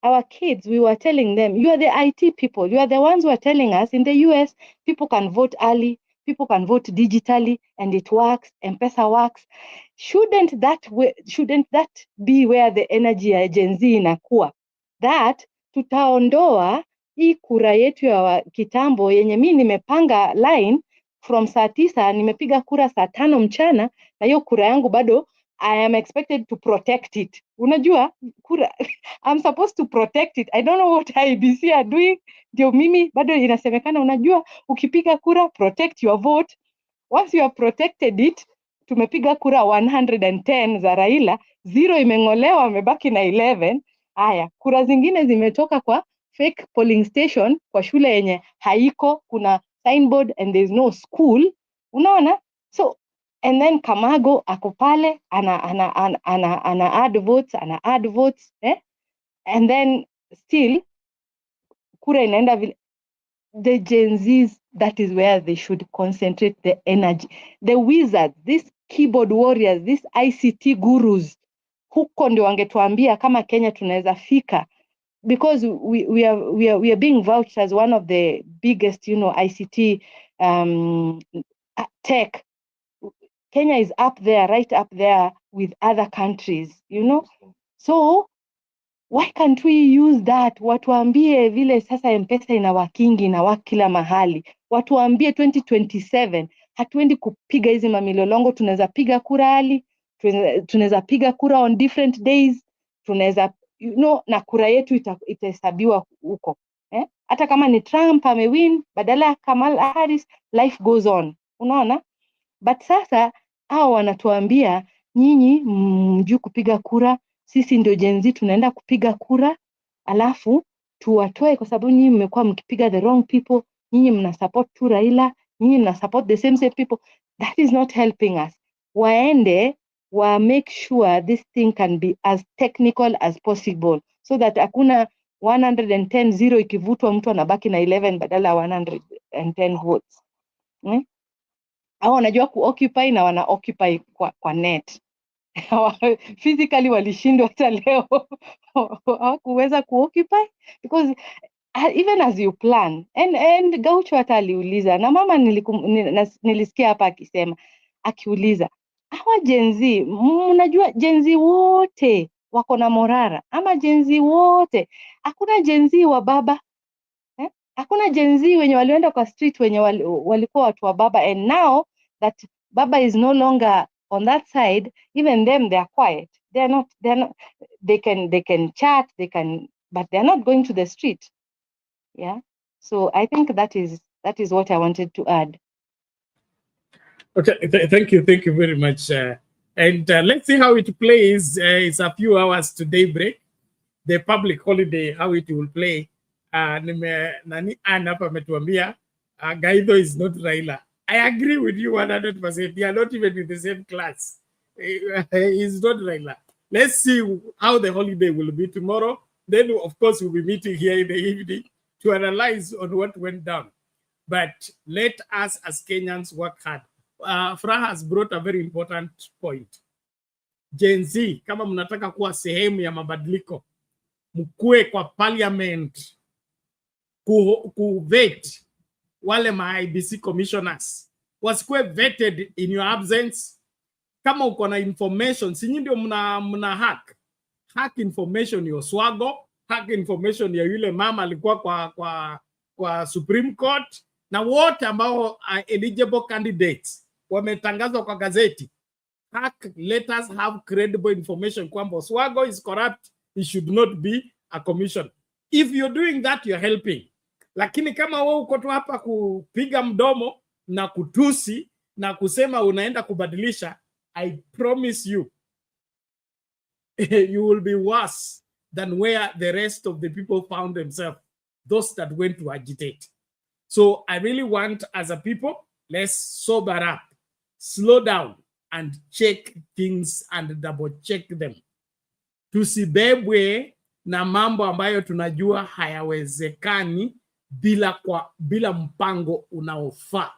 S14: our kids, we were telling them, you are the IT people. You are the ones who are telling us in the US, people can vote early, people can vote digitally, and it works, M-Pesa works. Shouldn't that be where the energy ya Gen Z inakuwa? That tutaondoa hii kura yetu ya kitambo yenye mimi nimepanga line from saa 9 nimepiga kura saa 5 mchana, na hiyo kura yangu bado I am expected to protect it. Unajua kura I'm supposed to protect it. I don't know what IBC are doing. Ndio mimi bado inasemekana, unajua ukipiga kura protect your vote. Once you have protected it, tumepiga kura 110 za Raila, 0 imeng'olewa, amebaki na 11. Haya, kura zingine zimetoka kwa fake polling station, kwa shule yenye haiko, kuna signboard and there's no school. Unaona? So and then Kamago ako pale ana add votes, and then still kura inaenda vile. The Gen Zs, that is where they should concentrate the energy. The wizards, these keyboard warriors, these ICT gurus, huko ndio wangetuambia kama Kenya tunaweza fika, because we are being vouched as one of the biggest, ICT tech. Kenya is up there, right up there with other countries, So why can't we use that? Watuambie vile sasa M-Pesa inawakingi na kila mahali. Watuambie 2027 hatuendi kupiga hizi mamilolongo, tunaweza piga kura hali, tunaweza piga kura on different days, tunaweza na kura yetu itahesabiwa huko. Hata kama ni Trump amewin badala ya Kamala Harris, life goes on. Unaona? But sasa hao wanatuambia nyinyi mjui kupiga kura, sisi ndio Gen Z tunaenda kupiga kura, alafu tuwatoe kwa sababu nyinyi mmekuwa mkipiga the wrong people, nyinyi mna support tu Raila, nyinyi mna support the same people. That is not helping us. Waende wa make sure this thing can be as technical as possible, so that hakuna 110-0 ikivutwa mtu anabaki na 11 badala ya 110 votes. Hao wanajua kuoccupy na wana occupy kwa net. Physically walishindwa hata leo hawakuweza kuoccupy, because even as you plan and Gaucho hata aliuliza, na mama nilisikia hapa akiuliza, hawa Gen Z, mnajua Gen Z wote wako na morara ama Gen Z wote? Hakuna Gen Z wa baba, hakuna Gen Z wenye walienda kwa street wenye walikuwa watu wa baba, and now that baba is no longer on that side, even them, they are quiet. They're not, they can chat, but they're not going to the street. Yeah. So I think that is what I wanted to add.
S1: Okay, thank you very much. And let's see how it plays. It's a few hours to daybreak, the public holiday, how it will play. Nani hapa ametuambia Gaido is not Raila. I agree with you 100%. They are not even in the same class. He's not Raila. Let's see how the holiday will be tomorrow. Then, of course, we'll be meeting here in the evening to analyze on what went down. But let us, as Kenyans, work hard. Fra has brought a very important point. Gen Z, kama mnataka kuwa sehemu ya mabadiliko, mkue kwa parliament, kuvet wale ma IBC commissioners, wasikue vetted in your absence. Kama uko na information, si ndio mna hack information ya Swago, hack information ya yule mama alikuwa kwa Supreme Court, na wote ambao eligible candidates wametangazwa kwa gazeti. Hack, let us have credible information kwamba Swago is corrupt, he should not be a commission. If you're doing that, you're helping. Lakini kama wewe uko tu hapa kupiga mdomo na kutusi na kusema unaenda kubadilisha, I promise you, you will be worse than where the rest of the people found themselves, those that went to agitate. So I really want, as a people, let's sober up, slow down, and check things and double check them. Tusibebwe na mambo ambayo tunajua hayawezekani bila mpango unaofaa.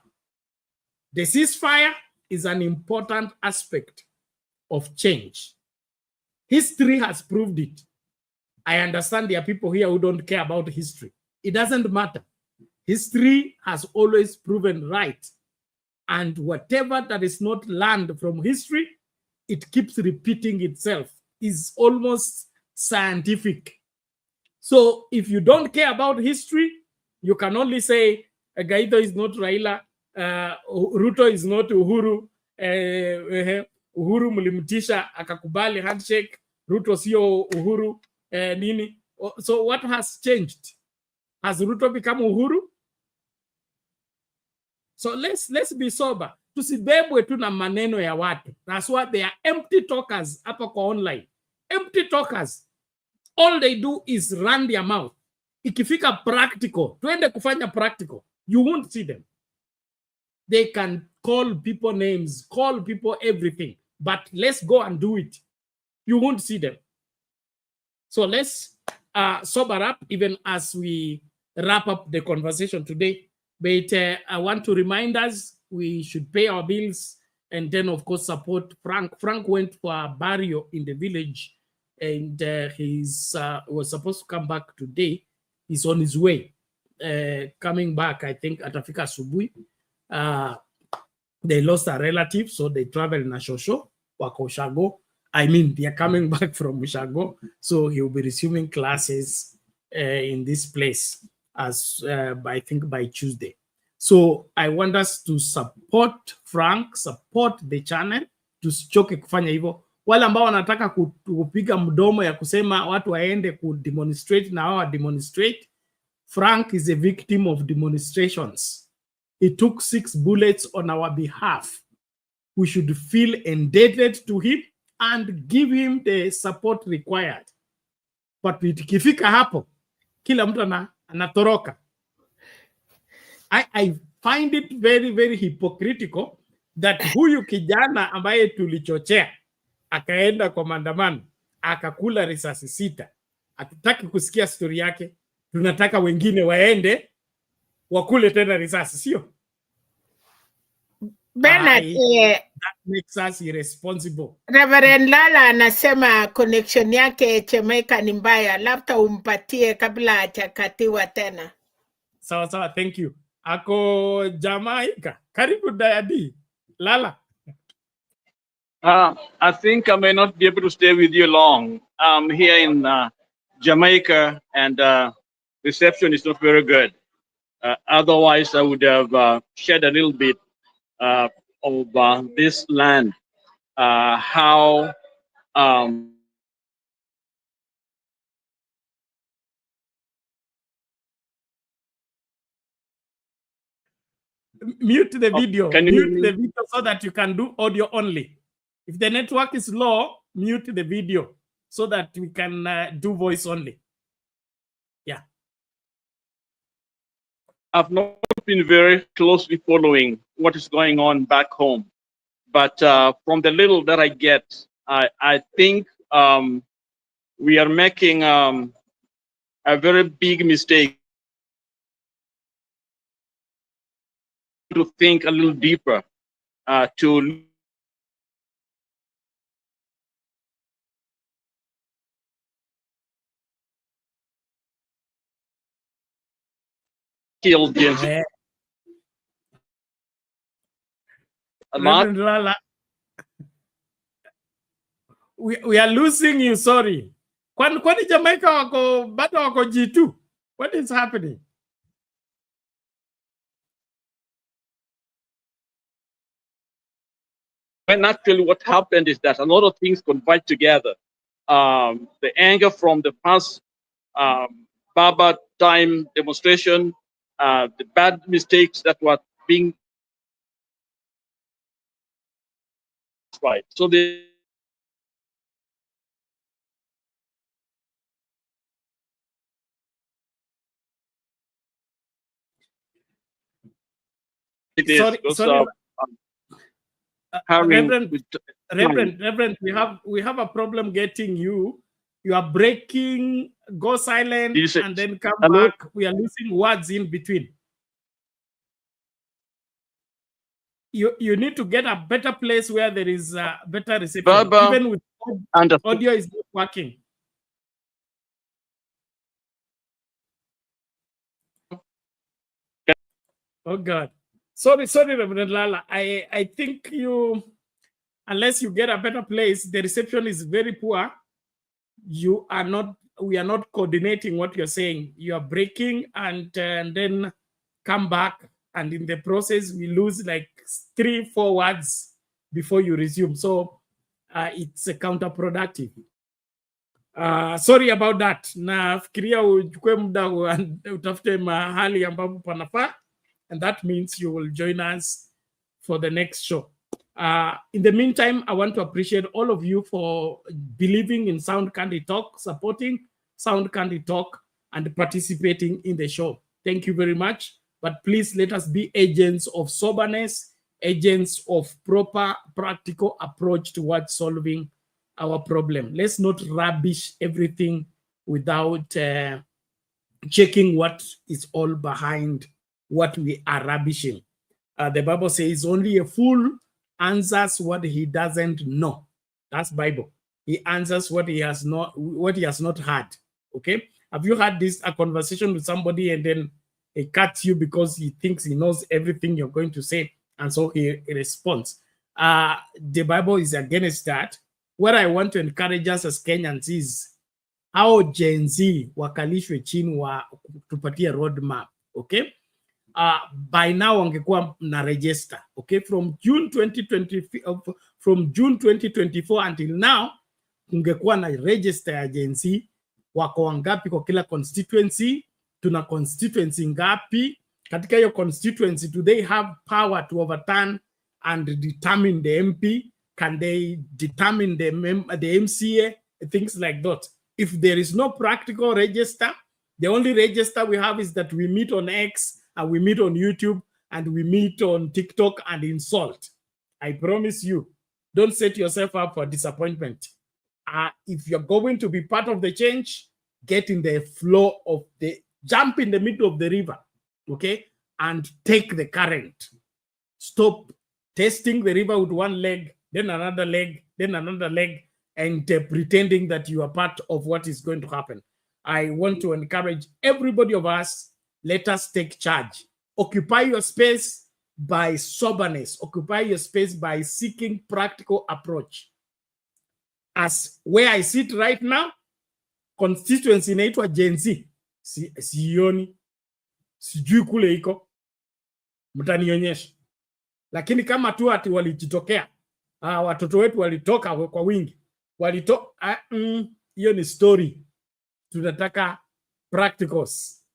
S1: The ceasefire is an important aspect of change. History has proved it. I understand there are people here who don't care about history. It doesn't matter. History has always proven right. And whatever that is not learned from history, it keeps repeating itself. It's almost scientific. So if you don't care about history, you can only say Gaito is not Raila, Ruto is not Uhuru, Uhuru mlimtisha akakubali handshake, Ruto sio Uhuru, nini. So what has changed? Has Ruto become Uhuru? So let's be sober. Tusibebwe tu na maneno ya watu. That's why they are empty talkers hapa kwa online. Empty talkers. All they do is run their mouth. Ikifika practical, tuende kufanya practical, you won't see them. They can call people names, call people everything, but let's go and do it. You won't see them. So let's sober up even as we wrap up the conversation today. But I want to remind us we should pay our bills and then, of course, support Frank. Frank went for a burial in the village and was supposed to come back today. He's on his way. Coming back, I think, atafika asubuhi. They lost a relative, so they traveled na Shosho, wako Ushago. I mean, they are coming back from Ushago, so he will be resuming classes in this place as I think by Tuesday. So I want us to support Frank, support the channel, tusichoke kufanya hivyo. Wale ambao wanataka kupiga mdomo ya kusema watu waende kudemonstrate na wao demonstrate, Frank is a victim of demonstrations. He took 6 bullets on our behalf. We should feel indebted to him and give him the support required. But ikifika hapo, kila mtu anatoroka. I find it very, very hypocritical that huyu kijana ambaye tulichochea akaenda kwa maandamano akakula risasi 6. Hatutaki kusikia story yake. Tunataka wengine waende wakule tena risasi, sio?
S8: Bernard,
S1: that makes us irresponsible.
S8: Reverend Lala anasema connection yake Jamaica ni mbaya, labda umpatie kabla hajakatiwa tena.
S1: Sawa, thank you. Ako Jamaica. Karibu Dayadi. Lala.
S4: I think I may not be able to stay with you long. I'm here in Jamaica and reception is not very good. Otherwise, I would have shared a little bit of this land, how
S1: mute the video.
S4: Can you
S1: mute the video so that you can do audio only. If the network is low, mute the video so that we can do voice only. Yeah.
S4: I've not been very closely following what is going on back home, but from the little that I get, I think we are making a very big mistake to think a little deeper, to kill James.
S1: We are losing you, sorry. Kwani Jamaica bado wako G2? What is happening?
S4: When actually what happened is that a lot of things converged together. The anger from the past Baba time demonstration, the bad mistakes that were being right. So it is.
S1: Sorry. Reverend, we have a problem getting you. You are breaking, go silent, and then come back. We are losing words in between. you need to get a better place where there is a better reception.
S4: Baba,
S1: Even with audio is not working. Oh God. Sorry, Reverend Lala. I think you, unless you get a better place, the reception is very poor. We are not coordinating what you're saying. You are breaking and then come back. And in the process, we lose like 3-4 words before you resume. So it's counterproductive. Sorry about that. Nafikiria uchukue muda utafute mahali ambapo panafaa, and that means you will join us for the next show. In the meantime, I want to appreciate all of you for believing in Sound Candy Talk, supporting Sound Candy Talk, and participating in the show. Thank you very much. But please let us be agents of soberness, agents of proper, practical approach towards solving our problem. Let's not rubbish everything without checking what is all behind what we are rubbishing. The Bible says only a fool answers what he doesn't know. That's Bible. He answers what he has not heard. Okay? Have you had a conversation with somebody and then he cuts you because he thinks he knows everything you're going to say, and so he responds? The Bible is against that. What I want to encourage us as Kenyans is how Gen Z wakalishwe chini tupatie roadmap. Okay? By now wangekuwa na register. Okay? From June 2024 until now, ungekuwa na register ya Gen Z. Wako wangapi kwa kila constituency? Tuna constituency ngapi? Katika hiyo constituency, do they have power to overturn and determine the MP? Can they determine the MCA? Things like that. If there is no practical register, the only register we have is that we meet on X and we meet on YouTube and we meet on TikTok and insult. I promise you, don't set yourself up for disappointment. If you're going to be part of the change, get in the flow of jump in the middle of the river, okay? And take the current. Stop testing the river with one leg, then another leg, then another leg, and pretending that you are part of what is going to happen. I want to encourage everybody of us, let us take charge. Occupy your space by soberness. Occupy your space by seeking practical approach. As where I sit right now, constituency inaitwa Gen Z. Sioni. Sijui kule iko. Mtanionyesha. Lakini kama tu ati walijitokea, watoto wetu walitoka kwa wingi. Hiyo ni story. Tunataka practicals.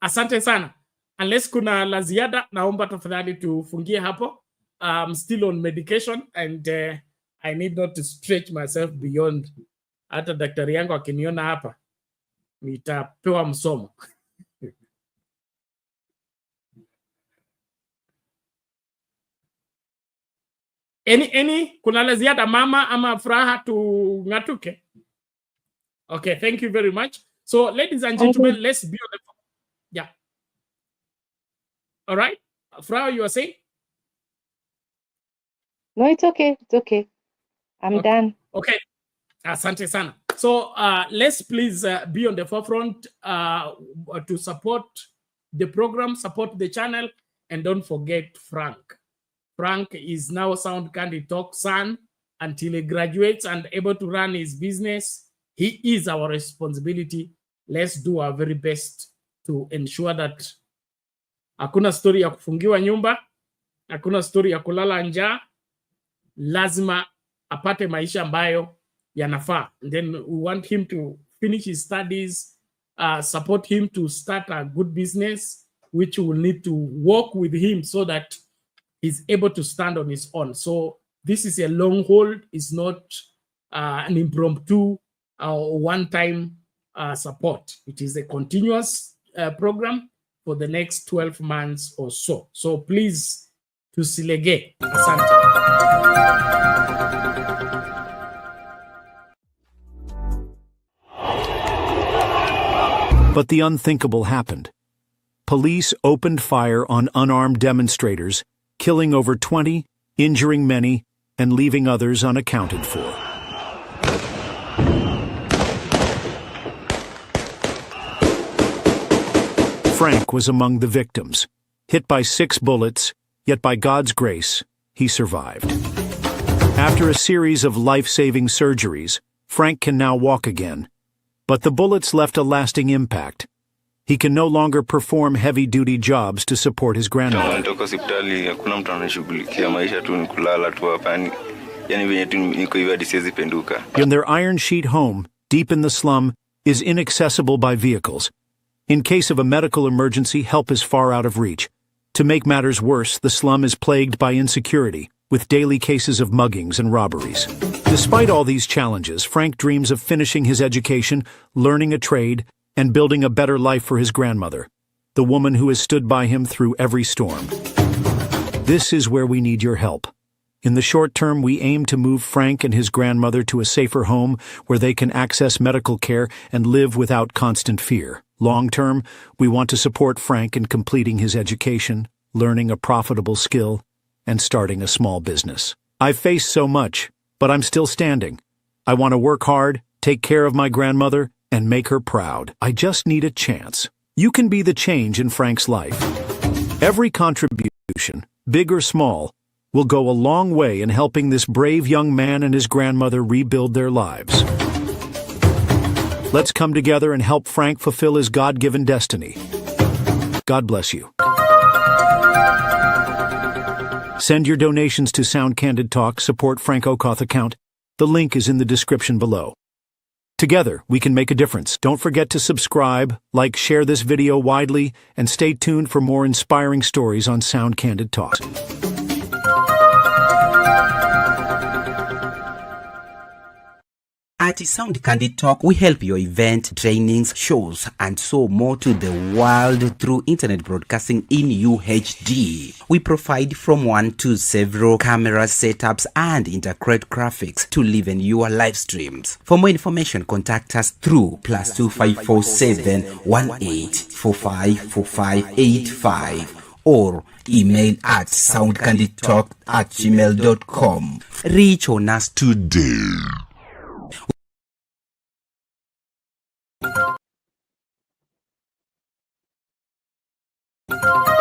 S1: Asante sana. Unless kuna la ziada, naomba tafadhali tufungie hapo. I'm still on medication and I need not to stretch myself beyond. Hata daktari yangu akiniona hapa, nitapewa msomo. Kuna la ziada mama ama Furaha tung'atuke? Okay, thank you very much. So, ladies and gentlemen, let's be on the phone. Yeah. All right. Furaha, you are saying?
S14: No, it's okay. It's okay. I'm done.
S1: Okay. Asante sana. So, let's please be on the forefront to support the program, support the channel, and don't forget Frank. Frank is now Sound Candy Talk son until he graduates and able to run his business. He is our responsibility. Let's do our very best to ensure that hakuna story ya kufungiwa nyumba, hakuna story ya kulala njaa. Lazima apate maisha ambayo yanafaa. And then we want him to finish his studies, support him to start a good business, which will need to work with him so that he's able to stand on his own. So this is a long hold. It's not an impromptu or one-time support. It is a continuous program for the next 12 months or so. So please, tusilege. Asante.
S5: But the unthinkable happened. Police opened fire on unarmed demonstrators, killing over 20, injuring many, and leaving others unaccounted for. Frank was among the victims. Hit by 6 bullets, yet by God's grace, he survived. After a series of life-saving surgeries, Frank can now walk again. But the bullets left a lasting impact. He can no longer perform heavy-duty jobs to support his grandmother. And their iron sheet home, deep in the slum, is inaccessible by vehicles. In case of a medical emergency, help is far out of reach. To make matters worse, the slum is plagued by insecurity, with daily cases of muggings and robberies. Despite all these challenges, Frank dreams of finishing his education, learning a trade, and building a better life for his grandmother, the woman who has stood by him through every storm. This is where we need your help. In the short term, we aim to move Frank and his grandmother to a safer home where they can access medical care and live without constant fear. Long term, we want to support Frank in completing his education, learning a profitable skill, and starting a small business. I've faced so much, but I'm still standing. I want to work hard, take care of my grandmother, and make her proud. I just need a chance. You can be the change in Frank's life. Every contribution, big or small, will go a long way in helping this brave young man and his grandmother rebuild their lives. Let's come together and help Frank fulfill his God-given destiny. God bless you. Send your donations to Sound Candid Talk, support Frank Okoth account. The link is in the description below. Together, we can make a difference. Don't forget to subscribe, like, share this video widely, and stay tuned for more inspiring stories on Sound Candid Talk.
S6: At Sound Candid Talk, we help your event, trainings, shows, and so more to the world through internet broadcasting in UHD. We provide from 1 to several camera setups and integrate graphics to live in your live streams. For more information, contact us through +254 718454585 or email at soundcandidtalk@gmail.com. Reach on us today.
S21: Thank you.